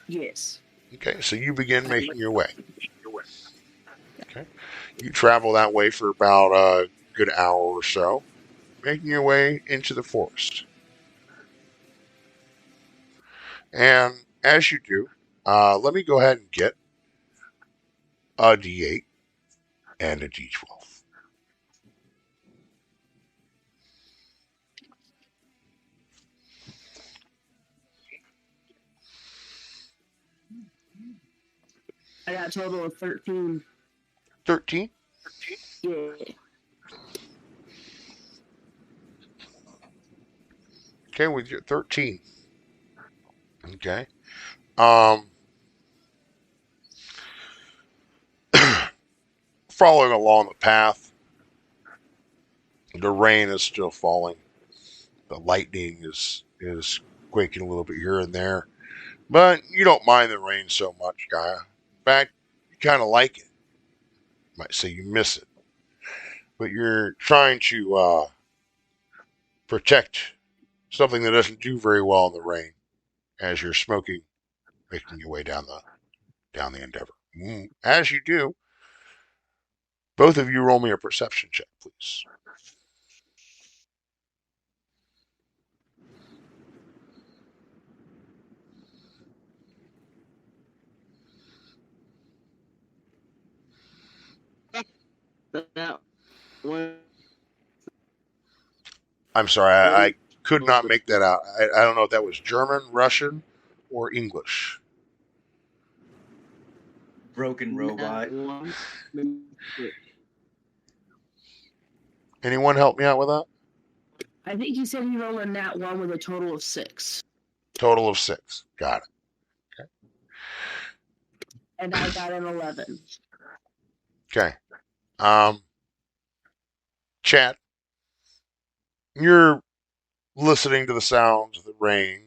[SPEAKER 8] Yes.
[SPEAKER 1] Okay, so you begin making your way. Okay, you travel that way for about a good hour or so, making your way into the forest. And as you do, let me go ahead and get a D8 and a D12.
[SPEAKER 8] I got a total of 13.
[SPEAKER 1] 13.
[SPEAKER 8] Yeah.
[SPEAKER 1] Okay, with your 13. Okay. Um, following along the path, the rain is still falling. The lightning is quaking a little bit here and there, but you don't mind the rain so much, Gaia. In fact, you kind of like it. You might say you miss it, but you're trying to protect something that doesn't do very well in the rain as you're smoking, making your way down the endeavor. As you do, both of you roll me a perception check, please.
[SPEAKER 3] That one.
[SPEAKER 1] I'm sorry, I could not make that out. I don't know if that was German, Russian, or English.
[SPEAKER 10] Broken robot.
[SPEAKER 3] One.
[SPEAKER 1] Anyone help me out with that?
[SPEAKER 8] I think he said he rolled a nat 1 with a total of 6.
[SPEAKER 1] Total of 6. Got it. Okay.
[SPEAKER 8] And I got an 11.
[SPEAKER 1] Okay. Chat, you're listening to the sounds of the rain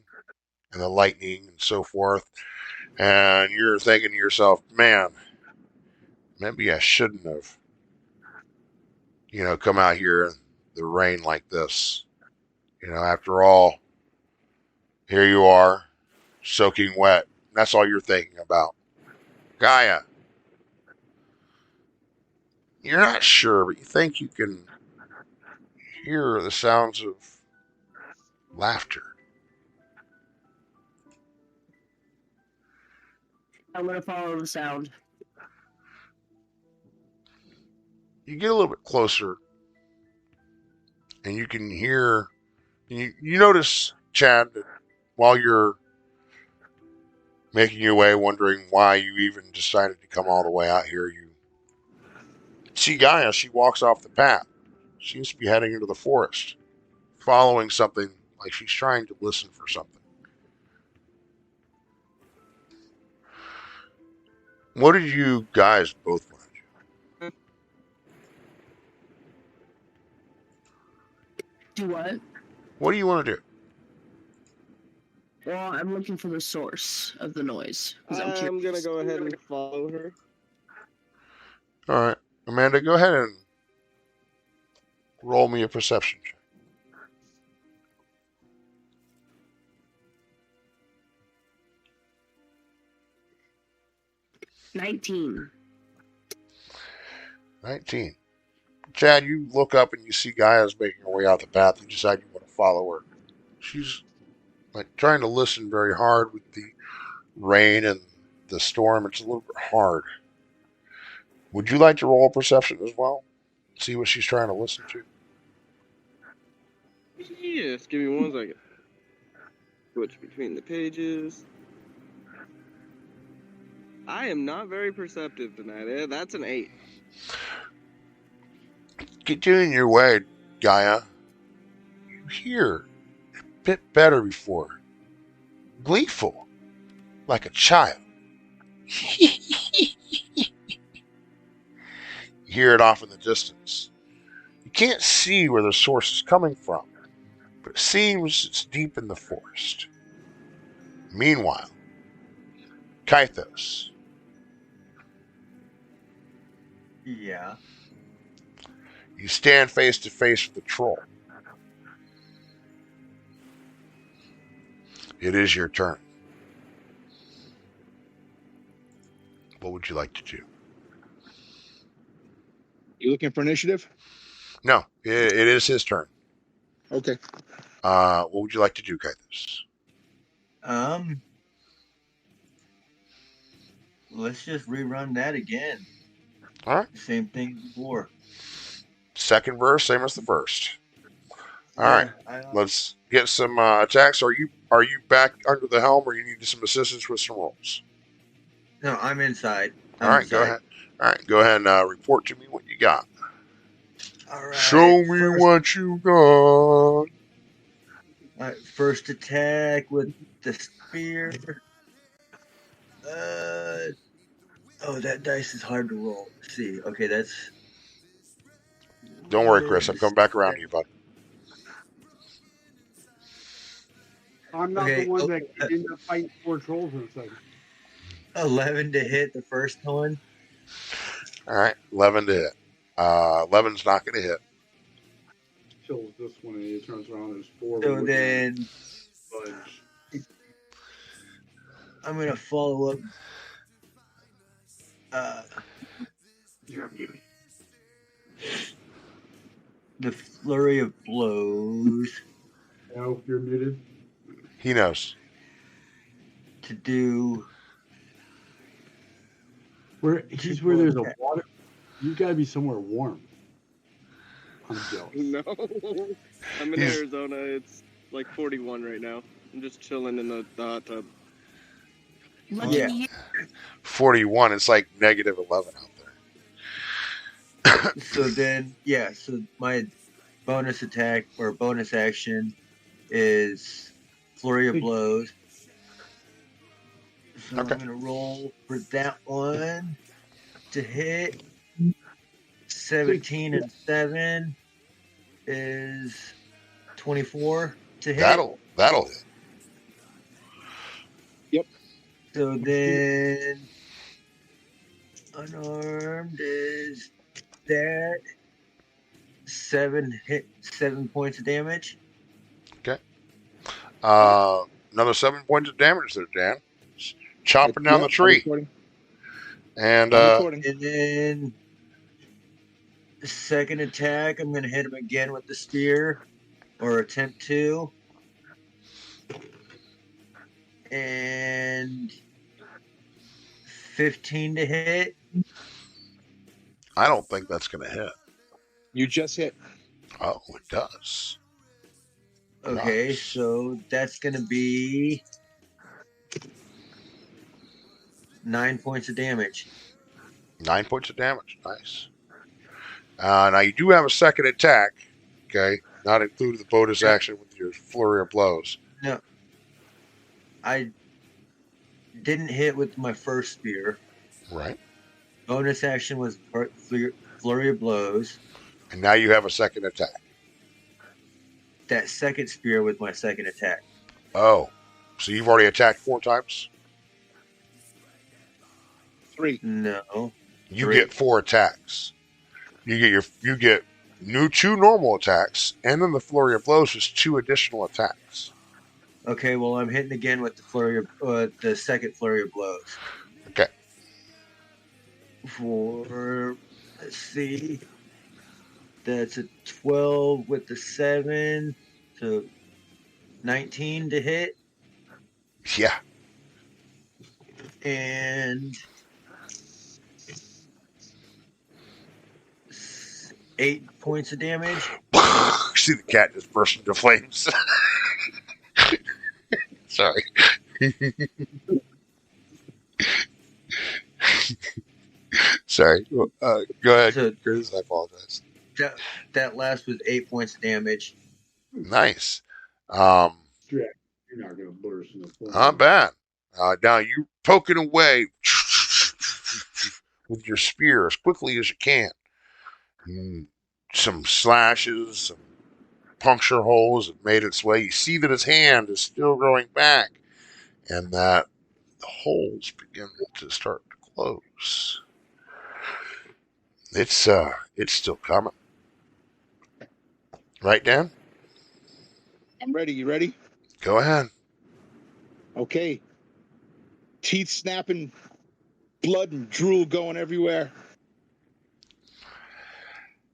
[SPEAKER 1] and the lightning and so forth, and you're thinking to yourself, man, maybe I shouldn't have, come out here in the rain like this. After all, here you are, soaking wet. That's all you're thinking about. Gaia, you're not sure, but you think you can hear the sounds of laughter.
[SPEAKER 8] I'm going to follow the sound.
[SPEAKER 1] You get a little bit closer, and you can hear. You notice, Chad, that while you're making your way, wondering why you even decided to come all the way out here, you see Gaia. She walks off the path. She seems to be heading into the forest, following something like she's trying to listen for something. What did you guys both want to do?
[SPEAKER 8] Do what?
[SPEAKER 1] What do you want to do?
[SPEAKER 8] Well, I'm looking for the source of the noise.
[SPEAKER 3] I'm gonna go ahead and follow her.
[SPEAKER 1] All right, Amanda, go ahead and roll me a perception check.
[SPEAKER 8] 19.
[SPEAKER 1] 19. Chad, you look up and you see Gaia's making her way out the path. You decide you want to follow her. She's Like trying to listen very hard with the rain and the storm, it's a little bit hard. Would you like to roll a perception as well? See what she's trying to listen to?
[SPEAKER 3] Yes, give me 1 second. Switch between the pages. I am not very perceptive tonight. That's an 8.
[SPEAKER 1] Continuing your way, Gaia, you hear a bit better before. Gleeful, like a child. You hear it off in the distance. You can't see where the source is coming from, but it seems it's deep in the forest. Meanwhile, Kythos,
[SPEAKER 10] Yeah.
[SPEAKER 1] you stand face to face with the troll. It is your turn. What would you like to do?
[SPEAKER 6] You looking for initiative?
[SPEAKER 1] No, it is his turn.
[SPEAKER 6] Okay.
[SPEAKER 1] What would you like to do, Kythos?
[SPEAKER 10] Let's just rerun that again.
[SPEAKER 1] All right.
[SPEAKER 10] Same thing before.
[SPEAKER 1] Second verse, same as the first. All
[SPEAKER 10] Yeah,
[SPEAKER 1] right. Let's get some attacks. Are you back under the helm, or you need some assistance with some rolls?
[SPEAKER 10] No, I'm inside.
[SPEAKER 1] All right, go ahead. All right, go ahead and report to me what you got.
[SPEAKER 10] All right.
[SPEAKER 1] Show me what you got.
[SPEAKER 10] All right, first attack with the spear. Oh, that dice is hard to roll. Let's see. Okay, that's.
[SPEAKER 1] Don't worry, Chris. I'm coming back around to you, bud.
[SPEAKER 5] I'm not
[SPEAKER 10] Okay,
[SPEAKER 5] the one that ended up fighting 4 trolls in a second.
[SPEAKER 10] 11 to hit the first one.
[SPEAKER 1] All right, 11 to hit. 11's not going to hit.
[SPEAKER 5] Kills this one and he turns around. There's 4.
[SPEAKER 10] So then
[SPEAKER 5] bunch.
[SPEAKER 10] I'm going to follow up.
[SPEAKER 5] You're muted.
[SPEAKER 10] The flurry of blows.
[SPEAKER 5] No, you're muted.
[SPEAKER 1] He knows.
[SPEAKER 10] To do.
[SPEAKER 5] He's where there's a water. You've got to be somewhere warm. I'm jealous.
[SPEAKER 3] No. I'm in Arizona. It's like 41 right now. I'm just chilling in the hot tub.
[SPEAKER 8] Lucky you.
[SPEAKER 1] 41. It's like negative 11 out there.
[SPEAKER 10] So then, yeah. So my bonus attack or bonus action is flurry of blows. So
[SPEAKER 1] Okay.
[SPEAKER 10] I'm going to roll for that one to hit. 17 and 7 is 24 to hit.
[SPEAKER 1] That'll hit.
[SPEAKER 6] Yep.
[SPEAKER 10] So then unarmed is that 7 points of damage.
[SPEAKER 1] Okay. Another 7 points of damage there, Dan. Chopping down the tree. And
[SPEAKER 10] then the second attack, I'm going to hit him again with the spear, or attempt to. And 15 to hit.
[SPEAKER 1] I don't think that's going to hit.
[SPEAKER 6] You just hit.
[SPEAKER 1] Oh, it does.
[SPEAKER 10] Okay,
[SPEAKER 1] Nice.
[SPEAKER 10] so that's going to be 9 points of damage.
[SPEAKER 1] 9 points of damage. Nice. Now you do have a second attack. Okay, not including the bonus action with your flurry of blows.
[SPEAKER 10] No, I didn't hit with my first spear.
[SPEAKER 1] Right.
[SPEAKER 10] Bonus action was flurry of blows.
[SPEAKER 1] And now you have a second attack.
[SPEAKER 10] That second spear with my second attack.
[SPEAKER 1] Oh, so you've already attacked 4 times?
[SPEAKER 6] 3.
[SPEAKER 10] No.
[SPEAKER 1] You get 4 attacks. You get 2 normal attacks, and then the flurry of blows is 2 additional attacks.
[SPEAKER 10] Okay, well I'm hitting again with the second flurry of blows.
[SPEAKER 1] Okay.
[SPEAKER 10] Let's see, that's a 12 with the 7, so 19 to hit.
[SPEAKER 1] Yeah.
[SPEAKER 10] And 8 points of damage.
[SPEAKER 1] See the cat just burst into flames. Sorry. Sorry. Go ahead,
[SPEAKER 10] So
[SPEAKER 1] Chris. I apologize.
[SPEAKER 10] that last was 8 points of damage.
[SPEAKER 1] Nice.
[SPEAKER 5] Jack, you're not gonna burst in the
[SPEAKER 1] Not
[SPEAKER 5] flames.
[SPEAKER 1] bad. Now you poking away with your spear as quickly as you can. Some slashes, some puncture holes have made its way. You see that his hand is still growing back, and that the holes begin to start to close. It's still coming. Right, Dan?
[SPEAKER 6] I'm ready. You ready?
[SPEAKER 1] Go ahead.
[SPEAKER 6] Okay. Teeth snapping, blood and drool going everywhere.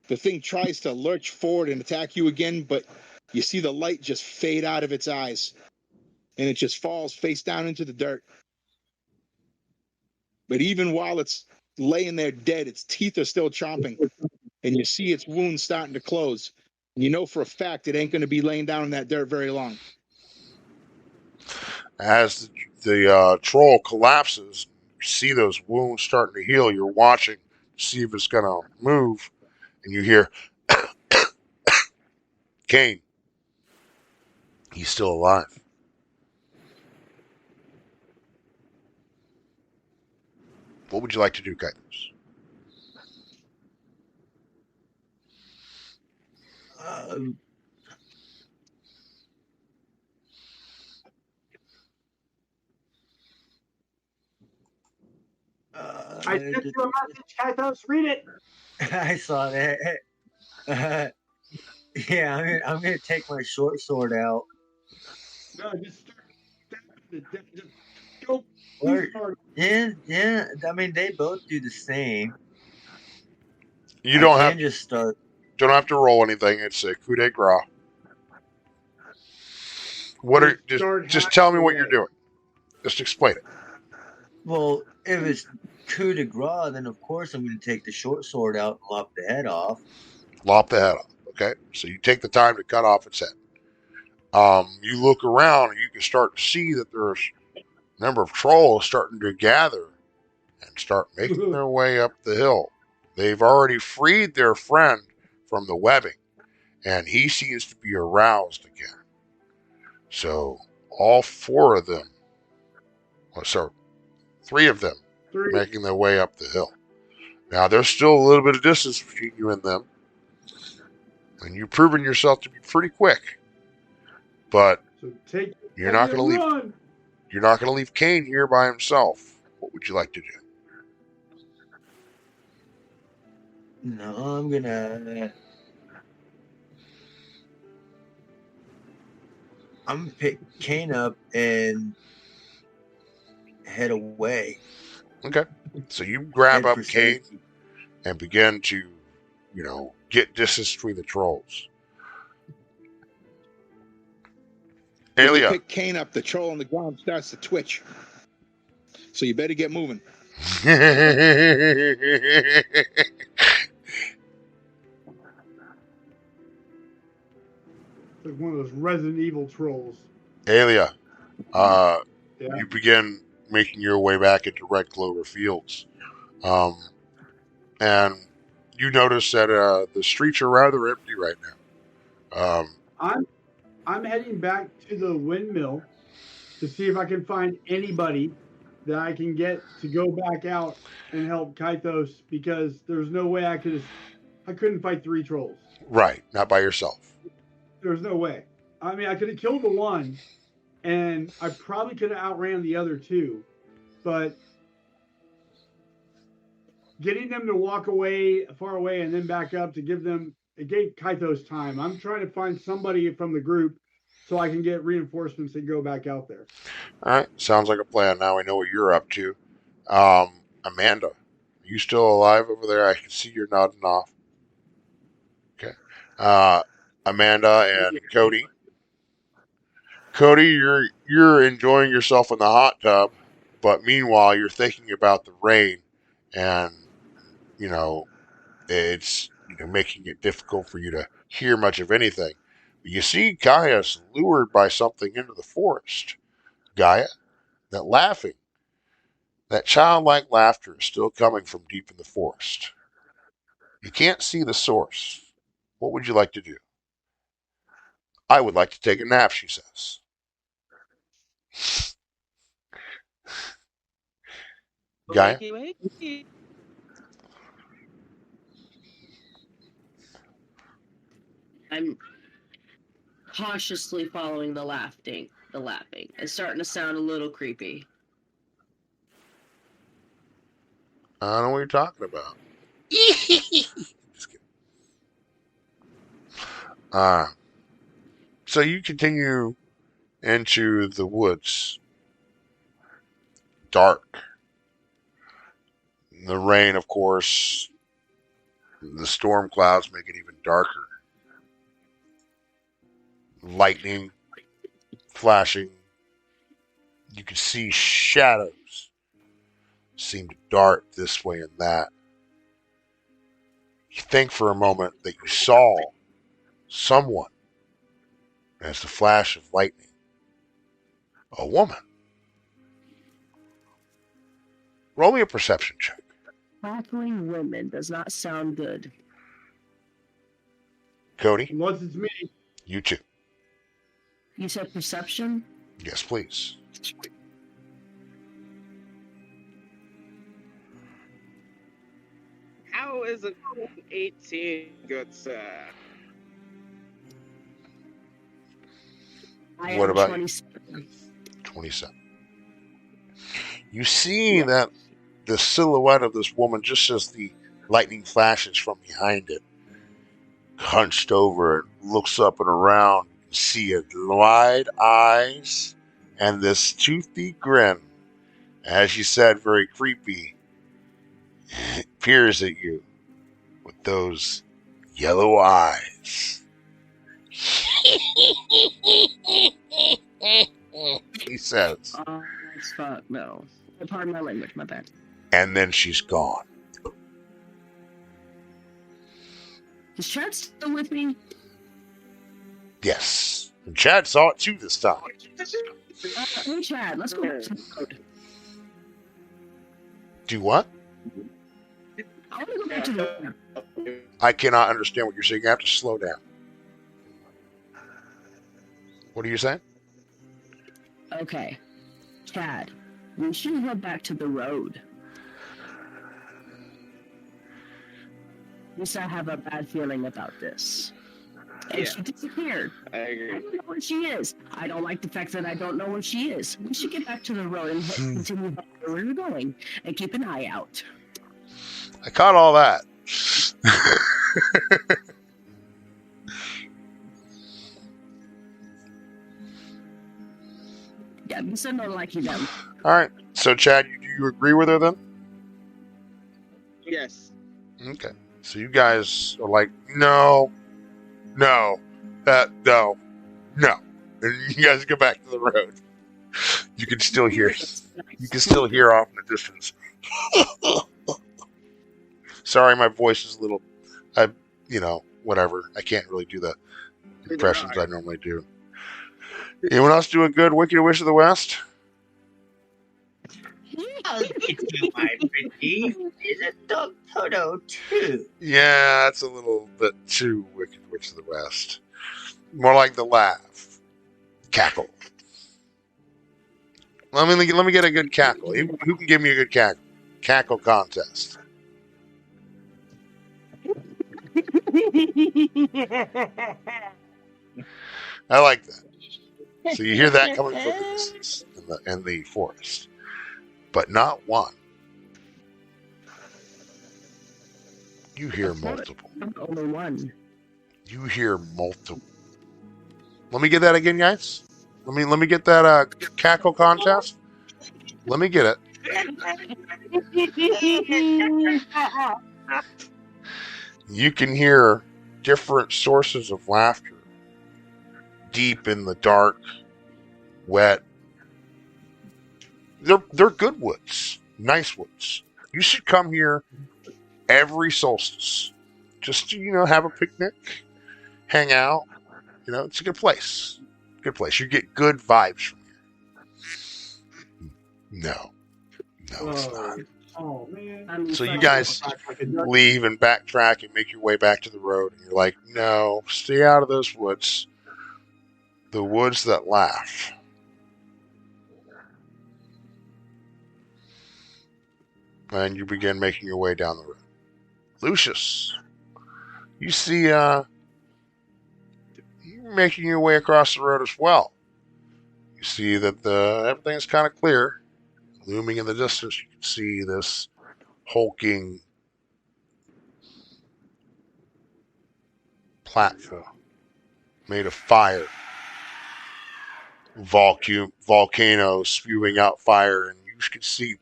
[SPEAKER 6] The thing tries to lurch forward and attack you again, but you see the light just fade out of its eyes, and it just falls face down into the dirt. But even while it's laying there dead, its teeth are still chomping, and you see its wounds starting to close. And you know for a fact it ain't going to be laying down in that dirt very long.
[SPEAKER 1] As the troll collapses, you see those wounds starting to heal. You're watching to see if it's going to move, and you hear Kane. He's still alive. What would you like to do, Kythos?
[SPEAKER 10] Um,
[SPEAKER 5] I sent you a message, Kythos. Read it.
[SPEAKER 10] I saw that. Yeah, I'm gonna take my short sword out.
[SPEAKER 5] No, just start stabbing it. Just go
[SPEAKER 10] Or,
[SPEAKER 5] start.
[SPEAKER 10] yeah. I mean, they both do the same.
[SPEAKER 1] You
[SPEAKER 10] I
[SPEAKER 1] don't have
[SPEAKER 10] can just start.
[SPEAKER 1] to roll anything. It's a coup de grace. What are
[SPEAKER 5] Start
[SPEAKER 1] just tell me
[SPEAKER 5] hacking
[SPEAKER 1] what you're
[SPEAKER 5] away.
[SPEAKER 1] doing. Just explain it.
[SPEAKER 10] Well, if it's coup de grace, then of course I'm going to take the short sword out and lop the head off.
[SPEAKER 1] Lop the head off. Okay, so you take the time to cut off its head. You look around and you can start to see that there's a number of trolls starting to gather and start making their way up the hill. They've already freed their friend from the webbing, and he seems to be aroused again. So all four of them, sorry, three of them,
[SPEAKER 5] Three.
[SPEAKER 1] making their way up the hill. Now there's still a little bit of distance between you and them, and you've proven yourself to be pretty quick. But
[SPEAKER 5] So take
[SPEAKER 1] you're not going to leave.
[SPEAKER 5] run.
[SPEAKER 1] You're not going to leave Kane here by himself. What would you like to do?
[SPEAKER 10] No, I'm gonna pick Kane up and head away.
[SPEAKER 1] Okay. So you grab
[SPEAKER 10] Head for
[SPEAKER 1] up Kane
[SPEAKER 10] safety.
[SPEAKER 1] and begin to, get distance between the trolls.
[SPEAKER 6] When you
[SPEAKER 1] Aelia.
[SPEAKER 6] pick Kane up, the troll on the ground starts to twitch. So you better get moving.
[SPEAKER 5] It's like one of those Resident Evil trolls.
[SPEAKER 1] Aelia,
[SPEAKER 5] Yeah.
[SPEAKER 1] you begin making your way back into Red Clover Fields. And you notice that the streets are rather empty right now.
[SPEAKER 5] I'm heading back to the windmill to see if I can find anybody that I can get to go back out and help Kythos, because there's no way I couldn't fight three trolls.
[SPEAKER 1] Right, not by yourself.
[SPEAKER 5] There's no way. I mean, I could have killed the one, and I probably could have outran the other two, but getting them to walk away far away and then back up to it gave Kythos time. I'm trying to find somebody from the group so I can get reinforcements and go back out there.
[SPEAKER 1] All right, sounds like a plan. Now we know what you're up to. Amanda, are you still alive over there? I can see you're nodding off. Okay. Amanda and Cody. Cody, you're enjoying yourself in the hot tub, but meanwhile you're thinking about the rain, and you know it's making it difficult for you to hear much of anything. You see Gaia's lured by something into the forest. Gaia, that laughing, that childlike laughter is still coming from deep in the forest. You can't see the source. What would you like to do? I would like to take a nap, she says. Gaia?
[SPEAKER 3] Wakey, wakey.
[SPEAKER 8] I'm cautiously following the laughing. The laughing. It's starting to sound a little creepy.
[SPEAKER 1] I don't know what you're talking about. Just kidding. So you continue into the woods. Dark. The rain, of course, the storm clouds make it even darker. Lightning flashing. You can see shadows seem to dart this way and that. You think for a moment that you saw someone as the flash of lightning. A woman. Roll me a perception check.
[SPEAKER 8] Tackling women does not sound good.
[SPEAKER 1] Cody,
[SPEAKER 5] Unless it's me.
[SPEAKER 1] you too.
[SPEAKER 8] You said perception?
[SPEAKER 1] Yes, please.
[SPEAKER 3] How is it 18 good, sir?
[SPEAKER 8] I
[SPEAKER 1] What
[SPEAKER 8] am
[SPEAKER 1] about you?
[SPEAKER 8] 27.
[SPEAKER 1] 27. You see that the silhouette of this woman, just as the lightning flashes from behind it, hunched over it, looks up and around. You see it wide eyes and this toothy grin. As you said, very creepy. Peers at you with those yellow eyes. He says.
[SPEAKER 8] Oh, fuck, no. Pardon my language, my bad.
[SPEAKER 1] And then she's gone.
[SPEAKER 8] Is Chad still with me?
[SPEAKER 1] Yes. And Chad saw it too this time.
[SPEAKER 8] Hey, Chad, let's go back to the road.
[SPEAKER 1] Do what?
[SPEAKER 8] I want to go back to the road.
[SPEAKER 1] I cannot understand what you're saying. You have to slow down. What are you saying?
[SPEAKER 8] Okay. Chad, we should head back to the road. At least I have a bad feeling about this. And
[SPEAKER 3] Yeah.
[SPEAKER 8] she disappeared.
[SPEAKER 3] I agree.
[SPEAKER 8] I don't know where she is. I don't like the fact that I don't know where she is. We should get back to the road and continue where we're going and keep an eye out.
[SPEAKER 1] I caught all that.
[SPEAKER 8] Yeah, you said no like you them.
[SPEAKER 1] All right. So, Chad, do you agree with her then?
[SPEAKER 3] Yes.
[SPEAKER 1] Okay. So you guys are like, no, no, no. And you guys go back to the road. You can still hear. You can still hear off in the distance. Sorry, my voice is a little. Whatever. I can't really do the impressions I normally do. Anyone else doing good? Wicked Wish of the West?
[SPEAKER 10] I'll get you, my pretty. Is a dog photo too.
[SPEAKER 1] Yeah, that's a little bit too Wicked Witch of the West. More like the laugh. Cackle. Let me get a good cackle. Who can give me a good cackle? Cackle contest. I like that. So you hear that coming from the distance in the forest. But not one. You hear multiple.
[SPEAKER 8] Only one.
[SPEAKER 1] You hear multiple. Let me get that again, guys. Let me get that cackle contest. Let me get it. You can hear different sources of laughter deep in the dark wet. They're good woods, nice woods. You should come here every solstice, just to have a picnic, hang out. It's a good place. Good place. You get good vibes from here. No, it's not.
[SPEAKER 5] Oh man.
[SPEAKER 8] I mean,
[SPEAKER 1] So you
[SPEAKER 8] fuck.
[SPEAKER 1] guys leave and backtrack and make your way back to the road. And you're like, no, stay out of those woods. The woods that laugh. And you begin making your way down the road. Lucius, you see, you're making your way across the road as well. You see that everything's kind of clear. Looming in the distance, you can see this hulking platform made of fire. Volcano spewing out fire, and you can see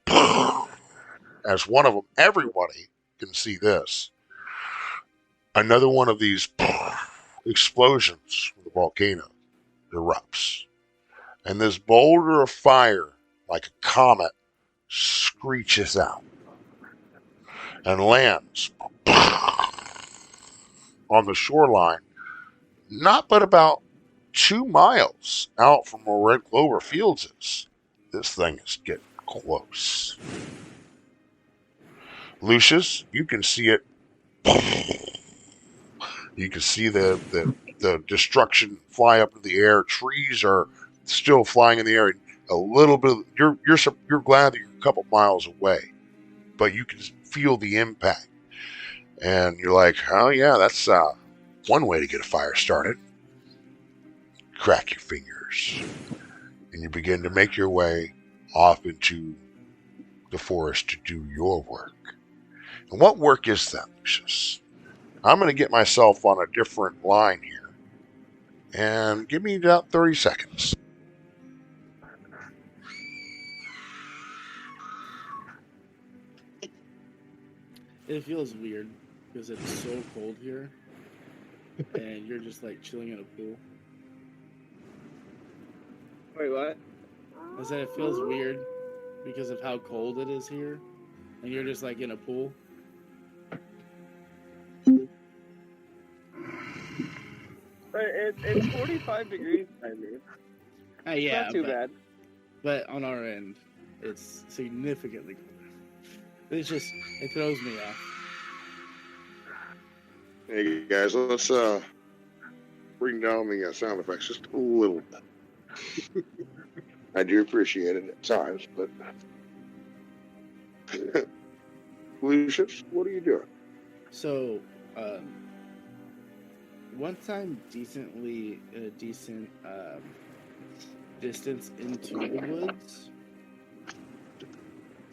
[SPEAKER 1] as one of them, everybody can see this. Another one of these explosions from the volcano erupts. And this boulder of fire, like a comet, screeches out and lands on the shoreline, not but about 2 miles out from where Red Clover Fields is. This thing is getting close. Lucius, you can see it. You can see the destruction fly up in the air. Trees are still flying in the air. A little bit. You're glad that you're a couple miles away, but you can feel the impact, and you're like, oh yeah, that's one way to get a fire started. Crack your fingers, and you begin to make your way off into the forest to do your work. And what work is that, Lucius? I'm going to get myself on a different line here, and give me about 30 seconds.
[SPEAKER 4] It feels weird because it's so cold here, and you're just like chilling in a pool.
[SPEAKER 3] Wait, what?
[SPEAKER 4] I said it feels weird because of how cold it is here, and you're just like in a pool.
[SPEAKER 3] But it's 45 degrees, I mean.
[SPEAKER 4] Yeah,
[SPEAKER 3] Not too bad.
[SPEAKER 4] But on our end, it's significantly colder. It throws me off.
[SPEAKER 9] Hey guys, let's bring down the sound effects just a little bit. I do appreciate it at times, but Lucius, what are you doing?
[SPEAKER 4] So, once I'm decent distance into the woods,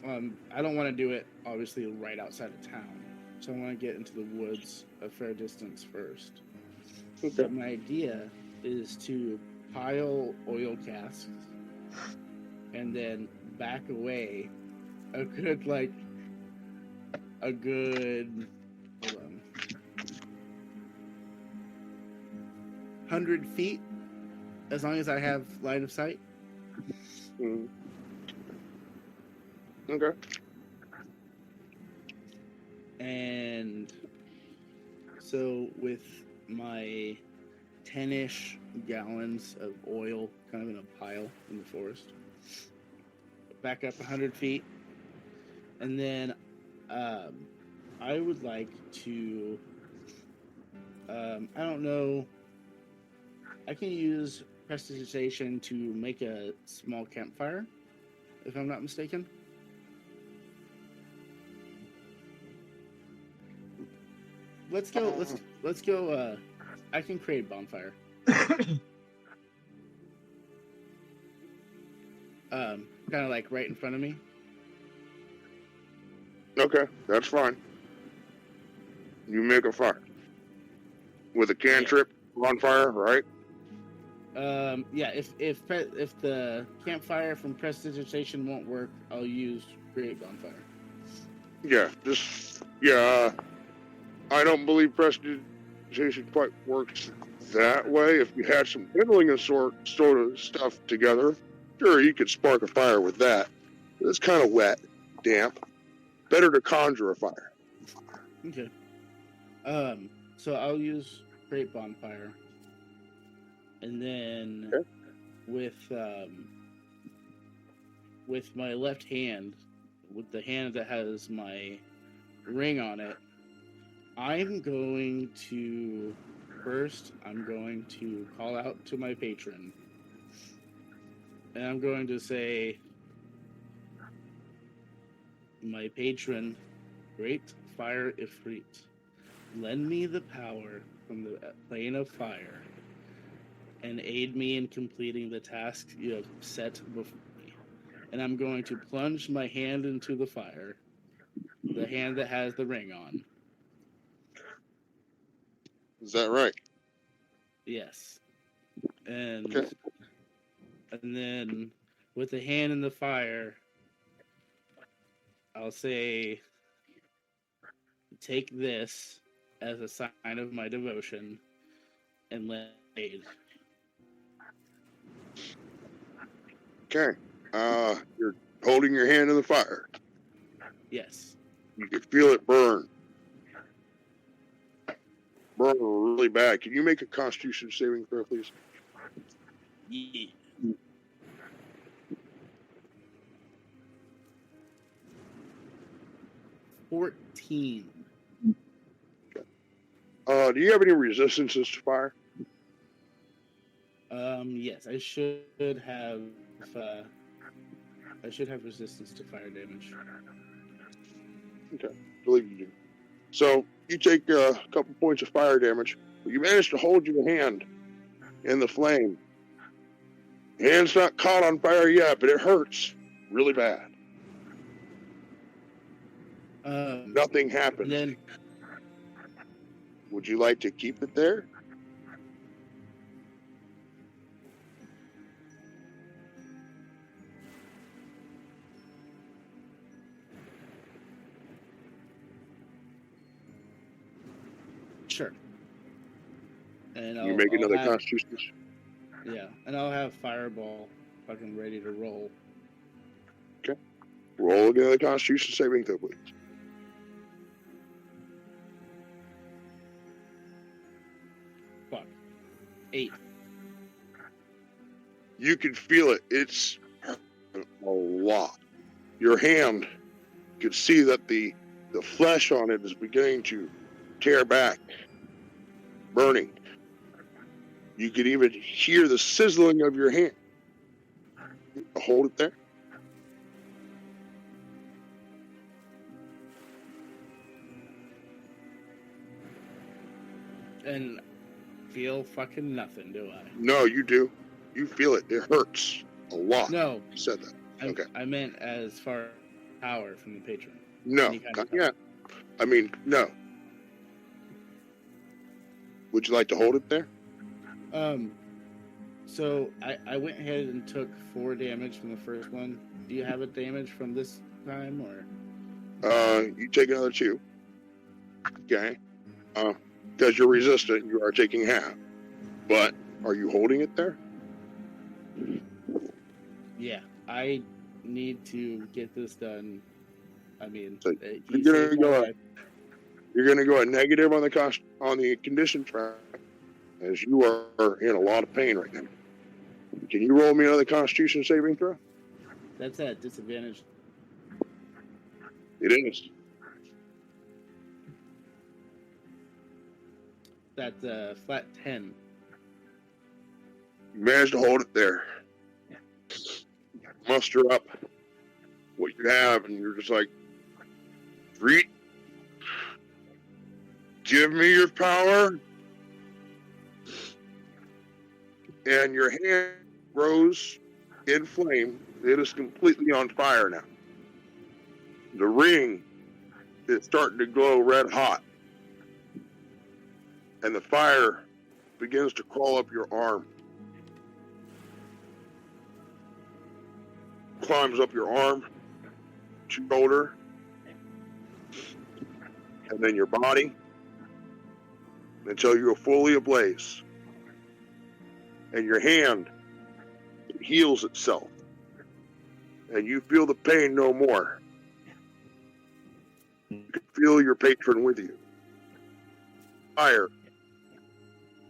[SPEAKER 4] I don't want to do it obviously right outside of town. So I want to get into the woods a fair distance first. But my idea is to pile oil casks and then back away a good hold on, 100 feet, as long as I have line of sight.
[SPEAKER 9] Mm. Okay.
[SPEAKER 4] And so with my 10-ish gallons of oil kind of in a pile in the forest, back up 100 feet, and then I would like to, I don't know, I can use prestidigitation to make a small campfire, if I'm not mistaken. Let's go. I can create a bonfire. Kind of like right in front of me.
[SPEAKER 9] Okay, that's fine. You make a fire with a cantrip bonfire, right?
[SPEAKER 4] Yeah. If the campfire from prestidigitation won't work, I'll use create bonfire.
[SPEAKER 9] Yeah, I don't believe prestidigitation quite works That way, if you had some kindling and sort of stuff together, sure, you could spark a fire with that. But it's kind of wet, damp. Better to conjure a fire.
[SPEAKER 4] Okay. So I'll use Great Bonfire. And then
[SPEAKER 9] Okay.
[SPEAKER 4] with my left hand, with the hand that has my ring on it, I'm going to call out to my patron. And I'm going to say, my patron, Great Fire Ifrit, lend me the power from the plane of fire and aid me in completing the task you have set before me. And I'm going to plunge my hand into the fire, the hand that has the ring on.
[SPEAKER 9] Is that right?
[SPEAKER 4] Yes. And
[SPEAKER 9] Okay.
[SPEAKER 4] and then with the hand in the fire, I'll say, take this as a sign of my devotion and let aid.
[SPEAKER 9] Okay. You're holding your hand in the fire.
[SPEAKER 4] Yes.
[SPEAKER 9] You can feel it burn. Burn really bad. Can you make a Constitution saving throw, please?
[SPEAKER 4] Yeah. 14.
[SPEAKER 9] Do you have any resistances to fire?
[SPEAKER 4] Yes, I should have. I should have resistance to fire damage.
[SPEAKER 9] Okay, I believe you do. So you take a couple points of fire damage, but you manage to hold your hand in the flame. Hand's not caught on fire yet, but it hurts really bad. Nothing happens.
[SPEAKER 4] Then,
[SPEAKER 9] would you like to keep it there?
[SPEAKER 4] sure. And
[SPEAKER 9] You make
[SPEAKER 4] I'll
[SPEAKER 9] another
[SPEAKER 4] have,
[SPEAKER 9] Constitution.
[SPEAKER 4] Yeah, and I'll have Fireball fucking ready to roll.
[SPEAKER 9] Okay. Roll another Constitution saving throw, please.
[SPEAKER 4] Fuck. 8.
[SPEAKER 9] You can feel it. It's a lot. Your hand could see that the flesh on it is beginning to tear back, burning. You could even hear the sizzling of your hand. Hold it there.
[SPEAKER 4] And feel fucking nothing, do I?
[SPEAKER 9] No, you do. You feel it. It hurts a lot.
[SPEAKER 4] No.
[SPEAKER 9] You said that. Okay.
[SPEAKER 4] I meant as far as power from the patron.
[SPEAKER 9] No.
[SPEAKER 4] Any kind of
[SPEAKER 9] Yeah. I mean, no. Would you like to hold it there?
[SPEAKER 4] So I went ahead and took 4 damage from the first one. Do you have a damage from this time, or?
[SPEAKER 9] You take another 2. Okay. Because you're resistant, you are taking half. But are you holding it there?
[SPEAKER 4] Yeah, I need to get this done. I mean,
[SPEAKER 9] So
[SPEAKER 4] he
[SPEAKER 9] you're
[SPEAKER 4] saved my life.
[SPEAKER 9] gonna go a negative on the condition track, as you are in a lot of pain right now. Can you roll me another Constitution saving throw?
[SPEAKER 4] That's at disadvantage.
[SPEAKER 9] It is.
[SPEAKER 4] That's flat 10.
[SPEAKER 9] You managed to hold it there. Muster up what you have, and you're just like, Reet, give me your power. And your hand grows in flame. It is completely on fire now. The ring is starting to glow red hot. And the fire begins to crawl up your arm. Climbs up your arm, shoulder, and then your body until you're fully ablaze. and your hand heals itself, and you feel the pain no more. You can feel your patron with you. Fire.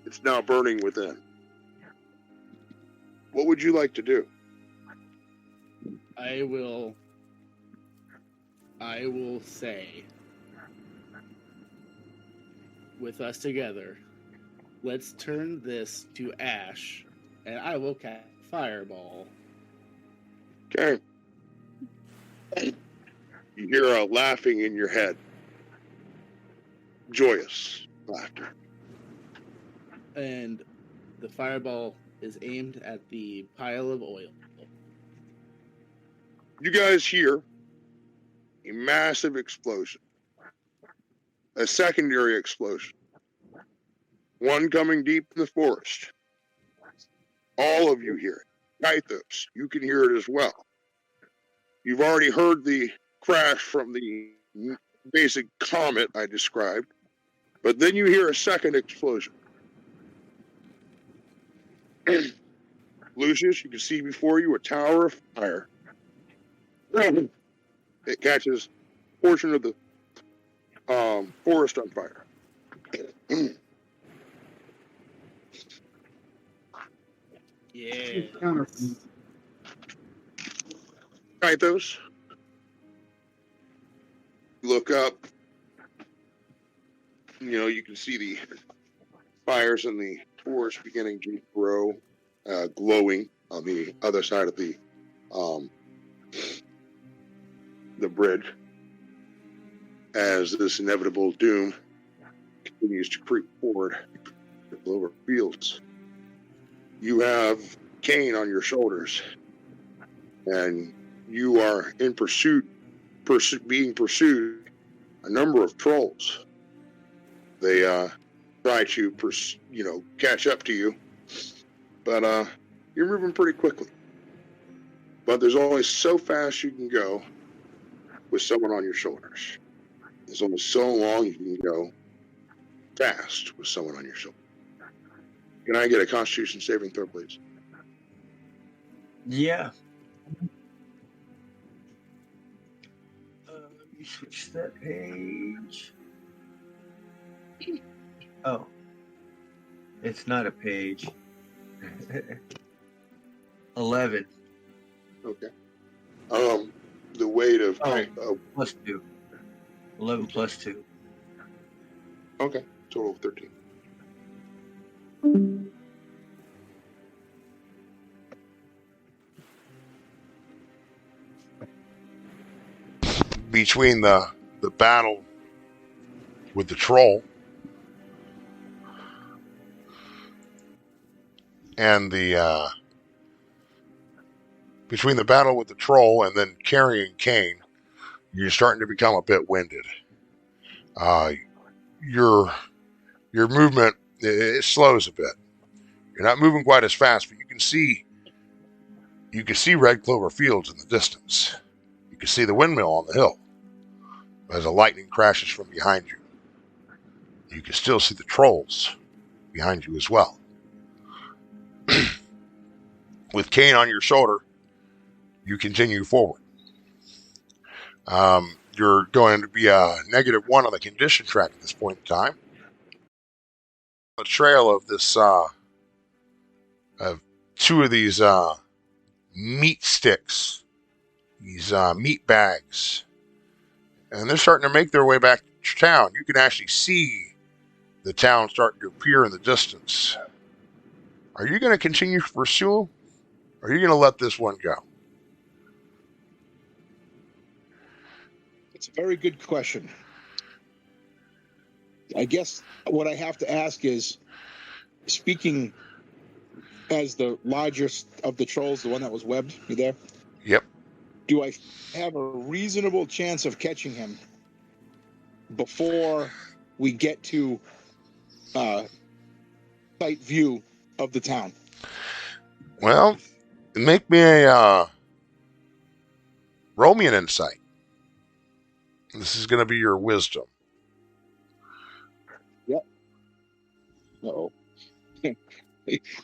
[SPEAKER 9] It's now burning within. What would you like to do?
[SPEAKER 4] I will say, with us together, let's turn this to ash, and I will cast fireball.
[SPEAKER 9] Okay. You hear a laughing in your head. Joyous laughter.
[SPEAKER 4] And the fireball is aimed at the pile of oil.
[SPEAKER 9] You guys hear a massive explosion. A secondary explosion. One coming deep in the forest. All of you hear it. Kythos, you can hear it as well. You've already heard the crash from the basic comet I described, but then you hear a second explosion. Lucius, you can see before you a tower of fire. It catches a portion of the forest on fire.
[SPEAKER 4] Yeah.
[SPEAKER 9] Kythos, look up. You can see the fires in the forest beginning to grow, glowing on the other side of the bridge as this inevitable doom continues to creep forward the Clover Fields. You have Cain on your shoulders, and you are in being pursued a number of trolls. They try to catch up to you, but you're moving pretty quickly. But there's only so fast you can go with someone on your shoulders. There's only so long you can go fast with someone on your shoulder. Can I get a Constitution saving throw, please?
[SPEAKER 10] Yeah. Let me switch that page. Oh. It's not a page. 11.
[SPEAKER 9] Okay. The weight of
[SPEAKER 10] plus 2. 11 plus 2.
[SPEAKER 9] Okay. Total of 13.
[SPEAKER 1] Between the battle with the troll and between the battle with the troll and then carrying Cain, you're starting to become a bit winded. Your movement, it slows a bit. You're not moving quite as fast, but you can see red clover fields in the distance. You can see the windmill on the hill as the lightning crashes from behind you. You can still see the trolls behind you as well. With Cain on your shoulder, you continue forward. You're going to be a -1 on the condition track at this point in time. The trail of this, of 2 of these meat sticks, these meat bags, and they're starting to make their way back to town. You can actually see the town starting to appear in the distance. Are you going to continue to pursue, or are you going to let this one go?
[SPEAKER 6] It's a very good question. I guess what I have to ask is, speaking as the largest of the trolls, the one that was webbed, you there?
[SPEAKER 1] Yep.
[SPEAKER 6] Do I have a reasonable chance of catching him before we get to sight view of the town?
[SPEAKER 1] Well, make me roll me an insight. This is going to be your wisdom.
[SPEAKER 6] Yep. Uh-oh.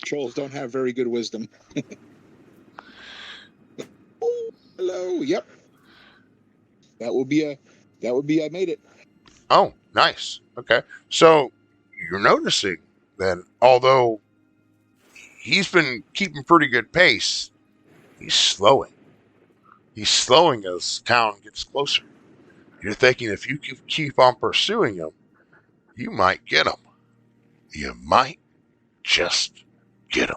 [SPEAKER 6] Trolls don't have very good wisdom. Oh, hello. Yep. That would be I made it.
[SPEAKER 1] Oh, nice. Okay. So you're noticing that although he's been keeping pretty good pace, he's slowing. He's slowing as town gets closer. You're thinking if you keep on pursuing him, you might get him. You might just get him.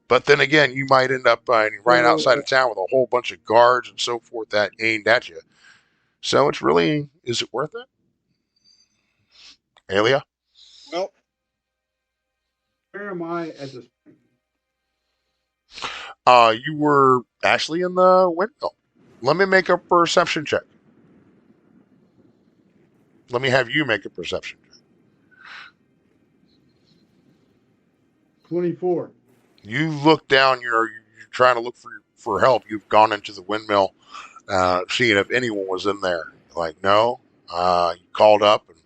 [SPEAKER 1] But then again, you might end up right outside of town with a whole bunch of guards and so forth that aimed at you. So it's really, is it worth it? Alia?
[SPEAKER 6] Well,
[SPEAKER 5] Where am I at this point?
[SPEAKER 1] You were actually in the windmill. Let me make a perception check. Let me have you make a perception check.
[SPEAKER 5] 24.
[SPEAKER 1] You look down, you're trying to look for help. You've gone into the windmill, seeing if anyone was in there. Like, no. You called up and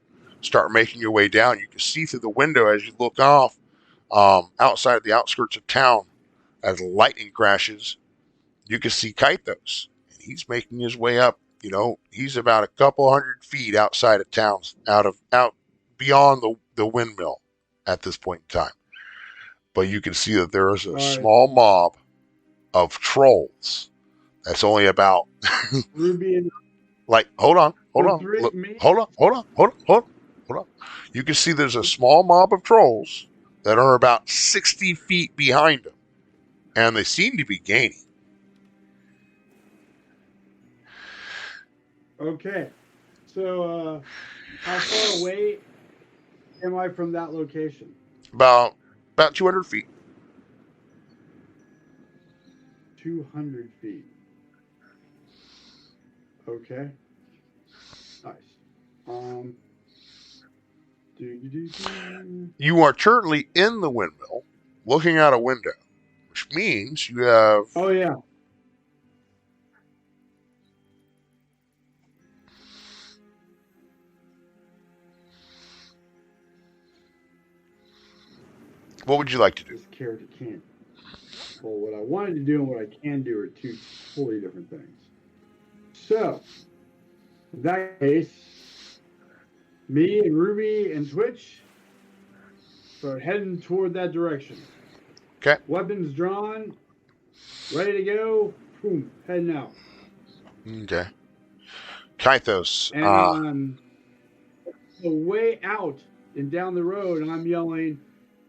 [SPEAKER 1] start making your way down. You can see through the window as you look off, outside the outskirts of town, as lightning crashes, you can see Kythos. And he's making his way up. You know, he's about a couple 100 feet outside of town, out beyond the windmill at this point in time. But you can see that there is a
[SPEAKER 5] Right.
[SPEAKER 1] small mob of trolls. That's only about
[SPEAKER 5] Ruby and
[SPEAKER 1] like hold on.
[SPEAKER 5] me.
[SPEAKER 1] Hold on. You can see there's a small mob of trolls that are about 60 feet behind him. And they seem to be gaining.
[SPEAKER 5] Okay. So, how far away am I from that location?
[SPEAKER 1] About 200 feet.
[SPEAKER 5] 200 feet. Okay. Nice.
[SPEAKER 1] You are currently in the windmill, looking out a window, which means you have.
[SPEAKER 5] Oh yeah.
[SPEAKER 1] What would you like to do?
[SPEAKER 5] This character can't. Well, what I wanted to do and what I can do are two totally different things. So, in that case, me and Ruby and Twitch start heading toward that direction.
[SPEAKER 1] Okay.
[SPEAKER 5] Weapons drawn, ready to go. Boom, heading out.
[SPEAKER 1] Okay. Kythos.
[SPEAKER 5] And the way out and down the road, and I'm yelling,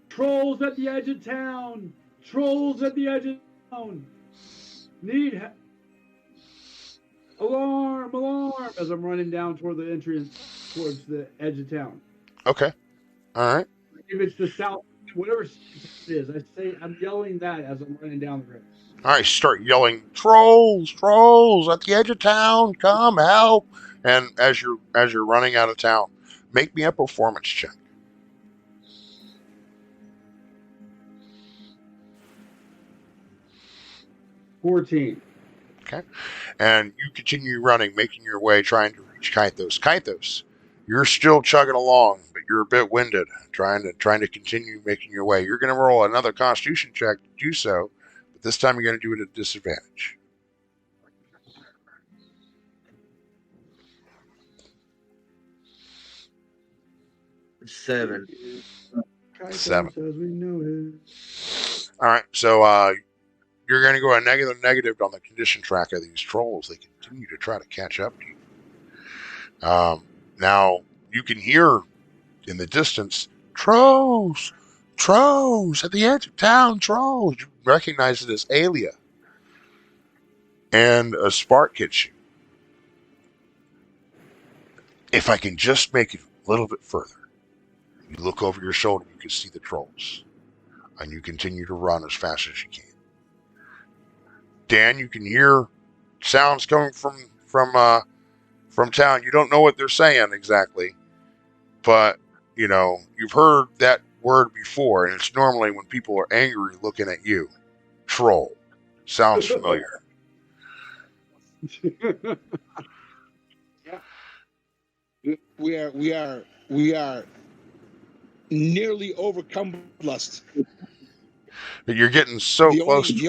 [SPEAKER 5] "Trolls at the edge of town! Trolls at the edge of town! Need alarm! Alarm!" as I'm running down toward the entrance, towards the edge of town.
[SPEAKER 1] Okay. All right.
[SPEAKER 5] If it's the south, whatever it is, I'm yelling that as I'm running down the road.
[SPEAKER 1] All right. Start yelling, "Trolls! Trolls at the edge of town! Come help!" And as you're running out of town, make me a performance check.
[SPEAKER 5] 14.
[SPEAKER 1] Okay. And you continue running, making your way, trying to reach Kythos. Kythos, you're still chugging along, but you're a bit winded, trying to continue making your way. You're going to roll another Constitution check to do so, but this time you're going to do it at disadvantage.
[SPEAKER 10] Seven.
[SPEAKER 1] 7.
[SPEAKER 5] As we know it.
[SPEAKER 1] All right, so you're going to go a negative on the condition track of these trolls. They continue to try to catch up to you. Now, you can hear in the distance, "Trolls! Trolls! At the edge of town, trolls!" You recognize it as Alia. And a spark hits you. If I can just make it a little bit further. You look over your shoulder, you can see the trolls. And you continue to run as fast as you can. Dan, you can hear sounds coming from town. You don't know what they're saying exactly, but you know you've heard that word before, and it's normally when people are angry looking at you. Troll sounds familiar.
[SPEAKER 6] Yeah. We are nearly overcome lust.
[SPEAKER 1] You're getting so close.
[SPEAKER 6] The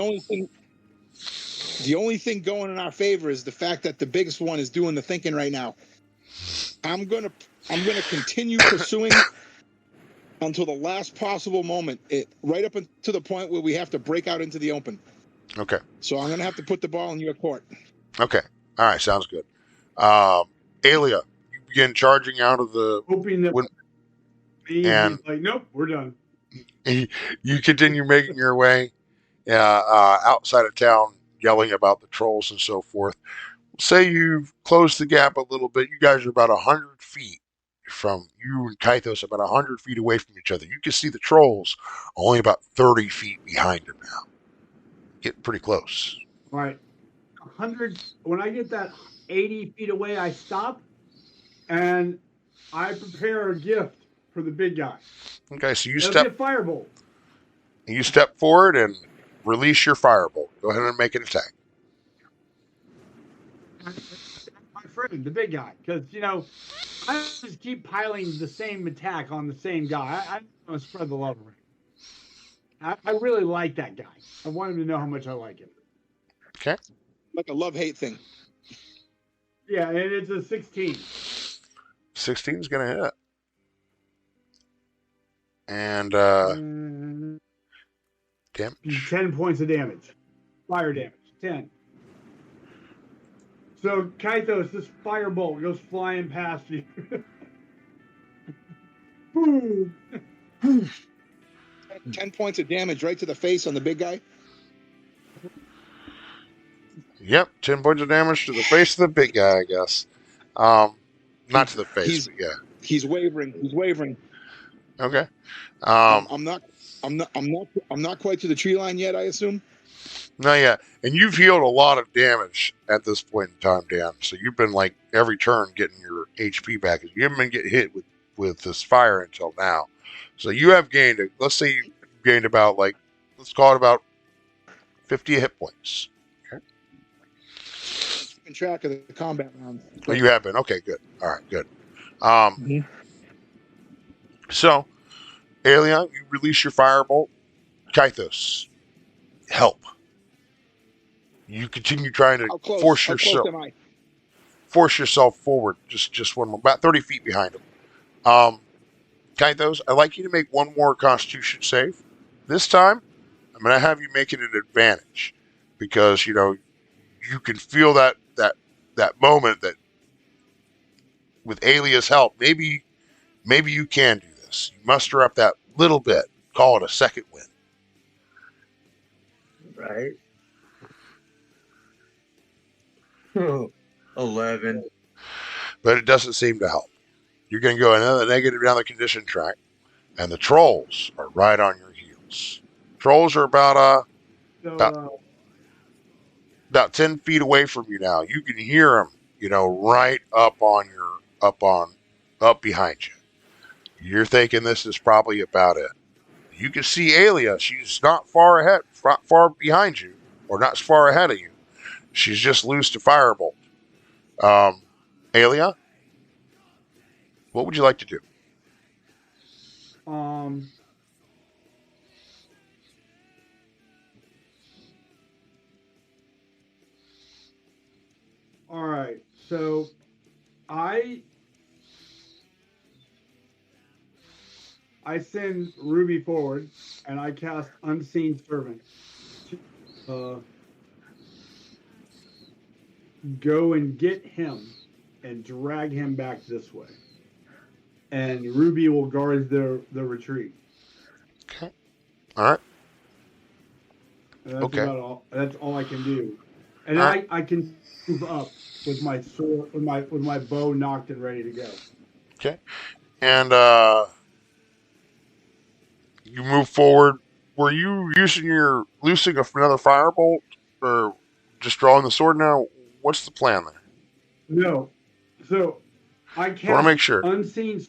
[SPEAKER 6] only thing going in our favor is the fact that the biggest one is doing the thinking right now. I'm gonna continue pursuing until the last possible moment, right up to the point where we have to break out into the open.
[SPEAKER 1] Okay.
[SPEAKER 6] So I'm gonna have to put the ball in your court.
[SPEAKER 1] Okay. All right. Sounds good. Alia, you begin charging out of the
[SPEAKER 5] Hoping that
[SPEAKER 1] wind,
[SPEAKER 5] he's
[SPEAKER 1] and
[SPEAKER 5] like, nope, we're done.
[SPEAKER 1] you continue making your way outside of town, yelling about the trolls and so forth. Say you've closed the gap a little bit. You guys are about 100 feet from you and Kythos, about 100 feet away from each other. You can see the trolls only about 30 feet behind them now. Getting pretty close.
[SPEAKER 5] All right. 100. When I get that 80 feet away, I stop and I prepare a gift for the big guy.
[SPEAKER 1] Okay, so
[SPEAKER 5] It'll be a firebolt.
[SPEAKER 1] You step forward and release your firebolt. Go ahead and make an attack.
[SPEAKER 5] My friend, the big guy, because I just keep piling the same attack on the same guy. I want to spread the love around. I really like that guy. I want him to know how much I like him.
[SPEAKER 1] Okay.
[SPEAKER 6] Like a love-hate thing.
[SPEAKER 5] Yeah, and it's a 16.
[SPEAKER 1] 16 is going to hit. And damage.
[SPEAKER 5] 10 points of damage. Fire damage. 10. So, Kythos, this firebolt goes flying past you. Boom!
[SPEAKER 6] 10 points of damage right to the face on the big guy.
[SPEAKER 1] Yep, 10 points of damage to the face of the big guy, I guess. Not to the face, but yeah.
[SPEAKER 6] He's wavering. He's wavering.
[SPEAKER 1] Okay.
[SPEAKER 6] I'm not quite to the tree line yet, I assume.
[SPEAKER 1] No, yeah. And you've healed a lot of damage at this point in time, Dan. So you've been like every turn getting your HP back. You haven't been getting hit with this fire until now. So you have gained, let's say you gained about let's call it about 50 hit points. Okay.
[SPEAKER 6] Keeping track of the combat rounds.
[SPEAKER 1] Oh, you have been. Okay, good. All right, good. So, Aelia, you release your firebolt. Kythos, help. You continue trying to force yourself forward. Just one more, about 30 feet behind him. Kythos, I'd like you to make one more Constitution save. This time, I'm going to have you make it an advantage because you can feel that moment that with Aelia's help, maybe you can do this. You muster up that little bit. Call it a second win.
[SPEAKER 10] Right. 11.
[SPEAKER 1] But it doesn't seem to help. You're going to go another negative down the condition track, and the trolls are right on your heels. Trolls are about 10 feet away from you now. You can hear them, right up behind you. You're thinking this is probably about it. You can see Aelia. She's not far behind you, or not far ahead of you. She's just loosed a firebolt. Aelia, what would you like to do?
[SPEAKER 5] All right. So I send Ruby forward, and I cast Unseen Servant to go and get him and drag him back this way. And Ruby will guard the retreat.
[SPEAKER 1] Okay. All right.
[SPEAKER 5] And that's about all. That's all I can do. And then I can move up with my sword, with my bow knocked and ready to go.
[SPEAKER 1] Okay. And you move forward. Were you loosing another firebolt, or just drawing the sword now? What's the plan there?
[SPEAKER 5] No. So I cast
[SPEAKER 1] want to make sure. Unseen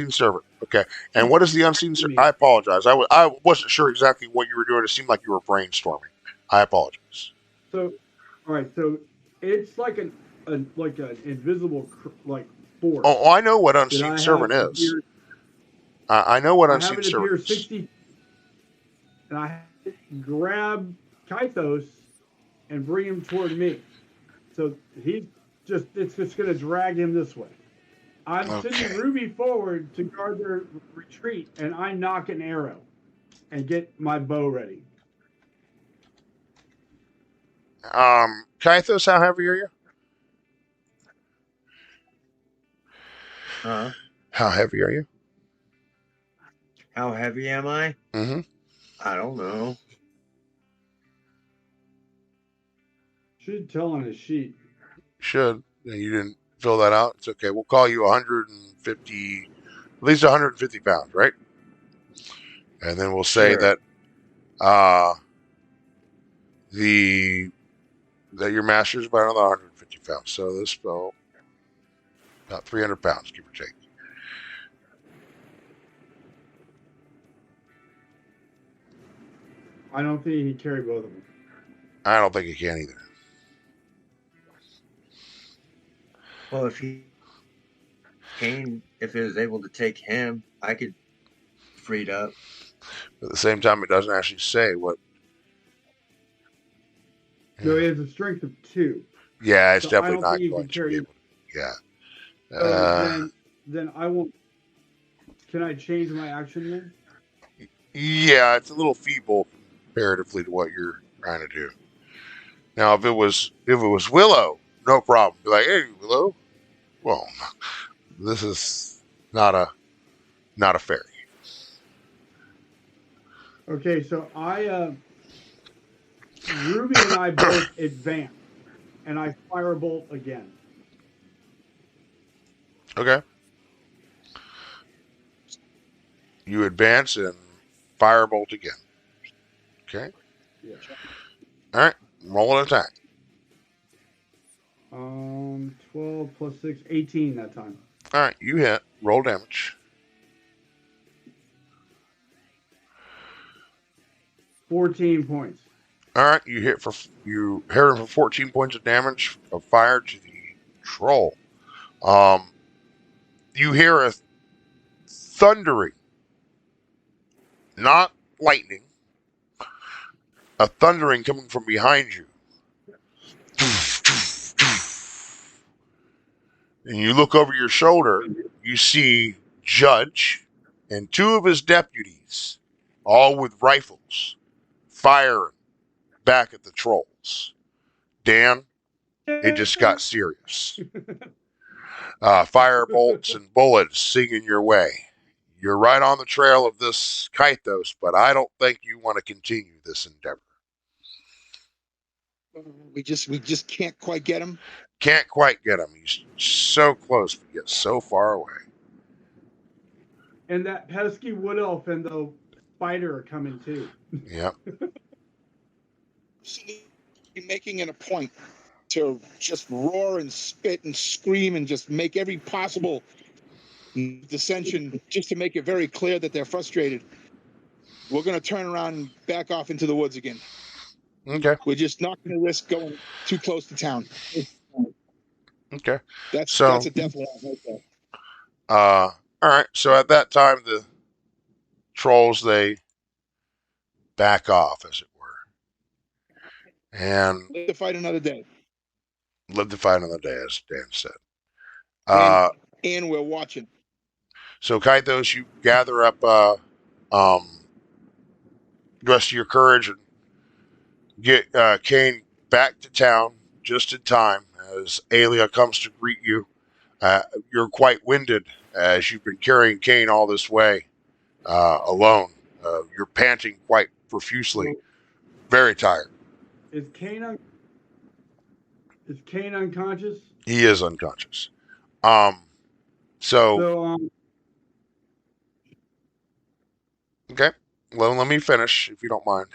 [SPEAKER 1] Servant. Okay. And what is the Unseen Servant? I apologize. I wasn't sure exactly what you were doing. It seemed like you were brainstorming. I apologize.
[SPEAKER 5] So, all right. So it's like an invisible force.
[SPEAKER 1] Oh, I know what Unseen Servant is. I know what
[SPEAKER 5] I have
[SPEAKER 1] unseen
[SPEAKER 5] it appear
[SPEAKER 1] servants.
[SPEAKER 5] 60, and I grab Kythos and bring him toward me. So it's just going to drag him this way. I'm sending
[SPEAKER 1] Okay.
[SPEAKER 5] Ruby forward to guard their retreat, and I knock an arrow and get my bow ready.
[SPEAKER 1] Kythos, how heavy are you?
[SPEAKER 10] Huh?
[SPEAKER 1] How heavy are you?
[SPEAKER 10] How heavy am I?
[SPEAKER 1] Mm-hmm.
[SPEAKER 10] I don't know.
[SPEAKER 5] Should tell on his sheet.
[SPEAKER 1] Should. You didn't fill that out. It's okay. We'll call you 150, at least 150 pounds, right? And then we'll say
[SPEAKER 10] Sure.
[SPEAKER 1] that that your master's about another 150 pounds. So this spell about 300 pounds, give or take.
[SPEAKER 5] I don't think he can carry both of them.
[SPEAKER 1] I don't think he can either.
[SPEAKER 10] Well, if he was able to take him, I could freed up.
[SPEAKER 1] But at the same time, it doesn't actually say what.
[SPEAKER 5] So he has a strength of 2.
[SPEAKER 1] Yeah, it's
[SPEAKER 5] So I
[SPEAKER 1] definitely
[SPEAKER 5] don't
[SPEAKER 1] not
[SPEAKER 5] think he
[SPEAKER 1] going
[SPEAKER 5] can
[SPEAKER 1] to be
[SPEAKER 5] carry.
[SPEAKER 1] able to. Yeah.
[SPEAKER 5] So then I won't. Can I change my action then?
[SPEAKER 1] Yeah, it's a little feeble comparatively to what you're trying to do. Now, if it was Willow, no problem. Be like, hey, Willow. Well, this is not a fairy.
[SPEAKER 5] Okay, so Ruby and I both advance, and I firebolt again.
[SPEAKER 1] Okay. You advance and firebolt again. Okay.
[SPEAKER 5] Yeah.
[SPEAKER 1] All right. Roll an attack.
[SPEAKER 5] 12 plus 6, 18 that time.
[SPEAKER 1] All right. You hit. Roll damage.
[SPEAKER 5] 14 points.
[SPEAKER 1] All right. You hit him for 14 points of damage of fire to the troll. You hear a thundering, not lightning, a thundering coming from behind you. And you look over your shoulder, you see Judge and 2 of his deputies, all with rifles, firing back at the trolls. Dan, it just got serious. Fire bolts and bullets singing your way. You're right on the trail of this Kythos, but I don't think you want to continue this endeavor.
[SPEAKER 6] We just can't quite get him.
[SPEAKER 1] Can't quite get him. He's so close, but yet so far away.
[SPEAKER 5] And that pesky wood elf and the spider are coming too.
[SPEAKER 1] Yep.
[SPEAKER 6] Making it a point to just roar and spit and scream and just make every possible dissension just to make it very clear that they're frustrated. We're going to turn around and back off into the woods again.
[SPEAKER 1] Okay.
[SPEAKER 6] We're just not going to risk going too close to town.
[SPEAKER 1] Okay.
[SPEAKER 6] That's a definite right there.
[SPEAKER 1] All right. So at that time, the trolls, they back off, as it were, and
[SPEAKER 6] Live to fight another day.
[SPEAKER 1] live to fight another day, as Dan said.
[SPEAKER 6] And we're watching.
[SPEAKER 1] So Kythos, you gather up the rest of your courage and get Kane back to town just in time as Alia comes to greet you. You're quite winded as you've been carrying Kane all this way alone. You're panting quite profusely, very tired.
[SPEAKER 5] Is Kane unconscious?
[SPEAKER 1] He is unconscious. So okay. Well, let me finish, if you don't mind.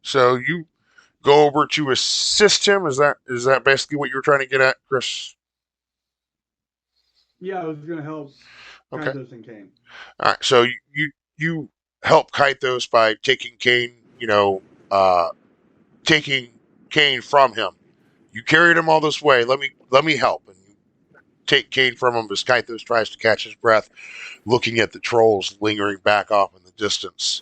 [SPEAKER 1] So you go over to assist him. Is that basically what you're trying to get at, Chris?
[SPEAKER 5] Yeah, I was going to help Kythos and Kane.
[SPEAKER 1] All right. So you help Kythos by taking Kane. Taking Kane from him. You carried him all this way. Let me help. And you take Kane from him as Kythos tries to catch his breath, looking at the trolls lingering back off in the distance,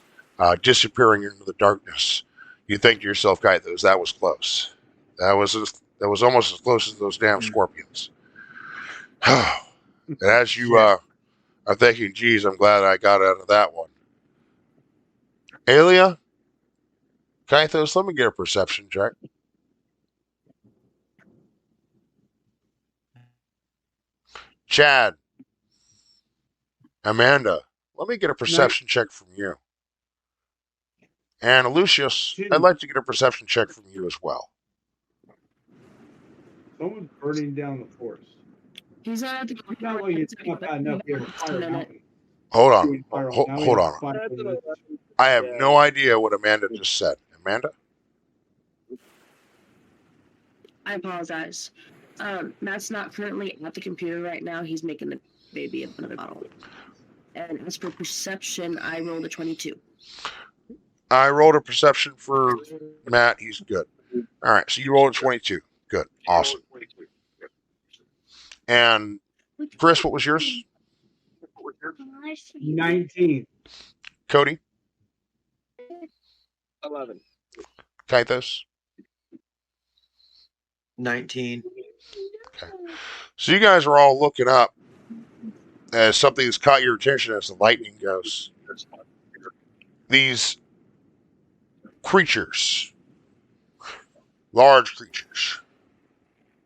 [SPEAKER 1] disappearing into the darkness. You think to yourself, Kythos, that was close. That was almost as close as those damn scorpions. And as you are thinking, geez, I'm glad I got out of that one. Alia, Kythos, let me get a perception check. Chad, Amanda, let me get a perception check from you. And Lucius, I'd like to get a perception check from you as well.
[SPEAKER 5] Someone's burning down the forest.
[SPEAKER 8] He's not at the
[SPEAKER 5] It's not like it's not bad enough. We have a fire mountain.
[SPEAKER 1] Hold on.
[SPEAKER 5] Doing fire
[SPEAKER 1] Hold
[SPEAKER 5] now we have
[SPEAKER 1] on.
[SPEAKER 5] fire mountain.
[SPEAKER 1] I have no idea what Amanda just said. Amanda?
[SPEAKER 8] I apologize. Matt's not currently at the computer right now. He's making the baby another bottle. And as for perception, I rolled a 22.
[SPEAKER 1] I rolled a perception for Matt. He's good. All right, so you rolled a 22. Good. Awesome. And Chris, what was yours?
[SPEAKER 5] 19.
[SPEAKER 1] Cody?
[SPEAKER 3] 11.
[SPEAKER 1] Kythos?
[SPEAKER 10] 19.
[SPEAKER 1] Okay. So you guys are all looking up as something that's caught your attention as the lightning goes. These creatures, large creatures,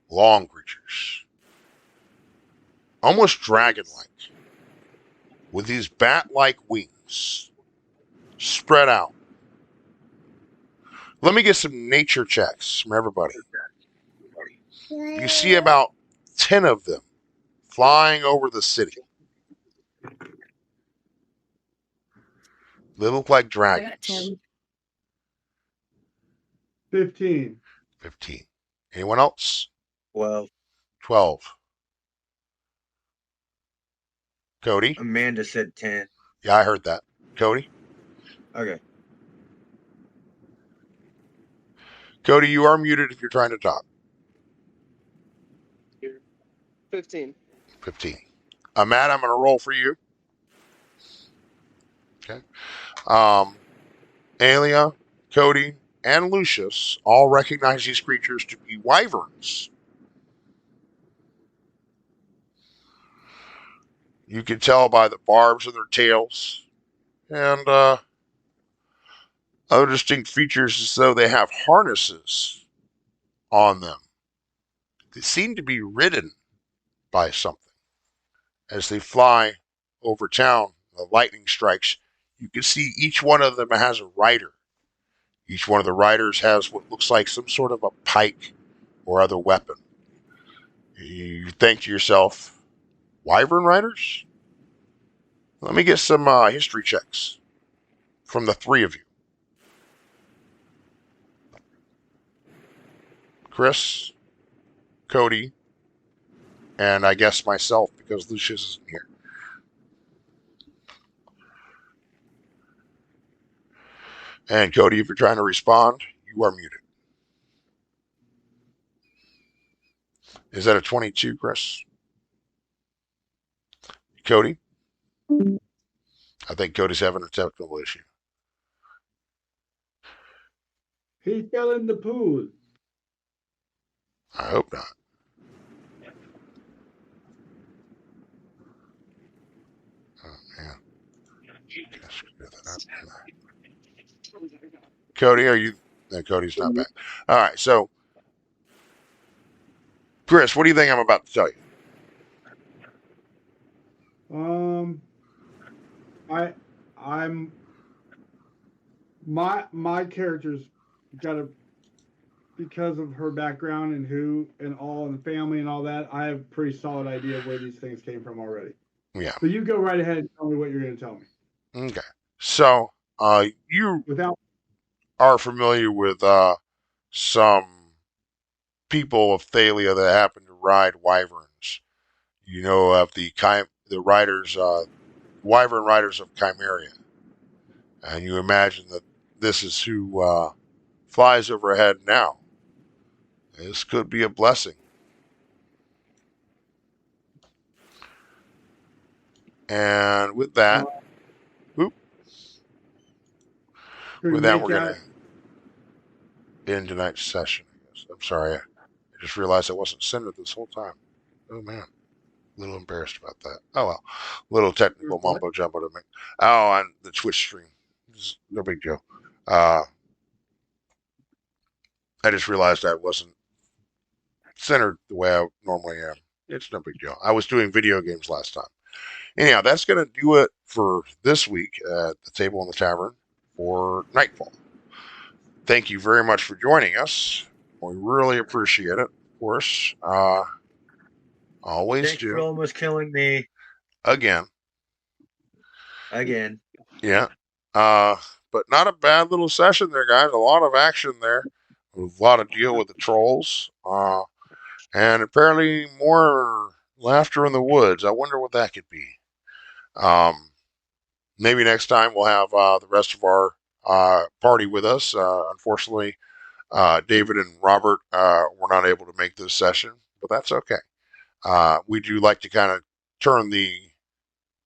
[SPEAKER 1] long creatures, almost dragon-like, with these bat-like wings spread out. Let me get some nature checks from everybody. You see about 10 of them flying over the city. They look like
[SPEAKER 8] I got
[SPEAKER 1] dragons.
[SPEAKER 8] 10.
[SPEAKER 5] 15.
[SPEAKER 1] 15. Anyone else?
[SPEAKER 10] 12.
[SPEAKER 1] 12. Cody?
[SPEAKER 10] Amanda said 10.
[SPEAKER 1] Yeah, I heard that. Cody?
[SPEAKER 10] Okay.
[SPEAKER 1] Cody, you are muted if you're trying to talk.
[SPEAKER 3] 15.
[SPEAKER 1] 15. Matt, I'm going to roll for you. Okay. Alia, Cody, and Lucius all recognize these creatures to be wyverns. You can tell by the barbs of their tails and other distinct features as though they have harnesses on them. They seem to be ridden by something. As they fly over town, the lightning strikes. You can see each one of them has a rider. Each one of the riders has what looks like some sort of a pike or other weapon. You think to yourself, wyvern riders? Let me get some history checks from the three of you. Chris, Cody, and I guess myself because Lucius isn't here. And Cody, if you're trying to respond, you are muted. Is that a 22, Chris? Cody? I think Cody's having a technical issue.
[SPEAKER 5] He fell in the pool.
[SPEAKER 1] I hope not. Oh, man. Cody, are you? No, Cody's not back. All right, so, Chris, what do you think I'm about to tell you?
[SPEAKER 5] I'm my character's got a, because of her background and who and all and the family and all that, I have a pretty solid idea of where these things came from already.
[SPEAKER 1] Yeah.
[SPEAKER 5] So you go right ahead and tell me what you're going to tell me.
[SPEAKER 1] Okay. So, you are familiar with some people of Thalia that happen to ride wyverns. You know of the riders, wyvern riders of Chimeria. And you imagine that this is who flies overhead now. This could be a blessing. And with that,
[SPEAKER 5] Can we
[SPEAKER 1] with that,
[SPEAKER 5] make
[SPEAKER 1] we're going
[SPEAKER 5] that?
[SPEAKER 1] to end tonight's session. I guess. I'm sorry. I just realized I wasn't centered this whole time. Oh, man. A little embarrassed about that. Oh, well. Little technical
[SPEAKER 5] What?
[SPEAKER 1] mumbo jumbo to me. Oh, on the Twitch stream. No big deal. I just realized I wasn't centered the way I normally am. It's no big deal. I was doing video games last time. Anyhow, that's going to do it for this week at the Table in the Tavern for Nightfall. Thank you very much for joining us. We really appreciate it, of course. Always
[SPEAKER 10] Thanks for
[SPEAKER 1] do.
[SPEAKER 10] almost killing me
[SPEAKER 1] Again.
[SPEAKER 10] again.
[SPEAKER 1] Yeah. But not a bad little session there, guys. A lot of action there. A lot of deal with the trolls. And apparently more laughter in the woods. I wonder what that could be. Maybe next time we'll have the rest of our party with us. Unfortunately, David and Robert were not able to make this session, but that's okay. We do like to kind of turn the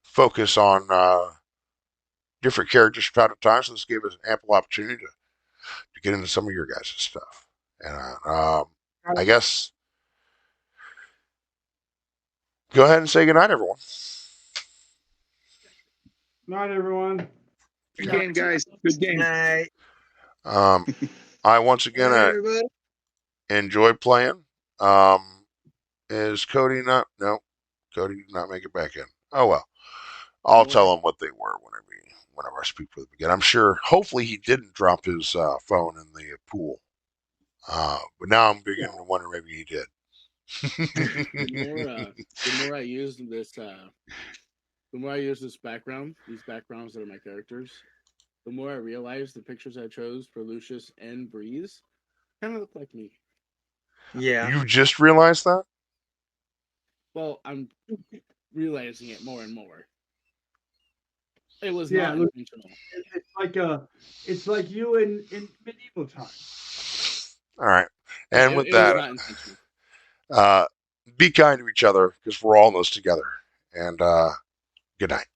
[SPEAKER 1] focus on different characters from time to time, so this gave us an ample opportunity to get into some of your guys' stuff. And I guess go ahead and say goodnight, everyone.
[SPEAKER 5] Night, everyone.
[SPEAKER 6] Good game, guys. Good game.
[SPEAKER 10] Night.
[SPEAKER 1] I once again
[SPEAKER 3] Everybody.
[SPEAKER 1] enjoyed playing. Is Cody not? No, Cody did not make it back in. Oh well, I'll tell him what they were whenever I speak with him again. I'm sure. Hopefully, he didn't drop his phone in the pool. But now I'm beginning to wonder maybe he did.
[SPEAKER 4] The more I use this, the more I use this background, these backgrounds that are my characters, the more I realize the pictures I chose for Lucius and Breeze kind of look like me.
[SPEAKER 10] Yeah.
[SPEAKER 1] You just realized that?
[SPEAKER 4] Well, I'm realizing it more and more. It was
[SPEAKER 5] Yeah,
[SPEAKER 4] not
[SPEAKER 5] look,
[SPEAKER 4] intentional.
[SPEAKER 5] it's like you in medieval times.
[SPEAKER 1] All right. And with
[SPEAKER 4] It was
[SPEAKER 1] that,
[SPEAKER 4] not intentional.
[SPEAKER 1] be kind to each other because we're all in this together. And good night.